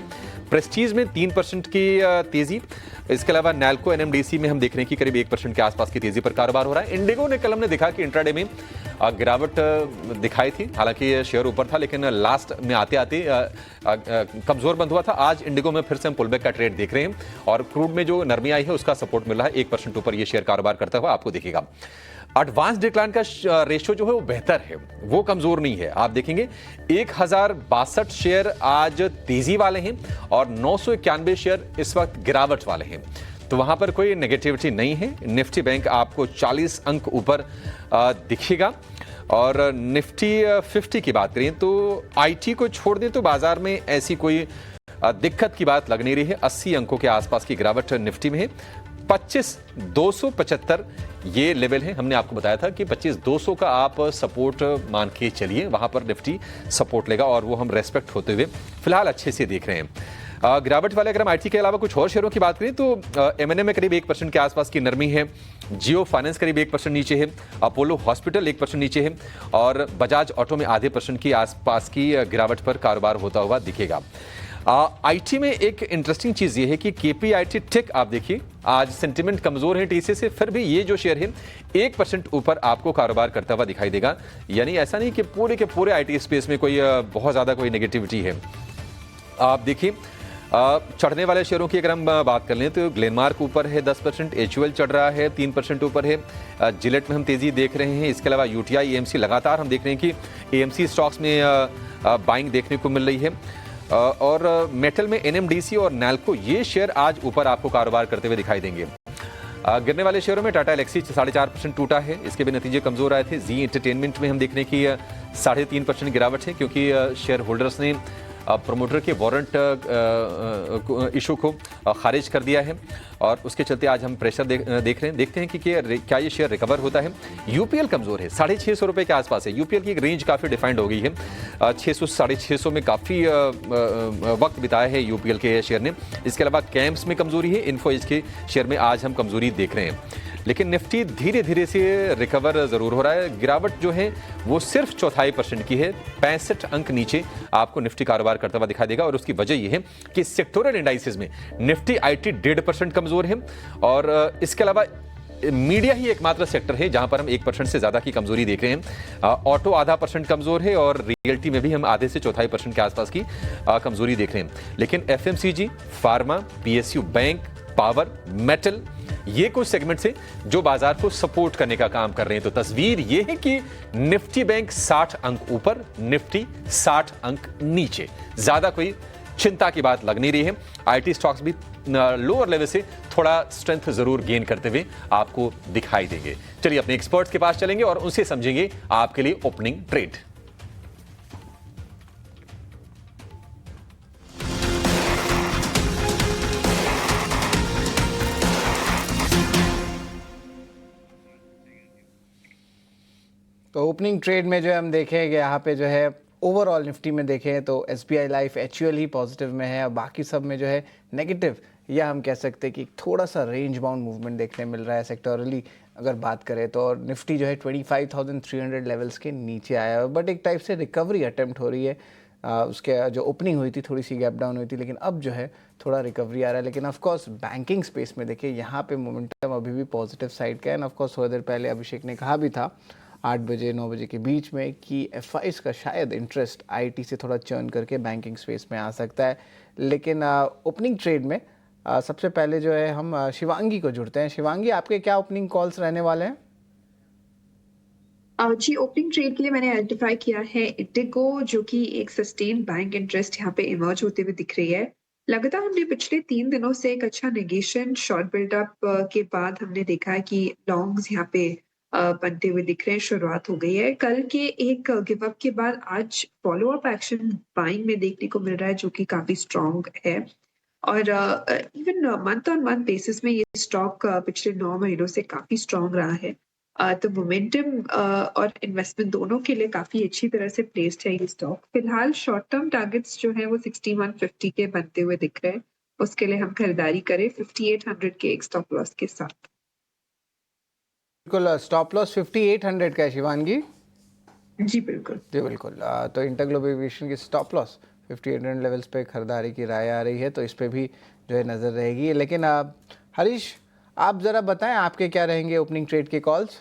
प्रेस्टीज में 3% की तेजी। इसके अलावा नैल्को एनएमडीसी में हम देख रहे हैं कि करीब 1% के आसपास की तेजी पर कारोबार हो रहा है। इंडिगो ने कल हमने देखा कि इंट्राडे में गिरावट दिखाई थी। हालांकि शेयर ऊपर था लेकिन लास्ट में आते आते कमजोर बंद हुआ था। आज इंडिगो में फिर से हम पुलबैक का ट्रेड देख रहे हैं और क्रूड में जो नरमी आई है उसका सपोर्ट मिल रहा है। 1% ऊपर ये शेयर कारोबार करता हुआ आपको दिखेगा। एडवांस डिक्लाइन का रेशियो जो है वो बेहतर है, वो कमजोर नहीं है। आप देखेंगे 1062 शेयर आज तेजी वाले हैं और 991 शेयर इस वक्त गिरावट वाले हैं। तो वहां पर कोई नेगेटिविटी नहीं है। निफ्टी बैंक आपको 40 अंक ऊपर दिखेगा। और निफ्टी 50 की बात करें तो आईटी को छोड़ दें तो बाजार में ऐसी कोई दिक्कत की बात लग नहीं रही है। 80 अंकों के आसपास की गिरावट निफ्टी में है। 25,275 ये लेवल है। हमने आपको बताया था कि 25,200 का आप सपोर्ट मान के चलिए, वहां पर निफ्टी सपोर्ट लेगा और वो हम रेस्पेक्ट होते हुए फिलहाल अच्छे से देख रहे हैं। गिरावट वाले अगर हम आईटी के अलावा कुछ और शेयरों की बात करें तो एमएनए में करीब 1% के आसपास की नरमी है। जियो फाइनेंस करीब 1% नीचे है। अपोलो हॉस्पिटल 1% नीचे है और बजाज ऑटो में 0.5% की आसपास की गिरावट पर कारोबार होता हुआ दिखेगा। आईटी में एक इंटरेस्टिंग चीज ये है कि केपीआईटी टेक आप देखिए आज सेंटिमेंट कमजोर है टीसीएस से, फिर भी ये जो शेयर है 1% ऊपर आपको कारोबार करता हुआ दिखाई देगा। यानी ऐसा नहीं कि पूरे के पूरे आईटी स्पेस में कोई बहुत ज्यादा कोई नेगेटिविटी है। आप देखिए चढ़ने वाले शेयरों की अगर हम बात कर लें तो ग्लेनमार्क ऊपर है 10%, एचयूएल चढ़ रहा है 3% ऊपर है। जिलेट में हम तेजी देख रहे हैं। इसके अलावा यूटीआई एएमसी लगातार हम देख रहे हैं कि एएमसी स्टॉक्स में बाइंग देखने को मिल रही है। और मेटल में एनएमडीसी और नैल्को ये शेयर आज ऊपर आपको कारोबार करते हुए दिखाई देंगे। गिरने वाले शेयरों में टाटा एलेक्सी 4.5% टूटा है। इसके भी नतीजे कमजोर आए थे। जी एंटरटेनमेंट में हम देख रहे हैं कि 3.5% गिरावट है क्योंकि शेयर होल्डर्स ने प्रमोटर के वारंट इशू को खारिज कर दिया है और उसके चलते आज हम प्रेशर देख रहे हैं। देखते हैं कि क्या ये शेयर रिकवर होता है। यूपीएल कमजोर है, 650 रुपए के आसपास है। यूपीएल की एक रेंज काफी डिफाइंड हो गई है। 600 650 में काफी वक्त बिताया है यूपीएल के शेयर ने। इसके अलावा कैम्प्स में कमजोरी है। इन्फो एज के शेयर में आज हम कमजोरी देख रहे हैं। लेकिन निफ्टी धीरे धीरे से रिकवर जरूर हो रहा है। गिरावट जो है वो सिर्फ 0.25% की है। 65 अंक नीचे आपको निफ्टी कारोबार करता हुआ दिखाई देगा और उसकी वजह यह है कि सेक्टोरल इंडाइसेस में निफ्टी आईटी 1.5% कमजोर है और इसके अलावा मीडिया ही एकमात्र सेक्टर है जहां पर हम 1% से ज्यादा की कमजोरी देख रहे हैं। ऑटो 0.5% कमजोर है और रियल्टी में भी हम आधे से 0.25% के आसपास की कमजोरी देख रहे हैं। लेकिन FMCG, pharma, PSU bank, power, metal ये कुछ सेगमेंट से जो बाजार को सपोर्ट करने का काम कर रहे हैं। तो तस्वीर ये है कि निफ्टी बैंक 60 अंक ऊपर, निफ्टी 60 अंक नीचे। ज्यादा कोई चिंता की बात लग नहीं रही है। आईटी स्टॉक्स भी लोअर लेवल से थोड़ा स्ट्रेंथ जरूर गेन करते हुए आपको दिखाई देंगे। चलिए अपने एक्सपर्ट्स के पास चलेंगे और उनसे समझेंगे आपके लिए ओपनिंग ट्रेड। तो ओपनिंग ट्रेड में जो है हम देखें कि यहाँ पे जो है ओवरऑल निफ्टी में देखें तो एसबीआई लाइफ एचयूएल ही पॉजिटिव में है और बाकी सब में जो है नेगेटिव, या हम कह सकते हैं कि थोड़ा सा रेंज बाउंड मूवमेंट देखने मिल रहा है सेक्टोरली अगर बात करें तो। और निफ्टी जो है 25,300 लेवल्स के नीचे आया है बट एक टाइप से रिकवरी अटेम्प्ट हो रही है उसके जो ओपनिंग हुई थी थोड़ी सी गैप डाउन हुई थी, लेकिन अब जो है थोड़ा रिकवरी आ रहा है। लेकिन ऑफ कोर्स बैंकिंग स्पेस में देखिए यहाँ पे मोमेंटम अभी भी पॉजिटिव साइड का है। एंड ऑफ कोर्स थोड़ी देर पहले अभिषेक ने कहा भी था 8 बजे 9 बजे के बीच में कि एफआईज का शायद इंटरेस्ट आईटी से थोड़ा चर्न करके बैंकिंग स्पेस में आ सकता है। लेकिन ओपनिंग ट्रेड में सबसे पहले जो है हम शिवांगी को जुड़ते हैं। शिवांगी, आपके क्या ओपनिंग कॉल्स रहने वाले हैं? जी, ओपनिंग ट्रेड के लिए मैंने आइडेंटिफाई किया है इंडिगो, जो कि एक सस्टेन बाइंग इंटरेस्ट यहाँ पे इमर्ज होते हुए दिख रही है। लगातार हमने पिछले 3 दिनों से एक अच्छा नेगेशन शॉर्ट बिल्डअप के बाद हमने देखा है कि लॉन्ग्स यहाँ पे बनते हुए दिख रहे हैं, शुरुआत हो गई है। कल के एक गिव अप के बाद आज फॉलो अप एक्शन बाइंग में देखने को मिल रहा है, जो कि काफी स्ट्रॉन्ग है। और even month on month basis में ये स्टॉक पिछले 9 महीनों से काफी स्ट्रॉन्ग रहा है। तो मोमेंटम और इन्वेस्टमेंट दोनों के लिए काफी अच्छी तरह से प्लेस्ड है ये स्टॉक। फिलहाल शॉर्ट टर्म टारगेट्स जो है वो 6150 के बनते हुए दिख रहे हैं। उसके लिए हम खरीदारी करें 5800 के एक स्टॉप लॉस के साथ। बिल्कुल, स्टॉप लॉस 5800 का है शिवांगी। जी बिल्कुल। जी बिल्कुल। तो इंटरग्लोब एविएशन की स्टॉप लॉस 5800 लेवल्स पे खरीदारी की राय आ रही है, तो इस पे भी जो है नज़र रहेगी। लेकिन हरीश, आप ज़रा बताएं आपके क्या रहेंगे ओपनिंग ट्रेड के कॉल्स?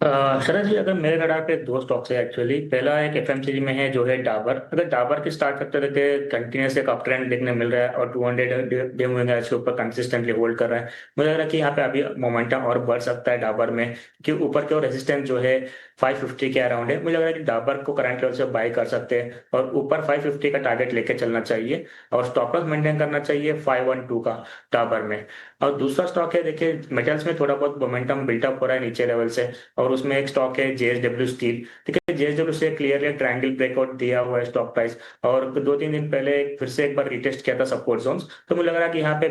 शरद जी, अगर मेरे रडार पे 2 स्टॉक्स है एक्चुअली। पहला एक एफएमसीजी में है जो है डाबर। अगर डाबर की स्टार्ट करते रहते कंटिन्यूस एक अप ट्रेंड देखने मिल रहा है और 200 डे मूविंग एवरेज के ऊपर कंसिस्टेंटली होल्ड कर रहा है। मुझे लग रहा है कि यहाँ पे अभी मोमेंटम और बढ़ सकता है डाबर में, कि ऊपर की ओर रेजिस्टेंस जो है 550 के अराउंड है। मुझे लग रहा है कि डाबर को करंट लेवल से बाय कर सकते हैं और ऊपर 550 का टारगेट लेके चलना चाहिए और स्टॉप लॉस मेंटेन करना चाहिए 512 का डाबर में। और दूसरा स्टॉक है, देखिए मेटल्स में थोड़ा बहुत मोमेंटम बिल्टअप हो रहा है नीचे लेवल से, और उसमें एक स्टॉक है जेएसडब्ल्यू स्टील। ठीक है, जेएसडब्ल्यू से क्लियरली ट्रायंगल ब्रेकआउट दिया हुआ है स्टॉक प्राइस, और 2-3 दिन पहले फिर से एक बार रिटेस्ट किया था सपोर्ट जोन्स। तो मुझे लग रहा है कि यहाँ पे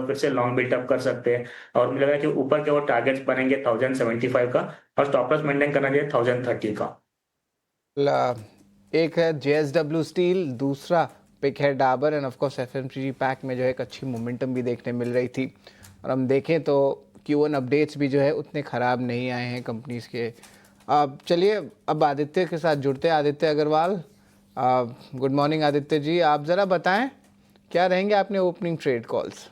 फिर से लॉन्ग बिल्टअप कर सकते हैं, और मुझे लग रहा है कि ऊपर के और टारगेट्स बनेंगे 1075 का और स्टॉप लॉस मेंटेन करना चाहिए 1030 का। एक है जेएसडब्ल्यू स्टील, दूसरा पिक है Dabur. End of course FMCG pack में जो है एक अच्छी मोमेंटम भी देखने मिल रही थी। और हम देखें तो Q1 अपडेट्स भी जो है उतने ख़राब नहीं आए हैं कंपनीज के। अब चलिए अब आदित्य के साथ जुड़ते हैं, आदित्य अग्रवाल। गुड मॉर्निंग आदित्य जी, आप ज़रा बताएं क्या रहेंगे आपने opening trade calls?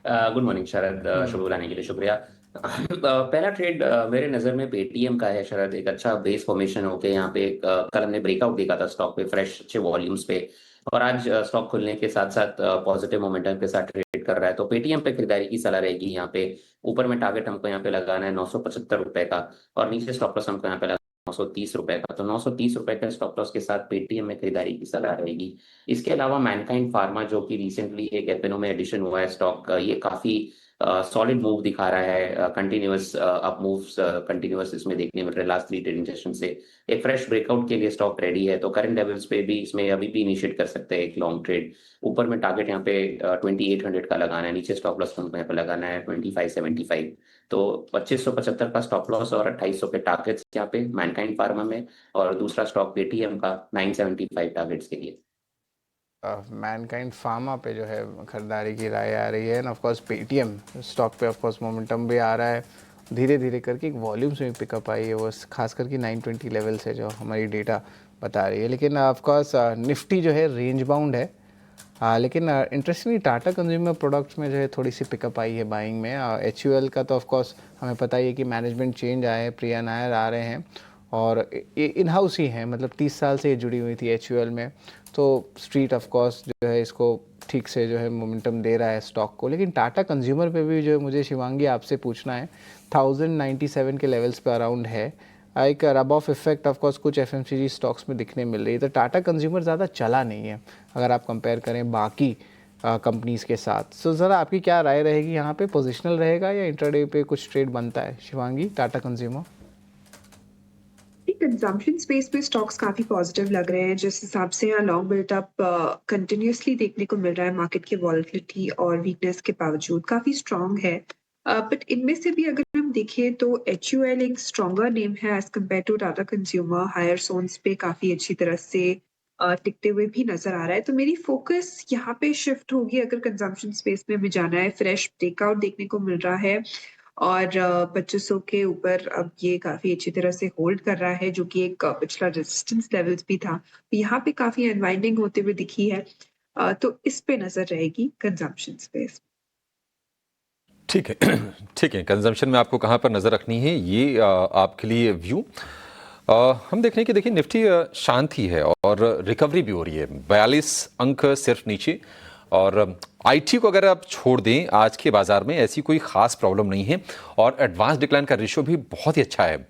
Good morning Sharad, शुभ बुलाने के लिए शुक्रिया। पहला ट्रेड मेरे नज़र में पेटीएम का है शरद। एक अच्छा बेस फॉर्मेशन होके यहाँ पे कल हमने ब्रेकआउट देखा था स्टॉक पे, फ्रेश अच्छे वॉल्यूम्स पे, और आज स्टॉक खुलने के साथ साथ पॉजिटिव मोमेंटम के साथ ट्रेड कर रहा है। तो पेटीएम पे खरीदारी की सलाह रहेगी यहाँ पे। ऊपर में टारगेट हमको यहाँ पे लगाना है 975 रुपए का, और नीचे स्टॉप लॉस हमको यहाँ पे 930 रुपए का। तो 930 रुपए का स्टॉप लॉस के साथ पेटीएम में खरीदारी की सलाह रहेगी। इसके अलावा मैनकाइंड फार्मा, जो कि रिसेंटली एक एफएनओ में एडिशन हुआ है स्टॉक, ये काफी सॉलिड मूव दिखा रहा है। कंटिन्यूअस अप मूव्स कंटिन्यूअस इसमें देखने मिल रहे हैं लास्ट 3 ट्रेडिंग सेशन से। एक फ्रेश ब्रेकआउट के लिए स्टॉक रेडी है, तो करंट लेवल्स पे भी इसमें अभी भी इनिशिएट कर सकते हैं एक लॉन्ग ट्रेड। ऊपर में टारगेट यहाँ पे 2800 का लगाना है, नीचे स्टॉप लॉस हमको यहाँ पे लगाना है 2575। तो 2575 का स्टॉप लॉस और 2800 के टारगेट्स यहाँ पे मैनकाइंड फार्मा में, और दूसरा स्टॉक पेटीएम का 975 टारगेट्स के लिए। मैनकाइंड फार्मा पे जो है खरीदारी की राय आ रही है। End of course Paytm stock पे ऑफ कोर्स मोमेंटम भी आ रहा है, धीरे धीरे करके एक वॉल्यूम्स में पिकअप आई है, वो खास करके 920 लेवल से जो हमारी डेटा बता रही है। लेकिन ऑफ कोर्स निफ्टी जो है रेंज बाउंड है। लेकिन इंटरेस्टिंगली टाटा कंज्यूमर प्रोडक्ट्स में जो है थोड़ी सी पिकअप आई है बाइंग में। HUL का तो ऑफ कोर्स हमें पता ही है कि मैनेजमेंट चेंज आए हैं, प्रिया नायर आ रहे हैं और ये इन हाउस ही हैं, मतलब 30 साल से ये जुड़ी हुई थी HUL में। तो स्ट्रीट ऑफ कोर्स जो है इसको ठीक से जो है मोमेंटम दे रहा है स्टॉक को। लेकिन टाटा कंज्यूमर पे भी जो है मुझे शिवांगी आपसे पूछना है, 1097 के लेवल्स पे अराउंड है। एक rub off effect of course कुछ FMCG स्टॉक्स में दिखने मिल रही है। तो टाटा कंज्यूमर ज़्यादा चला नहीं है अगर आप कंपेयर करें बाकी कंपनीज़ के साथ। सो ज़रा आपकी क्या राय रहेगी यहाँ पे, पोजिशनल रहेगा या इंट्राडे पे कुछ ट्रेड बनता है Shivangi Tata consumer? Consumption space पे स्टॉक्स काफी पॉजिटिव लग रहे हैं, जिस हिसाब से यहाँ लॉन्ग बिल्टअप कंटिन्यूसली देखने को मिल रहा है। मार्केट की वॉलेटिलिटी और वीकनेस के बावजूद काफी स्ट्रांग है। बट इनमें से भी अगर हम देखें तो HUL एक स्ट्रॉन्गर नेम है as compare to Tata consumer. Higher सोन्स पे काफी अच्छी तरह से टिकते हुए भी नजर आ रहा है। तो मेरी फोकस यहाँ पे शिफ्ट होगी अगर कंजम्पशन स्पेस में भी जाना है। फ्रेश ब्रेकआउट देखने को मिल रहा है और 2500 के ऊपर अब ये काफ़ी अच्छी तरह से होल्ड कर रहा है, जो कि एक पिछला रेजिस्टेंस लेवल्स भी था। यहाँ पे काफ़ी अनवाइंडिंग होते हुए दिखी है। तो इस पे नज़र रहेगी कंजम्पशन स्पेस। ठीक है ठीक है, कंजम्पशन में आपको कहाँ पर नज़र रखनी है ये आपके लिए व्यू। हम देख रहे हैं कि देखिए निफ्टी शांत ही है और रिकवरी भी हो रही है, 42 अंक सिर्फ नीचे। और आईटी को अगर आप छोड़ दें आज के बाजार में ऐसी कोई खास प्रॉब्लम नहीं है और एडवांस डिक्लाइन का रेशियो भी बहुत ही अच्छा है।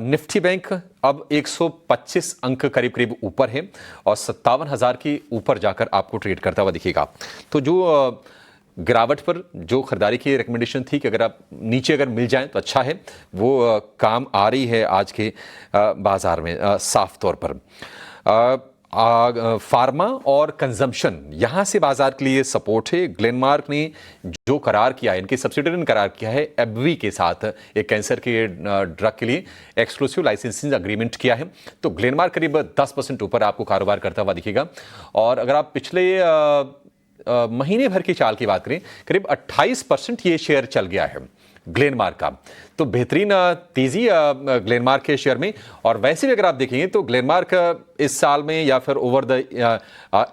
निफ्टी बैंक अब 125 अंक करीब करीब ऊपर है और 57,000 के ऊपर जाकर आपको ट्रेड करता हुआ दिखेगा। तो जो गिरावट पर जो खरीदारी की रिकमेंडेशन थी कि अगर आप नीचे अगर मिल जाएं तो अच्छा है, वो काम आ रही है आज के बाजार में साफ तौर पर। फार्मा और कंजम्पशन यहाँ से बाजार के लिए सपोर्ट है। ग्लेनमार्क ने जो करार किया है, इनकी सब्सिडियरी ने करार किया है एबवी के साथ एक कैंसर के ड्रग के लिए एक्सक्लूसिव लाइसेंसिंग अग्रीमेंट किया है। तो ग्लेनमार्क करीब 10% ऊपर आपको कारोबार करता हुआ दिखेगा। और अगर आप पिछले महीने भर की चाल की बात करें, करीब 28% ये शेयर चल गया है ग्लेनमार्क का। तो बेहतरीन तेजी ग्लेनमार्क के शेयर में। और वैसे भी अगर आप देखेंगे तो ग्लेनमार्क इस साल में या फिर ओवर द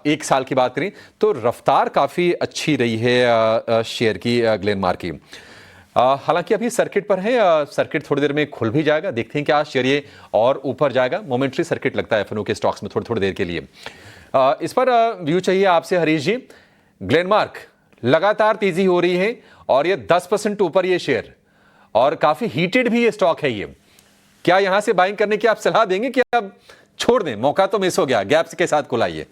एक साल की बात करें तो रफ्तार काफ़ी अच्छी रही है शेयर की ग्लेनमार्क की। हालांकि अभी सर्किट पर है, सर्किट थोड़ी देर में खुल भी जाएगा, देखते हैं कि आज शेयर ये और ऊपर जाएगा। मोमेंट्री सर्किट लगता है एफएनओ के स्टॉक्स में थोड़ी देर के लिए। इस पर व्यू चाहिए आपसे हरीश जी। ग्लेनमार्क लगातार तेजी हो रही है और ये 10% ऊपर ये शेयर और काफी हीटेड भी ये स्टॉक है। ये क्या यहां से बाइंग करने की आप सलाह देंगे कि अब छोड़ दें, मौका तो मिस हो गया, गैप्स के साथ खुलाइए?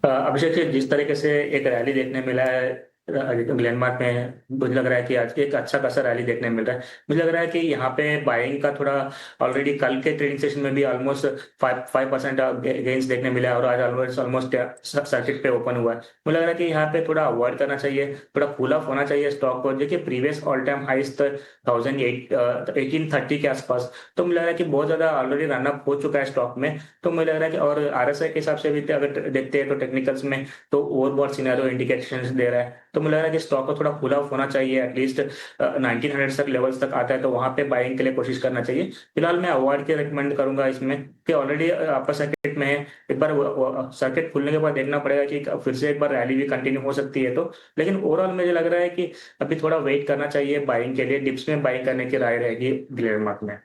अभिषेक जी, जिस तरीके से एक रैली देखने मिला है ग्लेनमार्क में, मुझे लग रहा है कि आज एक अच्छा खासा रैली देखने मिल रहा है। मुझे लग रहा है कि यहाँ पे बाइंग का थोड़ा ऑलरेडी कल के ट्रेडिंग सेशन में भी ऑलमोस्ट 5% गेन्स देखने मिला है और आज ऑलमोस्ट सर्किट पे ओपन हुआ है। मुझे लग रहा है कि यहाँ पे थोड़ा अवॉइड करना चाहिए, थोड़ा कूल ऑफ होना चाहिए स्टॉक को। देखिए प्रीवियस ऑल टाइम हाइस्ट 1830 के आसपास, तो मुझे लग रहा है कि बहुत ज्यादा ऑलरेडी रनअप हो चुका है स्टॉक में। तो मुझे लग रहा है कि और आरएसआई के हिसाब से भी अगर देखते हैं तो टेक्निकल्स में तो ओवरबॉट सिनेरियो इंडिकेशन दे रहा है। तो मुझे लग रहा है कि स्टॉक को थोड़ा कूल ऑफ होना चाहिए, एटलीस्ट 1900 तक लेवल्स तक आता है तो वहां पे बाइंग के लिए कोशिश करना चाहिए। फिलहाल मैं अवॉइड के रिकमेंड करूंगा इसमें कि ऑलरेडी अपर सर्किट में है। एक बार सर्किट खुलने के बाद देखना पड़ेगा कि फिर से एक बार रैली भी कंटिन्यू हो सकती है। तो लेकिन ओवरऑल मुझे लग रहा है कि अभी थोड़ा वेट करना चाहिए बाइंग के लिए, डिप्स में बाइंग करने की राय रहेगी ग्लेनमार्क में।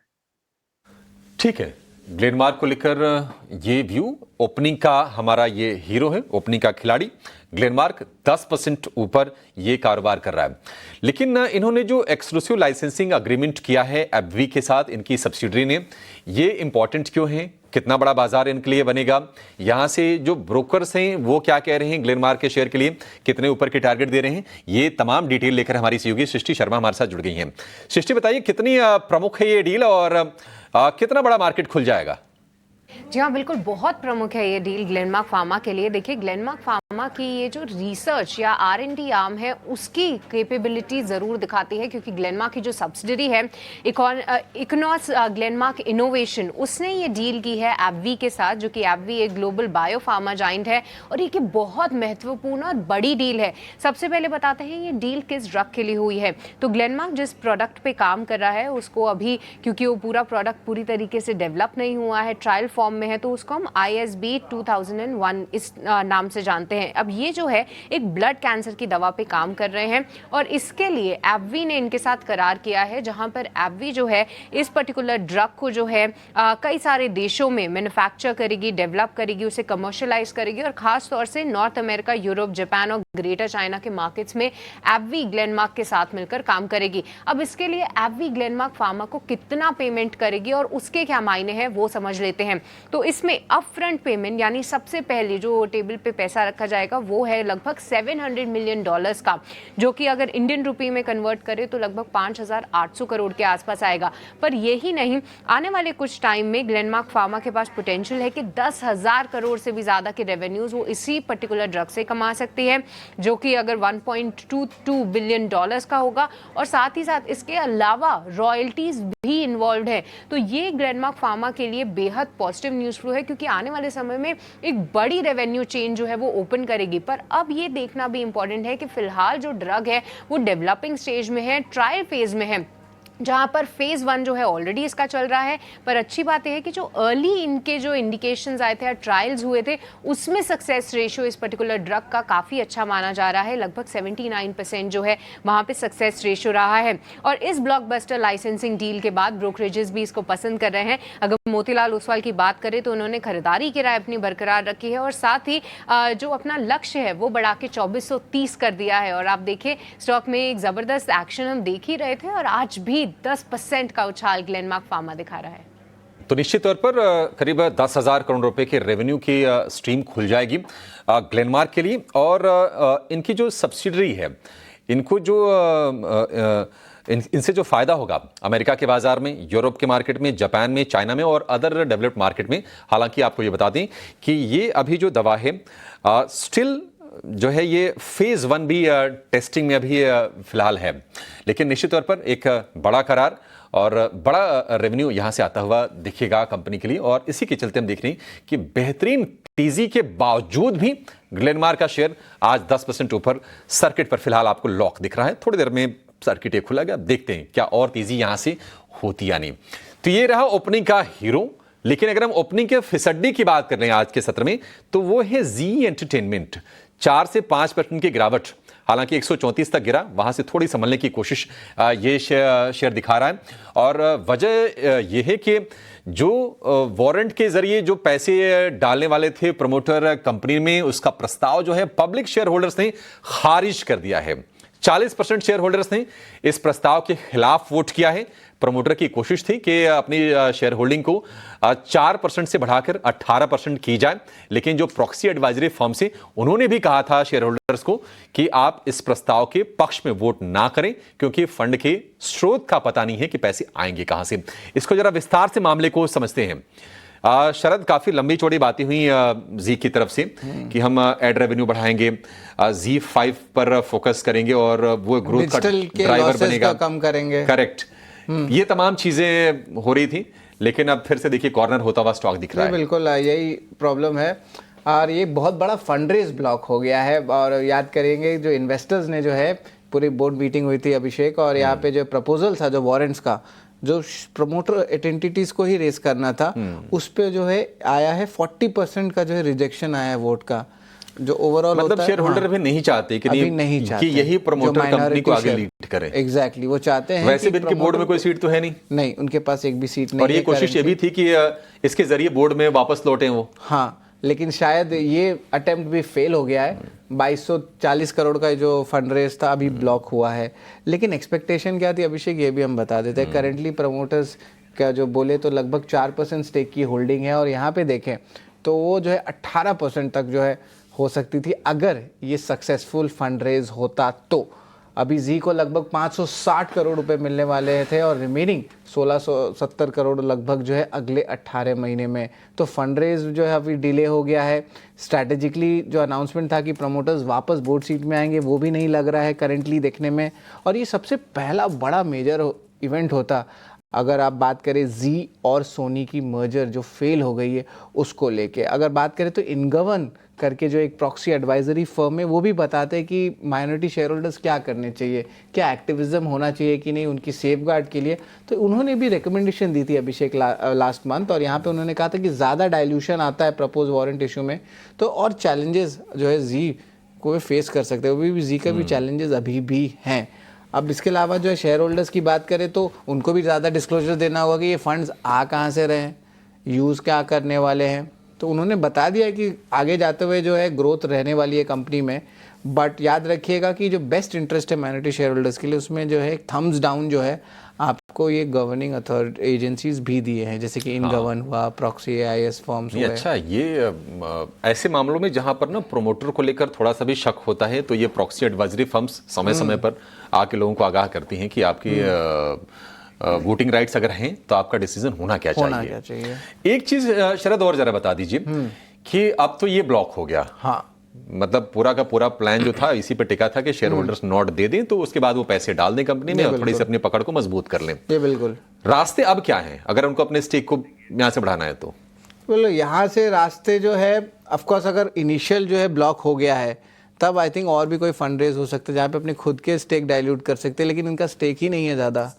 ठीक है, ग्लेनमार्क को लेकर ये व्यू। ओपनिंग का हमारा ये हीरो है, ओपनिंग का खिलाड़ी ग्लेनमार्क 10% ऊपर ये कारोबार कर रहा है। लेकिन इन्होंने जो एक्सक्लूसिव लाइसेंसिंग अग्रीमेंट किया है एबवी के साथ, इनकी सब्सिडरी ने, ये इंपॉर्टेंट क्यों है? कितना बड़ा बाजार इनके लिए बनेगा? यहाँ से जो ब्रोकर्स हैं वो क्या कह रहे हैं ग्लेनमार्क के शेयर के लिए, कितने ऊपर के टारगेट दे रहे हैं? ये तमाम डिटेल लेकर हमारी सहयोगी सृष्टि शर्मा हमारे साथ जुड़ गई हैं। सृष्टि, बताइए कितनी प्रमुख है ये डील और कितना बड़ा मार्केट खुल जाएगा? जी हाँ, बिल्कुल बहुत प्रमुख है ये डील ग्लेनमार्क फार्मा के लिए। देखिए ग्लेनमार्क फार्मा की ये जो रिसर्च या R&D आर्म है उसकी कैपेबिलिटी ज़रूर दिखाती है, क्योंकि ग्लेनमार्क की जो सब्सिडरी है इकोनॉस ग्लेनमार्क इनोवेशन, उसने ये डील की है एबवी के साथ, जो कि एबवी एक ग्लोबल बायो फार्मा जाइंट है और ये बहुत महत्वपूर्ण और बड़ी डील है। सबसे पहले बताते हैं ये डील किस ड्रग के लिए हुई है। तो ग्लेनमार्क जिस प्रोडक्ट पे काम कर रहा है उसको अभी, क्योंकि वो पूरा प्रोडक्ट पूरी तरीके से डेवलप नहीं हुआ है, ट्रायल फॉर्म में है, तो उसको हम ISB 2001 इस नाम से जानते हैं। अब ये जो है एक ब्लड कैंसर की दवा पे काम कर रहे हैं और इसके लिए एबवी ने इनके साथ करार किया है, जहां पर एबवी जो है इस पर्टिकुलर ड्रग को जो है कई सारे देशों में मैन्युफैक्चर करेगी, डेवलप करेगी, उसे कमर्शियलाइज करेगी और खास तौर से नॉर्थ अमेरिका, यूरोप, जापान और ग्रेटर चाइना के मार्केट्स में एबवी ग्लेनमार्क के साथ मिलकर काम करेगी। अब इसके लिए एबवी ग्लेनमार्क फार्मा को कितना पेमेंट करेगी और उसके क्या मायने हैं वो समझ लेते हैं। तो इसमें अपफ्रंट पेमेंट यानी सबसे पहले जो टेबल पे पैसा रखा जाएगा वो है लगभग $700 मिलियन का, जो कि अगर इंडियन रुपी में कन्वर्ट करें तो लगभग 5,800 करोड़ के आसपास आएगा। पर यही नहीं, आने वाले कुछ टाइम में ग्लेनमार्क फार्मा के पास पोटेंशियल है कि 10,000 करोड़ से भी ज़्यादा के रेवेन्यूज वो इसी पर्टिकुलर ड्रग से कमा सकती है, जो कि अगर $1.22 बिलियन का होगा और साथ ही साथ इसके अलावा रॉयल्टीज भी इन्वॉल्व है। तो ये ग्लेनमार्क फार्मा के लिए बेहद पॉजिटिव पॉजिटिव न्यूज़ फ्लो है, क्योंकि आने वाले समय में एक बड़ी रेवेन्यू चेन जो है वो ओपन करेगी। पर अब ये देखना भी इंपॉर्टेंट है कि फिलहाल जो ड्रग है वो डेवलपिंग स्टेज में है, ट्रायल फेज में है, जहाँ पर फेज़ 1 जो है ऑलरेडी इसका चल रहा है। पर अच्छी बात यह है कि जो अर्ली इनके जो इंडिकेशंस आए थे, ट्रायल्स हुए थे, उसमें सक्सेस रेशियो इस पर्टिकुलर ड्रग का काफ़ी अच्छा माना जा रहा है। लगभग 79% जो है वहाँ पे सक्सेस रेशियो रहा है। और इस ब्लॉकबस्टर लाइसेंसिंग डील के बाद ब्रोकरेजेस भी इसको पसंद कर रहे हैं। अगर मोतीलाल ओसवाल की बात करें तो उन्होंने खरीदारी की राय अपनी बरकरार रखी है और साथ ही जो अपना लक्ष्य है वो बढ़ा के 2430 कर दिया है। और आप देखिए स्टॉक में एक ज़बरदस्त एक्शन हम देख ही रहे थे और आज भी 10% का उछाल ग्लेनमार्क फार्मा दिखा रहा है। तो निश्चित तौर पर करीब 10,000 करोड़ रुपए के रेवेन्यू की स्ट्रीम खुल जाएगी ग्लेनमार्क के लिए। और इनकी जो सब्सिडरी है, इनको जो इनसे जो फायदा होगा अमेरिका के बाजार में, यूरोप के मार्केट में, जापान में, चाइना में और अदर डेवलप्ड मार्केट में। हालांकि आपको ये बता दें कि ये अभी जो दवा है स्टिल जो है ये फेज 1 भी टेस्टिंग में अभी फिलहाल है, लेकिन निश्चित तौर पर एक बड़ा करार और बड़ा रेवेन्यू यहां से आता हुआ दिखेगा कंपनी के लिए। और इसी के चलते हम देख रहे हैं कि बेहतरीन तेजी के बावजूद भी ग्लेनमार्क का शेयर आज 10% ऊपर सर्किट पर फिलहाल आपको लॉक दिख रहा है। थोड़ी देर में सर्किट एक खुला गया, देखते हैं क्या और तेजी यहां से होती या नहीं। तो ये रहा ओपनिंग का हीरो। लेकिन अगर हम ओपनिंग के फिसड्डी की बात कर रहे हैं आज के सत्र में, तो वो है जी एंटरटेनमेंट। 4 से 5% की गिरावट, हालांकि 134 तक गिरा, वहां से थोड़ी संभलने की कोशिश ये शेयर दिखा रहा है। और वजह यह है कि जो वारंट के जरिए जो पैसे डालने वाले थे प्रमोटर कंपनी में, उसका प्रस्ताव जो है पब्लिक शेयर होल्डर्स ने खारिज कर दिया है। 40% शेयर होल्डर्स ने इस प्रस्ताव के खिलाफ वोट किया है। प्रमोटर की कोशिश थी कि अपनी शेयर होल्डिंग को 4% से बढ़ाकर 18% की जाए, लेकिन जो प्रॉक्सी एडवाइजरी फर्म से उन्होंने भी कहा था शेयर होल्डर्स को कि आप इस प्रस्ताव के पक्ष में वोट ना करें, क्योंकि फंड के स्रोत का पता नहीं है कि पैसे आएंगे कहां से। इसको जरा विस्तार से मामले को समझते हैं। शरद, काफी लंबी चौड़ी बातें हुई जी की तरफ से कि हम एड रेवेन्यू बढ़ाएंगे, Z5 पर फोकस करेंगे और वो ग्रोथ का ड्राइवर बनेगा, कम करेंगे। करेक्ट, ये तमाम चीजें हो रही थी, लेकिन अब फिर से देखिए कॉर्नर होता हुआ स्टॉक दिख रहा है। बिल्कुल यही प्रॉब्लम है और ये बहुत बड़ा फंडरेज ब्लॉक हो गया है। और याद करेंगे जो इन्वेस्टर्स ने जो है पूरी बोर्ड मीटिंग हुई थी अभिषेक, और यहाँ पे जो प्रपोजल था जो वारंट्स का, जो प्रमोटर एंटिटीज को ही रेस करना था, उस पे जो है आया है 40% का जो है रिजेक्शन आया है वोट का, जो ओवरऑल मतलब शेयर होल्डर भी नहीं चाहते कि यही प्रमोटर कंपनी को आगे लीड करे। एग्जैक्टली, वो चाहते हैं। वैसे भी इनके बोर्ड में कोई सीट तो है नहीं, उनके पास एक भी सीट नहीं। और ये कोशिश ये भी थी कि इसके जरिए बोर्ड में वापस लौटे वो। हाँ, लेकिन शायद ये अटेम्प्ट भी फेल हो गया है। 2240 करोड़ का जो फंड रेज था अभी ब्लॉक हुआ है। लेकिन एक्सपेक्टेशन क्या थी अभिषेक, ये भी हम बता देते हैं। करेंटली प्रमोटर्स का जो बोले तो लगभग 4% स्टेक की होल्डिंग है, और यहाँ पे देखें तो वो जो है 18% तक जो है हो सकती थी अगर ये सक्सेसफुल फंड रेज होता। तो अभी जी को लगभग 560 करोड़ रुपए मिलने वाले थे और रिमेनिंग 1670 करोड़ लगभग जो है अगले 18 महीने में। तो फंड रेज जो है अभी डिले हो गया है। स्ट्रैटेजिकली जो अनाउंसमेंट था कि प्रमोटर्स वापस बोर्ड सीट में आएंगे, वो भी नहीं लग रहा है करेंटली देखने में। और ये सबसे पहला बड़ा मेजर इवेंट होता अगर आप बात करें जी और सोनी की मर्जर जो फेल हो गई है उसको लेके। अगर बात करें तो इनगवन करके जो एक प्रॉक्सी एडवाइजरी फर्म है, वो भी बताते हैं कि माइनॉरिटी शेयर होल्डर्स क्या करने चाहिए, क्या एक्टिविज्म होना चाहिए कि नहीं उनकी सेफगार्ड के लिए। तो उन्होंने भी रिकमेंडेशन दी थी अभिषेक लास्ट मंथ, और यहाँ पे उन्होंने कहा था कि ज़्यादा डाइल्यूशन आता है प्रपोज वारंट इशू में, तो और चैलेंजेस जो है जी को फेस कर सकते हैं। अभी भी जी का भी चैलेंजेस अभी भी हैं। अब इसके अलावा जो है शेयर होल्डर्स की बात करें तो उनको भी ज़्यादा डिस्क्लोजर देना होगा कि ये फंड्स आ कहाँ से रहे हैं, यूज़ क्या करने वाले हैं। तो उन्होंने बता दिया कि आगे जाते हुए जो है ग्रोथ रहने वाली है कंपनी में, बट याद रखिएगा कि जो बेस्ट इंटरेस्ट है माइनॉरिटी शेयर होल्डर्स के लिए, उसमें जो है थम्स डाउन जो है आपको ये गवर्निंग अथॉरिटी एजेंसीज भी दिए हैं, जैसे कि इनगवन हुआ, प्रॉक्सी AIS फॉर्म्स हुए। अच्छा, ये ऐसे मामलों में जहां पर ना प्रोमोटर को लेकर थोड़ा सा भी शक होता है, तो ये प्रॉक्सी एडवाइजरी फर्म्स समय समय पर आके लोगों को आगाह करती हैं कि आपकी वोटिंग राइट्स अगर हैं तो आपका डिसीजन होना क्या चाहिए। एक चीज शरद और जरा बता दीजिए कि अब तो ये ब्लॉक हो गया। हाँ, मतलब पूरा का पूरा प्लान जो था इसी पे टिका था कि शेयर होल्डर्स नोट दे दें, तो उसके बाद वो पैसे डाल दें कंपनी में और थोड़ी सी अपनी पकड़ को मजबूत कर लें। ये बिल्कुल रास्ते अब क्या हैं अगर उनको अपने स्टेक को यहां से बढ़ाना है तो? बोलो यहाँ से रास्ते जो है ऑफ कोर्स अगर इनिशियल जो है ब्लॉक हो गया है तब आई थिंक और भी कोई फंड रेज हो सकता है जहाँ पे अपने खुद के स्टेक डाइल्यूट कर सकते हैं, लेकिन इनका स्टेक ही नहीं है ज़्यादा,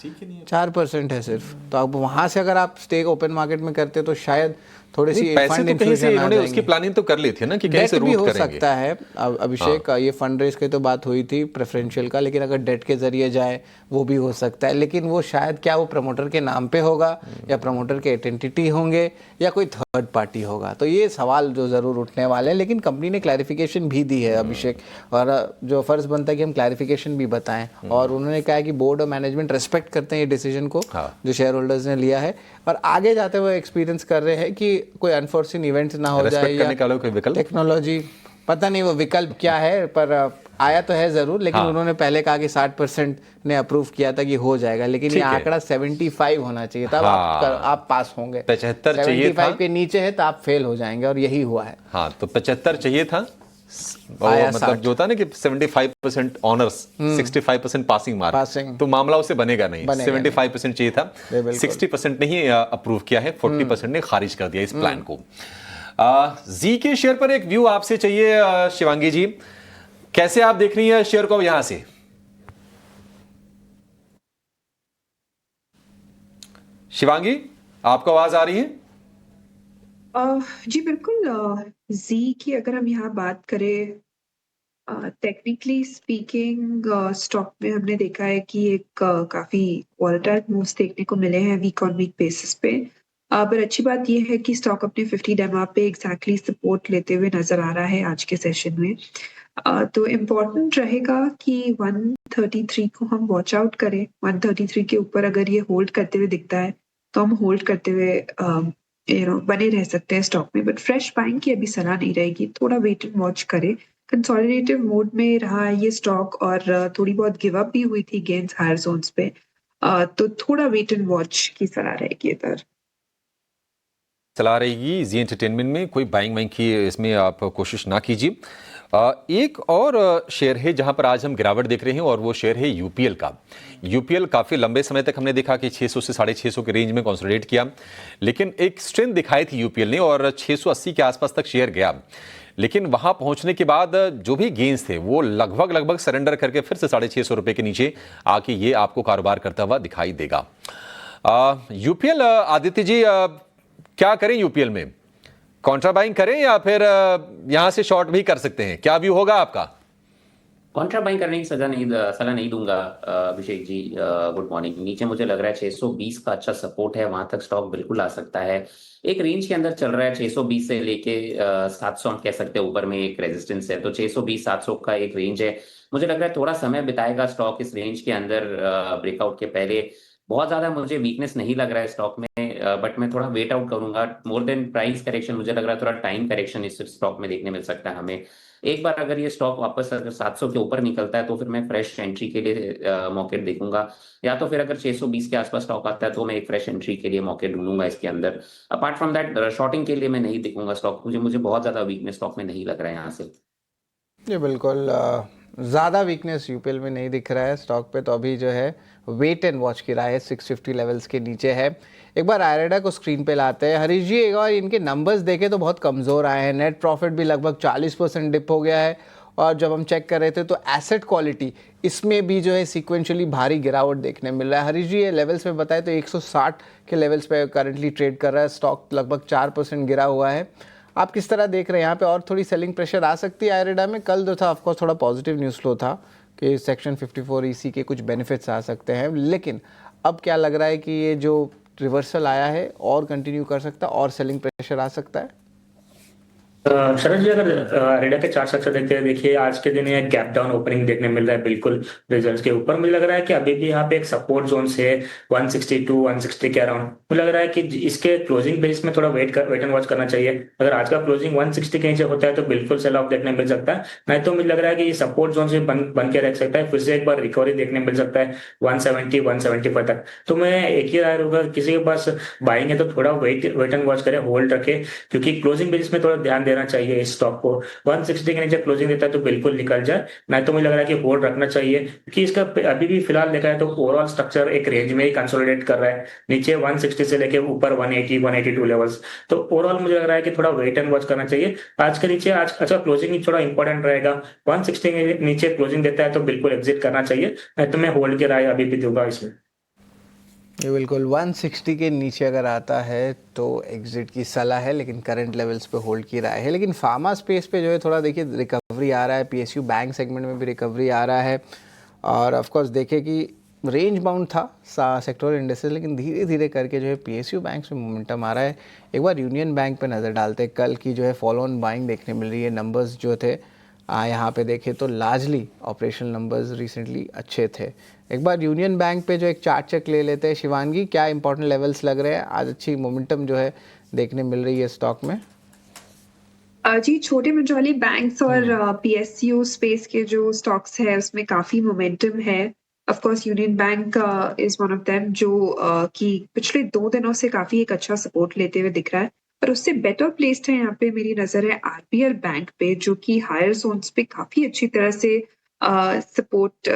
4% है सिर्फ। तो अब वहाँ से अगर आप स्टेक ओपन मार्केट में करते तो शायद थोड़ी सी पैसे फंड तो कहीं से इन्फ्यूजन आ इन्होंने उसकी जाएंगे। प्लानिंग तो कर ली थी ना कि कहीं डेट से भी रूट हो करेंगे। सकता है। अभिषेक ये फंड रेज की तो बात हुई थी प्रेफरेंशियल का, लेकिन अगर डेट के जरिए जाए वो भी हो सकता है, लेकिन वो शायद क्या वो प्रमोटर के नाम पे होगा या प्रमोटर के आइडेंटिटी होंगे या कोई थर्ड पार्टी होगा, तो ये सवाल जो ज़रूर उठने वाले हैं। लेकिन कंपनी ने क्लैरिफिकेशन भी दी है अभिषेक, और जो फ़र्ज़ बनता है कि हम क्लैरिफिकेशन भी बताएं, और उन्होंने कहा है कि बोर्ड और मैनेजमेंट रिस्पेक्ट करते हैं ये डिसीजन को जो शेयर होल्डर्स ने लिया है, और आगे जाते हुए एक्सपीरियंस कर रहे हैं कि कोई अनफोर्सिन इवेंट ना हो जाए करने का कोई विकल्प, टेक्नोलॉजी पता नहीं वो विकल्प क्या है, पर आया तो है जरूर। लेकिन उन्होंने पहले कहा कि 60% ने अप्रूव किया था कि हो जाएगा, लेकिन ये आंकड़ा 75 होना चाहिए तब आप पास होंगे। 75 चाहिए था, 75 के नीचे है तो आप फेल हो जाएंगे, और यही हुआ है। हाँ, तो 75 चाहिए था, और मतलब जो होता है ना कि 75% ऑनर्स, 65% पासिंग मार्क, तो मामला उसे बनेगा नहीं। 75% चाहिए था, 60% ने ही अप्रूव किया है, 40% ने खारिज कर दिया इस प्लान को। जी के शेयर पर एक व्यू आपसे चाहिए शिवांगी जी, कैसे आप देख रही हैं शेयर को यहां से? शिवांगी, आपको आवाज आ रही है? जी बिल्कुल। जी की अगर हम यहाँ बात करें, टेक्निकली स्पीकिंग स्टॉक में हमने देखा है कि एक काफी वॉलेटाइल मूव्स देखने को मिले हैं वीक ऑन वीक बेसिस पे। पर अच्छी बात यह है कि स्टॉक अपने 50 डेमा पे एग्जैक्टली सपोर्ट लेते हुए नजर आ रहा है आज के सेशन में। तो इम्पोर्टेंट रहेगा कि 133 को हम वॉच आउट करें। 133 के ऊपर अगर ये होल्ड करते हुए दिखता है तो हम होल्ड करते हुए बने रह सकते हैं स्टॉक में, बट फ्रेश बाइंग की अभी सलाह नहीं रहेगी, थोड़ा वेट एंड वॉच करें। कंसोलिडेटिव मोड में रहा है ये स्टॉक, और थोड़ी बहुत गिव अप भी हुई थी गेंस हायर जोन्स पे, तो थोड़ा वेट एंड वॉच की सलाह रहेगी इधर। चला रहेगी जी एंटरटेनमेंट में, कोई बाइंग वाइंग की इसमें आप कोशिश ना कीजिए। एक और शेयर है जहां पर आज हम गिरावट देख रहे हैं, और वो शेयर है यूपीएल का। यूपीएल काफ़ी लंबे समय तक हमने देखा कि 600 से 650 के रेंज में कंसोलिडेट किया, लेकिन एक स्ट्रेंथ दिखाई थी यूपीएल ने और 680 के आसपास तक शेयर गया। लेकिन वहां पहुंचने के बाद जो भी गेंस थे वो लगभग सरेंडर करके फिर से 650 रुपए के नीचे आके ये आपको कारोबार करता हुआ दिखाई देगा। यूपीएल, आदित्य जी, क्या करें यूपीएल में? कॉन्ट्रा बाइंग करें या फिर यहां से शॉर्ट भी कर सकते हैं? क्या व्यू होगा आपका? कॉन्ट्रा बाइंग करने की सलाह नहीं दूंगा अभिषेक जी। Good morning. नीचे मुझे लग रहा है 620 का अच्छा सपोर्ट है, वहां तक स्टॉक बिल्कुल आ सकता है। एक रेंज के अंदर चल रहा है, 620 से लेके 700 हम कह सकते हैं ऊपर में एक रेजिस्टेंस है, तो 620-700 का एक रेंज है। मुझे लग रहा है थोड़ा समय बिताएगा स्टॉक इस रेंज के अंदर ब्रेकआउट के पहले। बहुत ज्यादा मुझे वीकनेस नहीं लग रहा है स्टॉक में, बट मैं थोड़ा वेट आउट करूंगा। मोर देन प्राइस करेक्शन मुझे लग रहा है थोड़ा टाइम करेक्शन इस स्टॉक में देखने मिल सकता है हमें। एक बार अगर ये स्टॉक वापस अगर 700 के ऊपर निकलता है तो फिर मैं फ्रेश एंट्री के लिए मौके देखूंगा, या तो फिर अगर 620 के आसपास स्टॉक आता है तो मैं एक फ्रेश एंट्री के लिए मौके ढूंढूंगा इसके अंदर। अपार्ट फ्रॉम दैट शॉर्टिंग के लिए मैं नहीं देखूंगा स्टॉक, मुझे बहुत ज्यादा वीकनेस स्टॉक में नहीं लग रहा है यहाँ से। जी बिल्कुल, ज़्यादा वीकनेस यूपीएल में नहीं दिख रहा है स्टॉक पे, तो अभी जो है वेट एंड वॉच की राय है, 650 लेवल्स के नीचे है। एक बार आयरेडा को स्क्रीन पे लाते हैं। हरीश जी, एक बार इनके नंबर्स देखे तो बहुत कमज़ोर आए हैं, नेट प्रॉफिट भी लगभग 40% डिप हो गया है, और जब हम चेक कर रहे थे तो एसेट क्वालिटी इसमें भी जो है सीक्वेंशियली भारी गिरावट देखने मिल रहा है। हरीश जी, ये लेवल्स पे बताए तो 160 के लेवल्स पे करंटली ट्रेड कर रहा है स्टॉक, लगभग 4% गिरा हुआ है। आप किस तरह देख रहे हैं यहाँ पे? और थोड़ी सेलिंग प्रेशर आ सकती है आयरेडा में? कल जो था ऑफकोर्स थोड़ा पॉजिटिव न्यूज़ फ्लो था कि सेक्शन 54 ईसी के कुछ बेनिफिट्स आ सकते हैं, लेकिन अब क्या लग रहा है कि ये जो रिवर्सल आया है और कंटिन्यू कर सकता है और सेलिंग प्रेशर आ सकता है? शरद जी, अगर रेडा के चार्ट स्ट्रक्चर देखते हैं, देखिए आज के दिन ये गैप डाउन ओपनिंग देखने मिल रहा है बिल्कुल रिजल्ट्स के ऊपर। मुझे लग रहा है कि अभी भी यहाँ पे एक सपोर्ट जोन से 162-160 के अराउंड, मुझे लग रहा है कि इसके क्लोजिंग बेस में थोड़ा वेट एंड वॉच करना चाहिए। अगर आज का क्लोजिंग 160 के नीचे होता है तो बिल्कुल सेल ऑफ देखने मिल सकता है, नहीं तो मुझे लग रहा है कि ये सपोर्ट जोन से बन के रख सकता है, फिर से एक बार रिकवरी देखने मिल सकता है 170-175 तक। तो मैं एक ही राय रहूंगा, किसी के पास बाइंग है तो थोड़ा वेट एंड वॉच करे, होल्ड रखे, क्योंकि क्लोजिंग बेस में थोड़ा ध्यान देना चाहिए इस स्टॉक को। 160 के नीचे क्लोजिंग देता है तो बिल्कुल निकल जाए, नहीं तो मुझे लग रहा है कि होल्ड रखना चाहिए, क्योंकि इसका अभी भी फिलहाल देखा है तो ओवरऑल स्ट्रक्चर एक रेंज में ही कंसोलिडेट कर रहा है, नीचे 160 से लेके ऊपर 180-182 लेवल्स। तो ओवरऑल मुझे लग रहा है कि थोड़ा वेट एंड वॉच करना चाहिए। आज के नीचे आज अच्छा क्लोजिंग ही थोड़ा इंपॉर्टेंट रहेगा, 160 के नीचे क्लोजिंग देता है तो बिल्कुल एग्जिट करना चाहिए, नहीं तो मैं होल्ड की राय अभी भी दूंगा इसमें। ये बिल्कुल 160 के नीचे अगर आता है तो एग्जिट की सलाह है, लेकिन करंट लेवल्स पे होल्ड की राय है। लेकिन फार्मा स्पेस पे जो है थोड़ा देखिए रिकवरी आ रहा है, पीएसयू बैंक सेगमेंट में भी रिकवरी आ रहा है, और ऑफ कोर्स देखें कि रेंज बाउंड था सेक्टोरल इंडेक्सेस, लेकिन धीरे धीरे करके जो है पीएसयू बैंक में मोमेंटम आ रहा है। एक बार यूनियन बैंक पे नज़र डालते हैं, कल की जो है फॉलो ऑन बाइंग देखने मिल रही है। नंबर्स जो थे यहाँ पे देखें तो लार्जली ऑपरेशनल नंबर्स रिसेंटली अच्छे थे। एक बार यूनियन बैंक पे जो एक चार्ट चेक ले लेते हैं शिवांगी, क्या इंपॉर्टेंट लेवल्स लग रहे हैं? आज अच्छी मोमेंटम जो है देखने मिल रही है स्टॉक में। जी, छोटे मझोले बैंक्स और पीएसयू स्पेस के जो स्टॉक्स है उसमें काफी मोमेंटम है। Of course union bank is one of them जो कि पिछले 2 दिनों से काफी एक अच्छा सपोर्ट लेते हुए दिख रहा है, पर उससे बेटर प्लेस्ड है यहाँ पे मेरी नजर है आरबीएल बैंक पे, जो कि हायर जोन्स पे काफी अच्छी तरह से सपोर्ट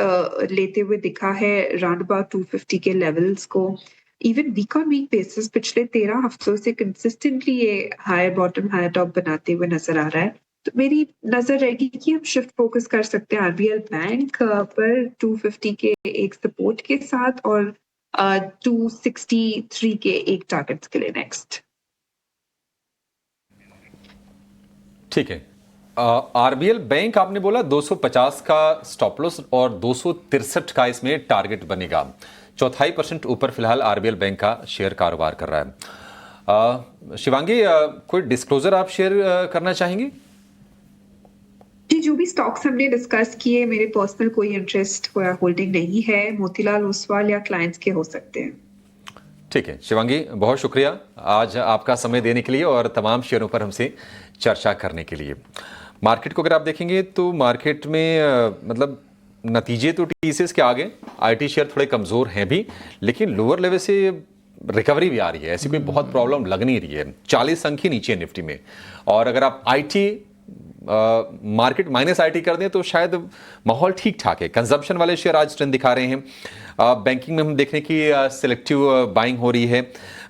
लेते हुए दिखा है राउंड अबाउट 250 के लेवल्स को। Even week on week basis पिछले 13 हफ्तों से कंसिस्टेंटली ये हायर बॉटम हायर टॉप बनाते हुए नजर आ रहा है। तो मेरी नजर रहेगी कि हम शिफ्ट फोकस कर सकते हैं आरबीएल बैंक पर 250 के एक सपोर्ट के साथ और 263 के एक टारगेट्स के लिए नेक्स्ट। ठीक है, आरबीएल बैंक आपने बोला 250 का स्टॉप लॉस और 263 का इसमें टारगेट बनेगा। 4.5% ऊपर फिलहाल आरबीएल बैंक का शेयर कारोबार कर रहा है। शिवांगी, कोई डिस्क्लोजर आप शेयर करना चाहेंगी? जी, जो भी स्टॉक्स हमने डिस्कस किए मेरे पर्सनल कोई इंटरेस्ट या होल्डिंग नहीं है, मोतीलाल ओसवाल या क्लाइंट्स के हो सकते हैं। ठीक है शिवांगी, बहुत शुक्रिया आज आपका समय देने के लिए और तमाम शेयरों पर हमसे चर्चा करने के लिए। मार्केट को अगर आप देखेंगे तो मार्केट में मतलब नतीजे तो टीसीएस के आगे, आईटी शेयर थोड़े कमज़ोर हैं भी, लेकिन लोअर लेवल से रिकवरी भी आ रही है, ऐसी कोई बहुत प्रॉब्लम लग नहीं रही है। 40 अंक ही नीचे है निफ्टी में, और अगर आप आईटी मार्केट माइनस आईटी कर दें तो शायद माहौल ठीक ठाक है। कंजम्पशन वाले शेयर आज ट्रेंड दिखा रहे हैं। बैंकिंग में हम देख रहे हैं कि सिलेक्टिव बाइंग हो रही है।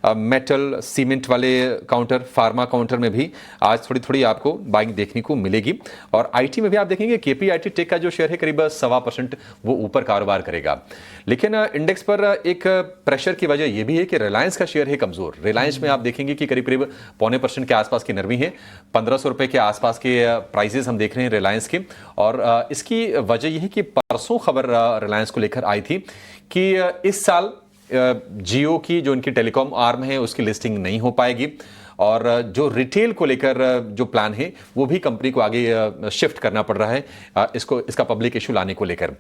मेटल सीमेंट वाले काउंटर, फार्मा काउंटर में भी आज थोड़ी थोड़ी आपको बाइंग देखने को मिलेगी। और आईटी में भी आप देखेंगे केपीआईटी टेक का जो शेयर है करीब 1.25% वो ऊपर कारोबार करेगा। लेकिन इंडेक्स पर एक प्रेशर की वजह यह भी है कि रिलायंस का शेयर है कमजोर। रिलायंस में आप देखेंगे कि करीब करीब 0.25% के आसपास की नरमी है। 1500 रुपए के आसपास के प्राइसेस हम देख रहे हैं रिलायंस के। और इसकी वजह यह है कि परसों खबर रिलायंस को लेकर आई थी कि इस साल जियो की जो इनकी टेलीकॉम आर्म है उसकी लिस्टिंग नहीं हो पाएगी, और जो रिटेल को लेकर जो प्लान है वो भी कंपनी को आगे शिफ्ट करना पड़ रहा है इसका पब्लिक इशू लाने को लेकर।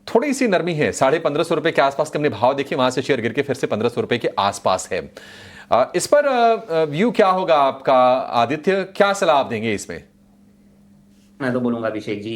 थोड़ी सी नरमी है, 1550 रुपए के आसपास के हमने भाव देखे, वहां से शेयर गिर के फिर से 1500 रुपए के आसपास है। इस पर व्यू क्या होगा आपका आदित्य, क्या सलाह आप देंगे इसमें? मैं तो बोलूंगा अभिषेक जी,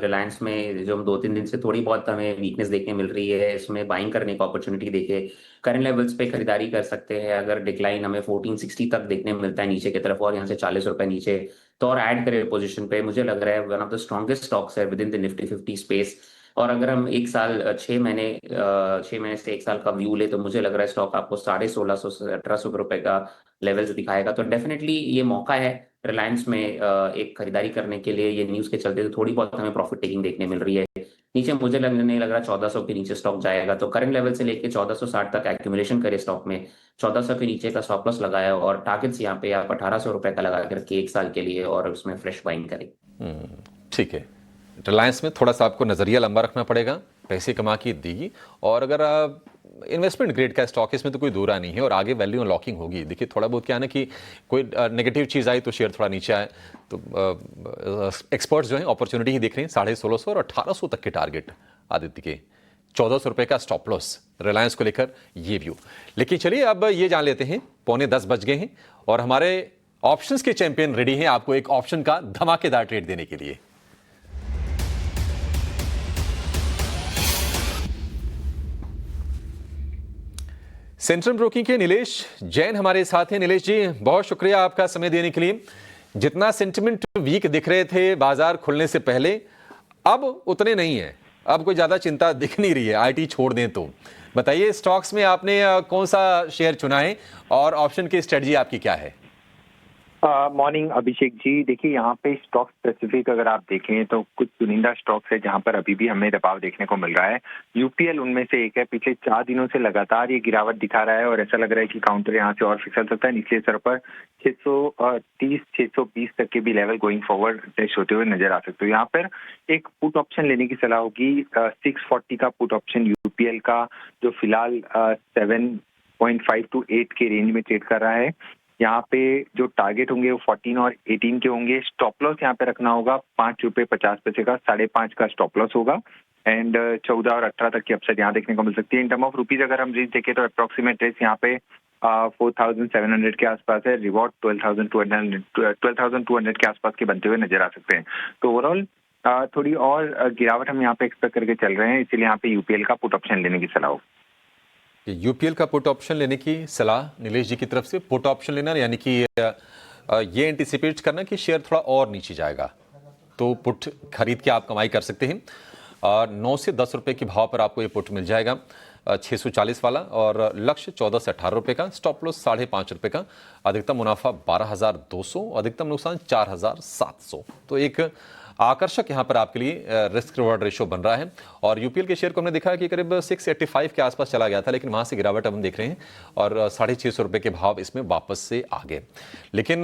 रिलायंस में जो हम 2-3 दिन से थोड़ी बहुत हमें वीकनेस देखने मिल रही है, इसमें बाइंग करने की अपॉर्चुनिटी देखिए। करंट लेवल्स पे खरीदारी कर सकते हैं। अगर डिक्लाइन हमें 1460 तक देखने मिलता है नीचे की तरफ और यहाँ से 40 रुपए नीचे, तो और ऐड करें पोजीशन पे। मुझे लग रहा है one of the strongest stocks है within the Nifty 50 space. और अगर हम 1 साल 6 महीने से 1 साल का व्यू ले तो मुझे लग रहा है स्टॉक आपको 1650 से 1800 रुपए का लेवल्स दिखाएगा। तो डेफिनेटली ये मौका है रिलायंस में एक खरीदारी करने के लिए। ये न्यूज के चलते तो थोड़ी बहुत हमें प्रॉफिट टेकिंग देखने मिल रही है। नीचे मुझे नहीं लग रहा 1400 के नीचे स्टॉक जाएगा, तो करंट लेवल से लेके 1460 तक एक्यूमुलेशन करे स्टॉक में। 1400 के नीचे का स्टॉप लॉस लगाया और टारगेट्स यहाँ पे आप 1800 रुपए का लगा करके 1 साल के लिए और उसमें फ्रेश बाइंग करें। ठीक है, रिलायंस में थोड़ा सा आपको नजरिया लंबा रखना पड़ेगा, पैसे कमा के देगी। और अगर इन्वेस्टमेंट ग्रेड का स्टॉक, इसमें तो कोई दूरा नहीं है और आगे वैल्यू अनलॉकिंग होगी। देखिए थोड़ा बहुत क्या है ना कि कोई नेगेटिव चीज़ आई तो शेयर थोड़ा नीचे आए, तो एक्सपर्ट्स जो हैं अपॉर्चुनिटी ही देख रहे हैं। 1650 और 1800 तक के टारगेट आदित्य के, 1400 रुपए का स्टॉप लॉस रिलायंस को लेकर, ये व्यू। लेकिन चलिए अब ये जान लेते हैं, 9:45 बज गए हैं और हमारे ऑप्शंस के चैंपियन रेडी हैं आपको एक ऑप्शन का धमाकेदार ट्रेड देने के लिए। सेंट्रम ब्रोकिंग के नीलेश जैन हमारे साथ हैं। नीलेश जी, बहुत शुक्रिया आपका समय देने के लिए। जितना सेंटिमेंट वीक दिख रहे थे बाजार खुलने से पहले, अब उतने नहीं है, अब कोई ज्यादा चिंता दिख नहीं रही है, आईटी छोड़ दें तो। बताइए स्टॉक्स में आपने कौन सा शेयर चुना है और ऑप्शन की स्ट्रेटजी आपकी क्या है? मॉर्निंग अभिषेक जी, देखिए यहाँ पे स्टॉक स्पेसिफिक अगर आप देखें तो कुछ चुनिंदा स्टॉक्स है जहाँ पर अभी भी हमें दबाव देखने को मिल रहा है। यूपीएल उनमें से एक है। पिछले 4 दिनों से लगातार ये गिरावट दिखा रहा है और ऐसा लग रहा है कि काउंटर यहाँ से और फिसल सकता है। निचले स्तर पर 630-620 तक के भी लेवल गोइंग फॉरवर्ड टेस्ट होते हुए नजर आ सकते हो। यहाँ पर एक पुट ऑप्शन लेने की सलाह होगी। 640 का पुट ऑप्शन यूपीएल का, जो फिलहाल 7.5 to 8 के रेंज में ट्रेड कर रहा है। यहाँ पे जो टारगेट होंगे वो 14 और 18 के होंगे। स्टॉप लॉस यहाँ पे रखना होगा 5 रुपए 50 पैसे का, 5.5 का स्टॉप लॉस होगा। एंड 14 और 18 तक की अपसाइड यहाँ देखने को मिल सकती है। इन टर्म ऑफ रुपीज अगर हम रेंज देखें तो अप्रोक्सीमेट रेंज यहाँ पे 4,700 के आसपास है। रिवॉर्ड 12,200 के आसपास के बनते हुए नजर आ सकते हैं। तो ओवरऑल थोड़ी और गिरावट हम यहाँ पे एक्सपेक्ट करके चल रहे हैं, इसीलिए यहाँ पे यूपीएल का पुट ऑप्शन लेने की सलाह हो। यूपीएल का पुट ऑप्शन लेने की सलाह नीलेश जी की तरफ से। पुट ऑप्शन लेना यानी कि ये एंटिसिपेट करना कि शेयर थोड़ा और नीचे जाएगा, तो पुट खरीद के आप कमाई कर सकते हैं। 9 से 10 रुपए के भाव पर आपको ये पुट मिल जाएगा, 640 वाला, और लक्ष्य 14 से 18 रुपए का, स्टॉप लॉस 5.5 रुपए का, अधिकतम मुनाफा 12,200, अधिकतम नुकसान 4,700। तो एक आकर्षक यहाँ पर आपके लिए रिस्क रिवॉर्ड रेशो बन रहा है। और यूपीएल के शेयर को हमने देखा है कि करीब 685 के आसपास चला गया था, लेकिन वहाँ से गिरावट हम देख रहे हैं और 650 रुपए के भाव इसमें वापस से आ गए। लेकिन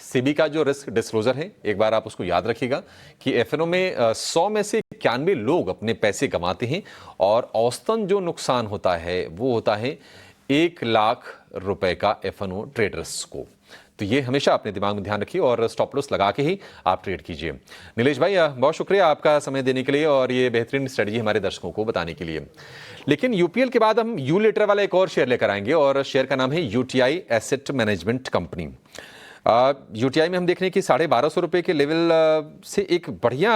सेबी का जो रिस्क डिस्क्लोजर है, एक बार आप उसको याद रखिएगा कि एफएनओ में 100 में से 91 लोग अपने पैसे कमाते हैं और औसतन जो नुकसान होता है वो होता है 1 लाख रुपए का एफएनओ ट्रेडर्स को। तो ये हमेशा अपने दिमाग में ध्यान रखिए और स्टॉप लॉस लगा के ही आप ट्रेड कीजिए। नीलेश भाई, बहुत शुक्रिया आपका समय देने के लिए और ये बेहतरीन स्ट्रेटजी हमारे दर्शकों को बताने के लिए। लेकिन यूपीएल के बाद हम यू लेटर वाला एक और शेयर लेकर आएंगे और शेयर का नाम है UTI asset management company. UTI में हम देख रहे हैं कि 1250 रुपए के लेवल से एक बढ़िया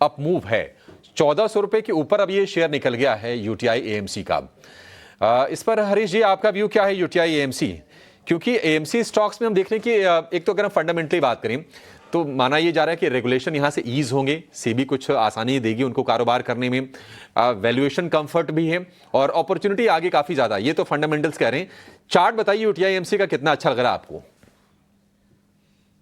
अप मूव है। 1400 रुपए के ऊपर अब ये शेयर निकल गया है यूटीआई एएमसी का। इस पर हरीश जी आपका व्यू क्या है यूटीआई एएमसी? क्योंकि एएमसी स्टॉक्स में हम देख रहे हैं कि एक तो अगर हम फंडामेंटली बात करें तो माना ये जा रहा है कि रेगुलेशन यहाँ से ईज होंगे, सेबी कुछ आसानी देगी उनको कारोबार करने में, वैल्यूएशन कंफर्ट भी है और अपॉर्चुनिटी आगे काफी ज्यादा। ये तो फंडामेंटल्स कह रहे हैं। चार्ट बताइए यूटीआई एएमसी का कितना अच्छा लग रहा है आपको?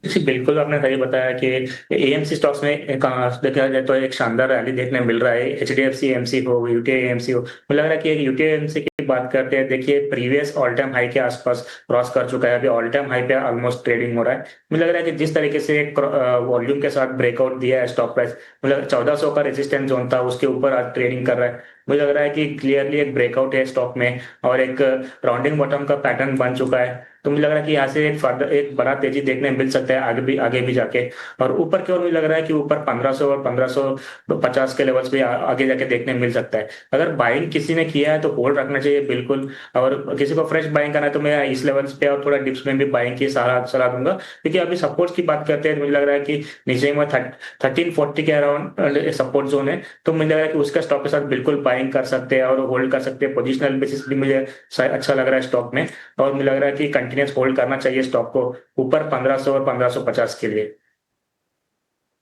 जी बिल्कुल, आपने सही बताया कि एएमसी स्टॉक्स में देखा जाए तो एक शानदार रैली देखने मिल रहा है। एचडीएफसी एएमसी हो, यूटीआई एएमसी हो, मुझे लग रहा है कि यूटीआई एएमसी की बात करते हैं, देखिए प्रीवियस ऑल टाइम हाई के आसपास क्रॉस कर चुका है। अभी ऑल टाइम हाई पे ऑलमोस्ट ट्रेडिंग हो रहा है। मुझे लग रहा है कि जिस तरीके से एक वॉल्यूम के साथ ब्रेकआउट दिया है स्टॉक प्राइस, मतलब 1400 का रेजिस्टेंस जोन था उसके ऊपर आज ट्रेडिंग कर रहा है। मुझे लग रहा है कि क्लियरली एक ब्रेकआउट है स्टॉक में और एक राउंडिंग बॉटम का पैटर्न बन चुका है। तो मुझे लग रहा है कि यहाँ से एक बड़ा तेजी देखने मिल सकता है आगे भी जाके। और ऊपर की ओर मुझे लग रहा है कि ऊपर 1500 और 1550 के लेवल्स पे आगे जाके देखने मिल सकता है। अगर बाइंग किसी ने किया है तो होल्ड रखना चाहिए बिल्कुल, और किसी को फ्रेश बाइंग करना है तो मैं इस लेवल्स पे और थोड़ा डिप्स में भी बाइंग की सलाह दूंगा। क्योंकि अभी सपोर्ट की बात करते हैं तो मुझे लग रहा है कि नीचे में 1340 के अराउंड सपोर्ट जोन है, तो मुझे लग रहा है कि उसका स्टॉक के साथ बिल्कुल बाइंग कर सकते हैं और होल्ड कर सकते हैं। पोजिशनल बेसिस भी मुझे अच्छा लग रहा है स्टॉक में, और मुझे लग रहा है कि कंटिन्यूस होल्ड करना चाहिए स्टॉक को ऊपर 1500 और 1550 के लिए।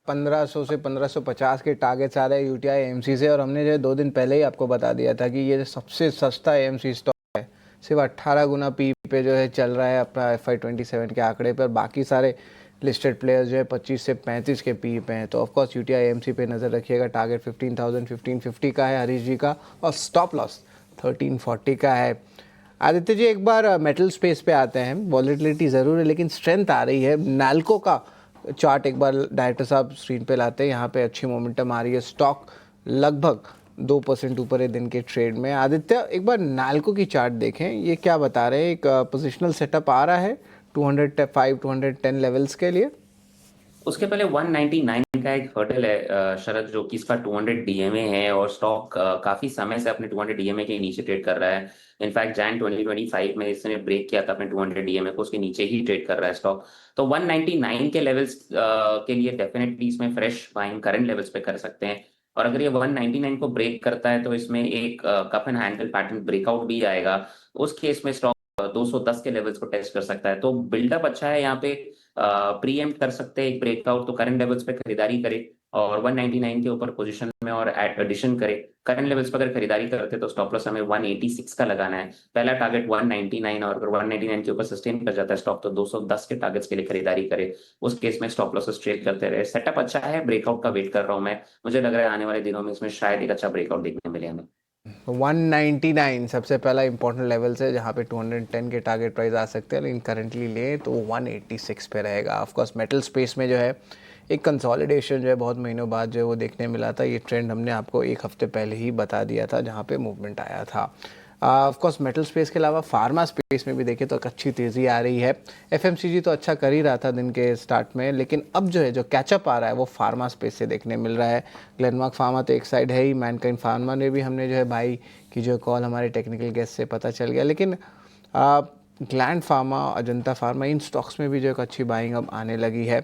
1500 से 1550 के टारगेट्स आ रहे हैं यूटीआई एएमसी से, और हमने जो 2 दिन पहले ही आपको बता दिया था कि ये सबसे सस्ता एएमसी स्टॉक है। सिर्फ 18 गुना पी पे जो है चल रहा है अपना FY27 के आंकड़े पर। बाकी सारे लिस्टेड प्लेयर्स जो है 25 से 35 के पी पे हैं। तो ऑफकोर्स यूटीआई एएमसी पे नज़र रखिएगा। टारगेट 15,1550 का है हरीश जी का, और स्टॉप लॉस 1340 का है। आदित्य जी, एक बार मेटल स्पेस पे आते हैं। वॉलेटिलिटी ज़रूर है लेकिन स्ट्रेंथ आ रही है। नाल्को का चार्ट एक बार डायरेक्टर साहब स्क्रीन पे लाते हैं। यहाँ पे अच्छी मोमेंटम आ रही है। स्टॉक लगभग 2% ऊपर है दिन के ट्रेड में। आदित्य, एक बार नाल्को की चार्ट देखें, ये क्या बता रहे हैं? एक पोजिशनल सेटअप आ रहा है 205-210 लेवल्स के लिए। उसके पहले 199 का एक हर्डल है शरद, जो कि इसका 200 डीएमए है और स्टॉक काफी समय से अपने 200 डीएमए के नीचे ट्रेड कर रहा है। इनफैक्ट जैन 2025 में इसने ब्रेक किया था अपने 200 डीएमए को, उसके नीचे ही ट्रेड कर रहा है स्टॉक। तो 199 के लेवल्स के लिए डेफिनेटली इसमें फ्रेश बाइंग करंट लेवल्स पे कर सकते हैं। और अगर ये 199 को ब्रेक करता है तो इसमें एक cup and handle pattern breakout भी आएगा। उस केस में स्टॉक 210 के लेवल्स को टेस्ट कर सकता है। तो बिल्डअप अच्छा है यहाँ पे। प्रीएम्प्ट कर सकते हैं एक ब्रेकआउट, तो करंट लेवल्स पे खरीदारी करे और 199 के ऊपर पोजीशन में और एडिशन करे। करंट लेवल्स पर अगर खरीदारी करते तो स्टॉप लॉस हमें 186 का लगाना है, पहला टारगेट 199, और अगर 199 के ऊपर सस्टेन कर जाता है स्टॉक तो 210 के टारगेट्स के लिए खरीदारी करे। उस केस में स्टॉप लॉसेस ट्रेड करते रहे। सेटअप अच्छा है, ब्रेकआउट का वेट कर रहा हूं मैं, मुझे लग रहा है आने वाले दिनों में इसमें शायद एक अच्छा ब्रेकआउट देखने मिले हमें। 199 सबसे पहला इंपॉर्टेंट लेवल है जहाँ पे 210 के टारगेट प्राइस आ सकते हैं, लेकिन करंटली ले तो 186 पे रहेगा। ऑफ कोर्स मेटल स्पेस में जो है एक कंसोलिडेशन जो है बहुत महीनों बाद जो है वो देखने मिला था। ये ट्रेंड हमने आपको एक हफ्ते पहले ही बता दिया था जहाँ पे मूवमेंट आया था। ऑफ कोर्स मेटल स्पेस के अलावा फार्मा स्पेस में भी देखें तो एक अच्छी तेज़ी आ रही है। एफएमसीजी तो अच्छा कर ही रहा था दिन के स्टार्ट में, लेकिन अब जो है जो कैचअप आ रहा है वो फार्मा स्पेस से देखने मिल रहा है। ग्लेनमार्क फार्मा तो एक साइड है ही, मैनकाइंड फार्मा ने भी हमने जो है बाई की जो कॉल हमारे टेक्निकल गेस्ट से पता चल गया, लेकिन ग्लैंड फार्मा, अजंता फार्मा, इन स्टॉक्स में भी जो एक अच्छी बाइंग अब आने लगी है।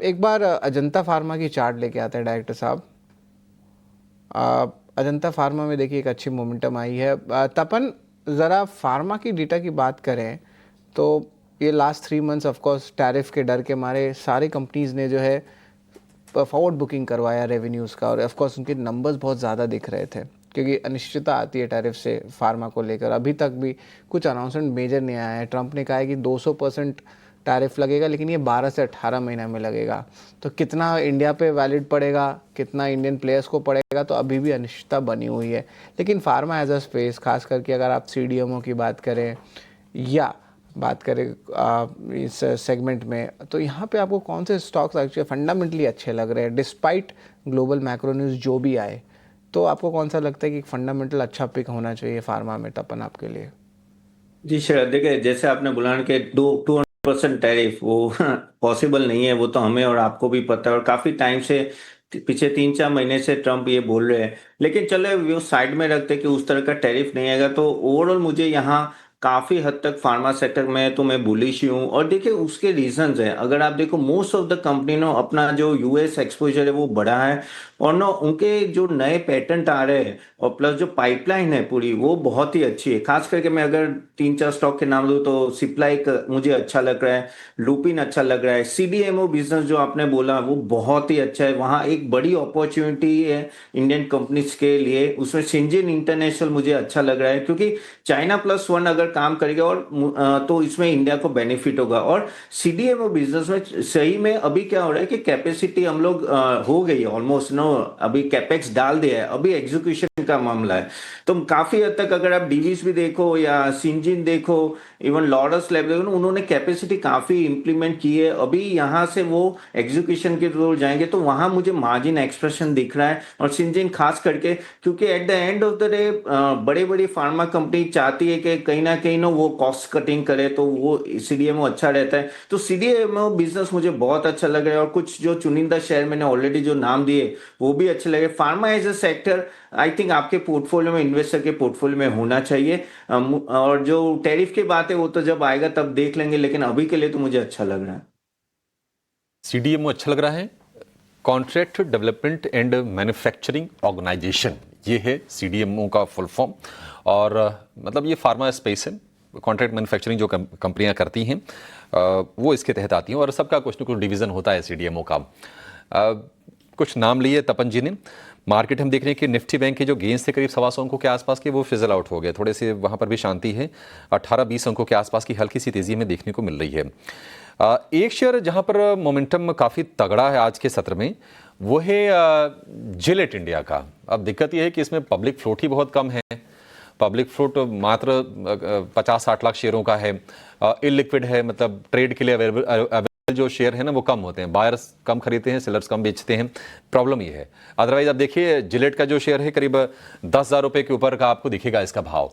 एक बार अजंता फार्मा की चार्ट लेके आते हैं डायरेक्टर साहब। अजंता फार्मा में देखिए एक अच्छी मोमेंटम आई है। तपन, ज़रा फार्मा की डेटा की बात करें तो ये last 3 months of course tariff के डर के मारे सारी कंपनीज़ ने जो है फॉरवर्ड बुकिंग करवाया रेवेन्यूज़ का, और ऑफ कोर्स उनके नंबर्स बहुत ज़्यादा दिख रहे थे क्योंकि अनिश्चितता आती है टैरिफ से फार्मा को लेकर। अभी तक भी कुछ अनाउंसमेंट मेजर नहीं आया है। ट्रंप ने कहा है कि 200% टैरिफ लगेगा, लेकिन ये 12 से 18 महीना में लगेगा। तो कितना इंडिया पे वैलिड पड़ेगा, कितना इंडियन प्लेयर्स को पड़ेगा, तो अभी भी अनिश्चितता बनी हुई है। लेकिन फार्मा एज अ स्पेस, खास करके अगर आप CDMO की बात करें या बात करें इस सेगमेंट में, तो यहाँ पे आपको कौन से स्टॉक्स एक्चुअली फंडामेंटली अच्छे लग रहे हैं डिस्पाइट ग्लोबल मैक्रो न्यूज़ जो भी आए? तो आपको कौन सा लगता है कि फंडामेंटल अच्छा पिक होना चाहिए फार्मा में तपन आपके लिए? जी शरद, देखिए जैसे आपने बोला कि 200% टैरिफ वो पॉसिबल नहीं है, वो तो हमें और आपको भी पता है, और काफी टाइम से पिछले 3-4 महीने से ट्रम्प ये बोल रहे हैं। लेकिन चले वो साइड में रखते कि उस तरह का टैरिफ नहीं आएगा, तो ओवरऑल मुझे यहाँ काफी हद तक फार्मा सेक्टर में तो मैं बुलिश ही हूँ। और देखिए उसके रीजंस हैं, अगर आप देखो मोस्ट ऑफ द कंपनी ने अपना जो यूएस एक्सपोजर है वो बढ़ा है, और ना उनके जो नए पेटेंट आ रहे हैं और प्लस जो पाइपलाइन है पूरी वो बहुत ही अच्छी है। खास करके मैं अगर 3-4 स्टॉक के नाम दूं तो सिप्लाइक मुझे अच्छा लग रहा है, लुपिन अच्छा लग रहा है, CDMO बिजनेस जो आपने बोला वो बहुत ही अच्छा है। वहाँ एक बड़ी अपॉर्चुनिटी है इंडियन कंपनीज के लिए, उसमें सिंजिन इंटरनेशनल मुझे अच्छा लग रहा है क्योंकि China Plus 1 अगर काम करेगा और तो इसमें इंडिया को बेनिफिट होगा। और CDMO बिजनेस में सही में अभी क्या हो रहा है कि कैपेसिटी हम लोग हो गई ऑलमोस्ट नो, अभी कैपेक्स डाल दिया है, अभी एग्जीक्यूशन का मामला है। तो काफी हद तक अगर आप डीवीस भी देखो या सिंजिन देखो, इवन लॉरस लैब देखो, उन्होंने कैपेसिटी काफी इंप्लीमेंट की है। अभी यहाँ से वो एग्जीक्यूशन की ओर जाएंगे तो वहां मुझे मार्जिन एक्सप्रेशन दिख रहा है। और सिंजिन खास करके क्योंकि eight the end of the day बड़े बड़ी फार्मा कंपनी चाहती है कि कहीं ना कहीं ना वो कॉस्ट कटिंग करे, तो वो CDMO अच्छा रहता है। तो CDMO बिजनेस मुझे बहुत अच्छा लग रहा है, और कुछ जो चुनिंदा शेयर मैंने ऑलरेडी जो नाम दिए वो भी अच्छे लगे। Pharma as a sector I think आपके पोर्टफोलियो में, इन्वेस्टर के पोर्टफोलियो में होना चाहिए। और जो टैरिफ की बात है वो तो जब आएगा तब देख लेंगे, लेकिन अभी के लिए तो मुझे अच्छा लग रहा है। CDMO अच्छा लग रहा है, contract development and manufacturing organisation, ये है CDMO का फुल फॉर्म। और मतलब ये फार्मा स्पेस है, कॉन्ट्रैक्ट मैन्युफैक्चरिंग जो कंपनियां करती हैं वो इसके तहत आती हैं, और सबका कुछ न कुछ डिवीज़न होता है CDMO का। कुछ नाम लिए तपन जी ने। मार्केट हम देख रहे हैं कि निफ्टी बैंक के जो गेंस थे करीब 125 अंकों के आसपास के, वो फिजल आउट हो गए, थोड़े से वहाँ पर भी शांति है। 18-20 अंकों के आसपास की हल्की सी तेज़ी हमें देखने को मिल रही है। एक शेयर जहाँ पर मोमेंटम काफ़ी तगड़ा है आज के सत्र में वो है जिलेट इंडिया का। अब दिक्कत यह है कि इसमें पब्लिक फ्लोट ही बहुत कम है, पब्लिक फ्लोट मात्र 50-60 लाख शेयरों का है, इलिक्विड है, मतलब ट्रेड के लिए अवेलेबल जो शेयर है ना वो कम होते हैं, बायर्स कम खरीदते हैं, सेलर्स कम बेचते हैं, प्रॉब्लम ये है। अदरवाइज आप देखिए जिलेट का जो शेयर है करीब 10,000 रुपये के ऊपर का आपको दिखेगा इसका भाव।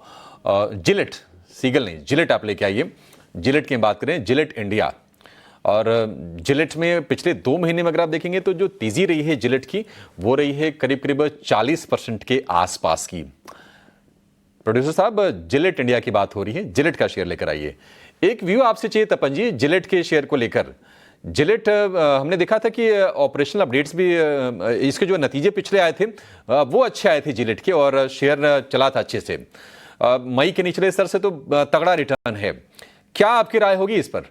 जिलेट, सीगल नहीं, जिलेट आप लेके आइए। जिलेट की बात करें, जिलेट इंडिया, और जिलेट में पिछले 2 महीने में अगर आप देखेंगे तो जो तेजी रही है जिलेट की वो रही है करीब 40% के आसपास की। प्रोड्यूसर साहब, जिलेट इंडिया की बात हो रही है, जिलेट का शेयर लेकर आइए। एक व्यू आपसे चाहिए तपन जी जिलेट के शेयर को लेकर। जिलेट हमने देखा था कि ऑपरेशनल अपडेट्स भी, इसके जो नतीजे पिछले आए थे वो अच्छे आए थे जिलेट के, और शेयर चला था अच्छे से। मई के निचले स्तर से तो तगड़ा रिटर्न है। क्या आपकी राय होगी इस पर?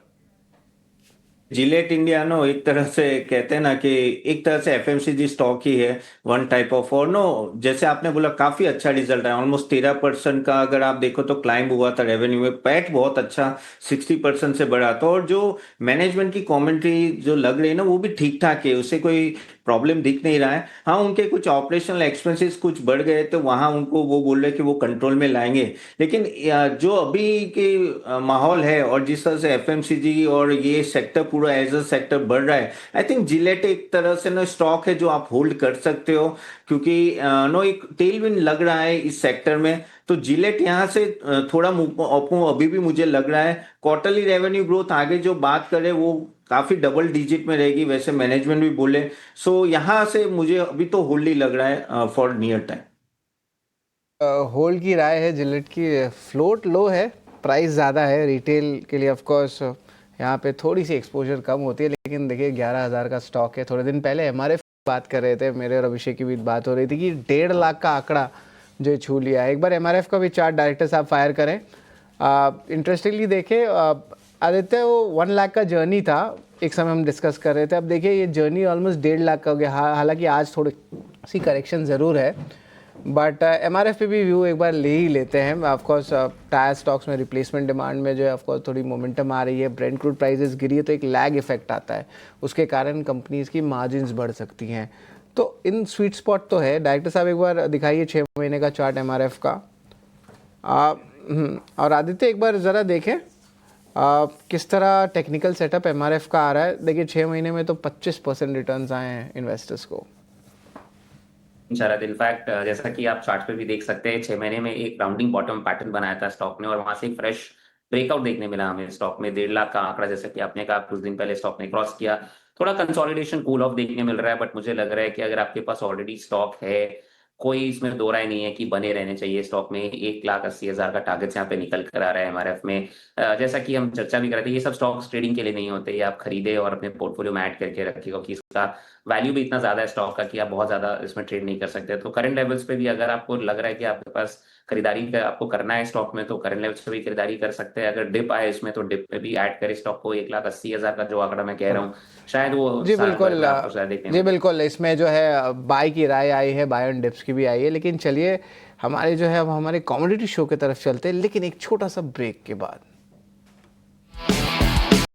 जिलेट इंडिया नो एक तरह से कहते हैं ना कि एक तरह से एफएमसीजी स्टॉक ही है, वन टाइप ऑफ। और नो जैसे आपने बोला काफी अच्छा रिजल्ट है, ऑलमोस्ट 13% का अगर आप देखो तो क्लाइंब हुआ था रेवेन्यू में। पैट बहुत अच्छा 60% से बढ़ा था। और जो मैनेजमेंट की कमेंट्री जो लग रही है ना वो भी ठीक ठाक है, उससे कोई प्रॉब्लम दिख नहीं रहा है। हाँ, उनके कुछ ऑपरेशनल एक्सपेंसेस कुछ बढ़ गए तो वहां उनको वो बोल रहे कि वो कंट्रोल में लाएंगे। लेकिन जो अभी के माहौल है और जिस तरह से एफएमसीजी और ये सेक्टर पूरा एज अ सेक्टर बढ़ रहा है, आई थिंक जिलेट एक तरह से ना स्टॉक है जो आप होल्ड कर सकते हो, क्योंकि नो एक टेलविंड लग रहा है इस सेक्टर में। तो जिलेट यहाँ से थोड़ा अभी भी मुझे लग रहा है क्वार्टरली रेवेन्यू ग्रोथ आगे जो बात करें वो काफी डबल डिजिट में रहेगी, वैसे मैनेजमेंट भी बोले। सो यहाँ से मुझे अभी तो होल्ड ही लग रहा है फॉर नियर टाइम। होल्ड की राय है जिलेट की। फ्लोट लो है, प्राइस ज़्यादा है। रिटेल के लिए ऑफ कोर्स यहाँ पे थोड़ी सी एक्सपोजर कम होती है, लेकिन देखिए 11,000 का स्टॉक है। थोड़े दिन पहले एमआरएफ बात कर रहे थे, मेरे और अभिषेक की भी बात हो रही थी कि 1.5 लाख का आंकड़ा जो छू लिया है। एक बार एमआरएफ का भी चार्ट डायरेक्टर साहब फायर करें। इंटरेस्टिंगली देखे आदित्य, वो 1 लाख का जर्नी था, एक समय हम डिस्कस कर रहे थे। अब देखिए ये जर्नी ऑलमोस्ट 1.5 लाख का हो गया। हालांकि आज थोड़ी सी करेक्शन ज़रूर है, बट एमआरएफ पे भी व्यू एक बार ले ही लेते हैं। ऑफकोर्स टायर स्टॉक्स में रिप्लेसमेंट डिमांड में जो है ऑफकोर्स थोड़ी मोमेंटम आ रही है। ब्रेंट क्रूड प्राइसेस गिरी है तो एक लैग इफेक्ट आता है, उसके कारण कंपनीज की मार्जिन्स बढ़ सकती हैं। तो इन स्वीट स्पॉट तो है। डायरेक्टर साहब एक बार दिखाइए 6 महीने का चार्ट एमआरएफ का। और आदित्य एक बार ज़रा देखें किस तरह टेक्निकल सेटअप एमआरएफ का आ रहा है। देखिए 6 महीने में तो 25% रिटर्न्स आए हैं इन्वेस्टर्स को। शरद, इनफैक्ट जैसा कि आप चार्ट पे भी देख सकते हैं 6 महीने में एक राउंडिंग बॉटम पैटर्न बनाया था स्टॉक ने और वहां से एक फ्रेश ब्रेकआउट देखने मिला हमें स्टॉक में। 1.5 लाख का आंकड़ा जैसा कि आपने कहा कुछ दिन पहले स्टॉक ने क्रॉस किया। थोड़ा कंसोलिडेशन कूल ऑफ देखने मिल रहा है, बट मुझे लग रहा है कि अगर आपके पास ऑलरेडी स्टॉक है, कोई इसमें दो राय नहीं है कि बने रहने चाहिए स्टॉक में। 1,80,000 का टारगेट यहाँ पे निकल कर आ रहा है एमआरएफ में। जैसा कि हम चर्चा भी कर रहे थे, ये सब स्टॉक्स ट्रेडिंग के लिए नहीं होते, ये आप खरीदे और अपने पोर्टफोलियो में ऐड करके रखिए, क्योंकि इसका वैल्यू भी इतना ज्यादा है स्टॉक का कि आप बहुत ज्यादा इसमें ट्रेड नहीं कर सकते। तो करंट लेवल्स पे भी अगर आपको लग रहा है कि आपके पास खरीदारी का आपको करना है स्टॉक में, तो करंट लेवल्स पे भी खरीदारी कर सकते हैं। अगर डिप आए इसमें तो डिप पे भी ऐड करें स्टॉक को। 1,80,000 का जो आंकड़ा मैं कह रहा हूँ, शायद वो जी बिल्कुल इसमें जो है बाय की राय आई है, बाय ऑन डिप्स की भी आई है। लेकिन चलिए हमारे जो है अब हमारे कमोडिटी शो की तरफ चलते हैं, लेकिन एक छोटा सा ब्रेक के बाद।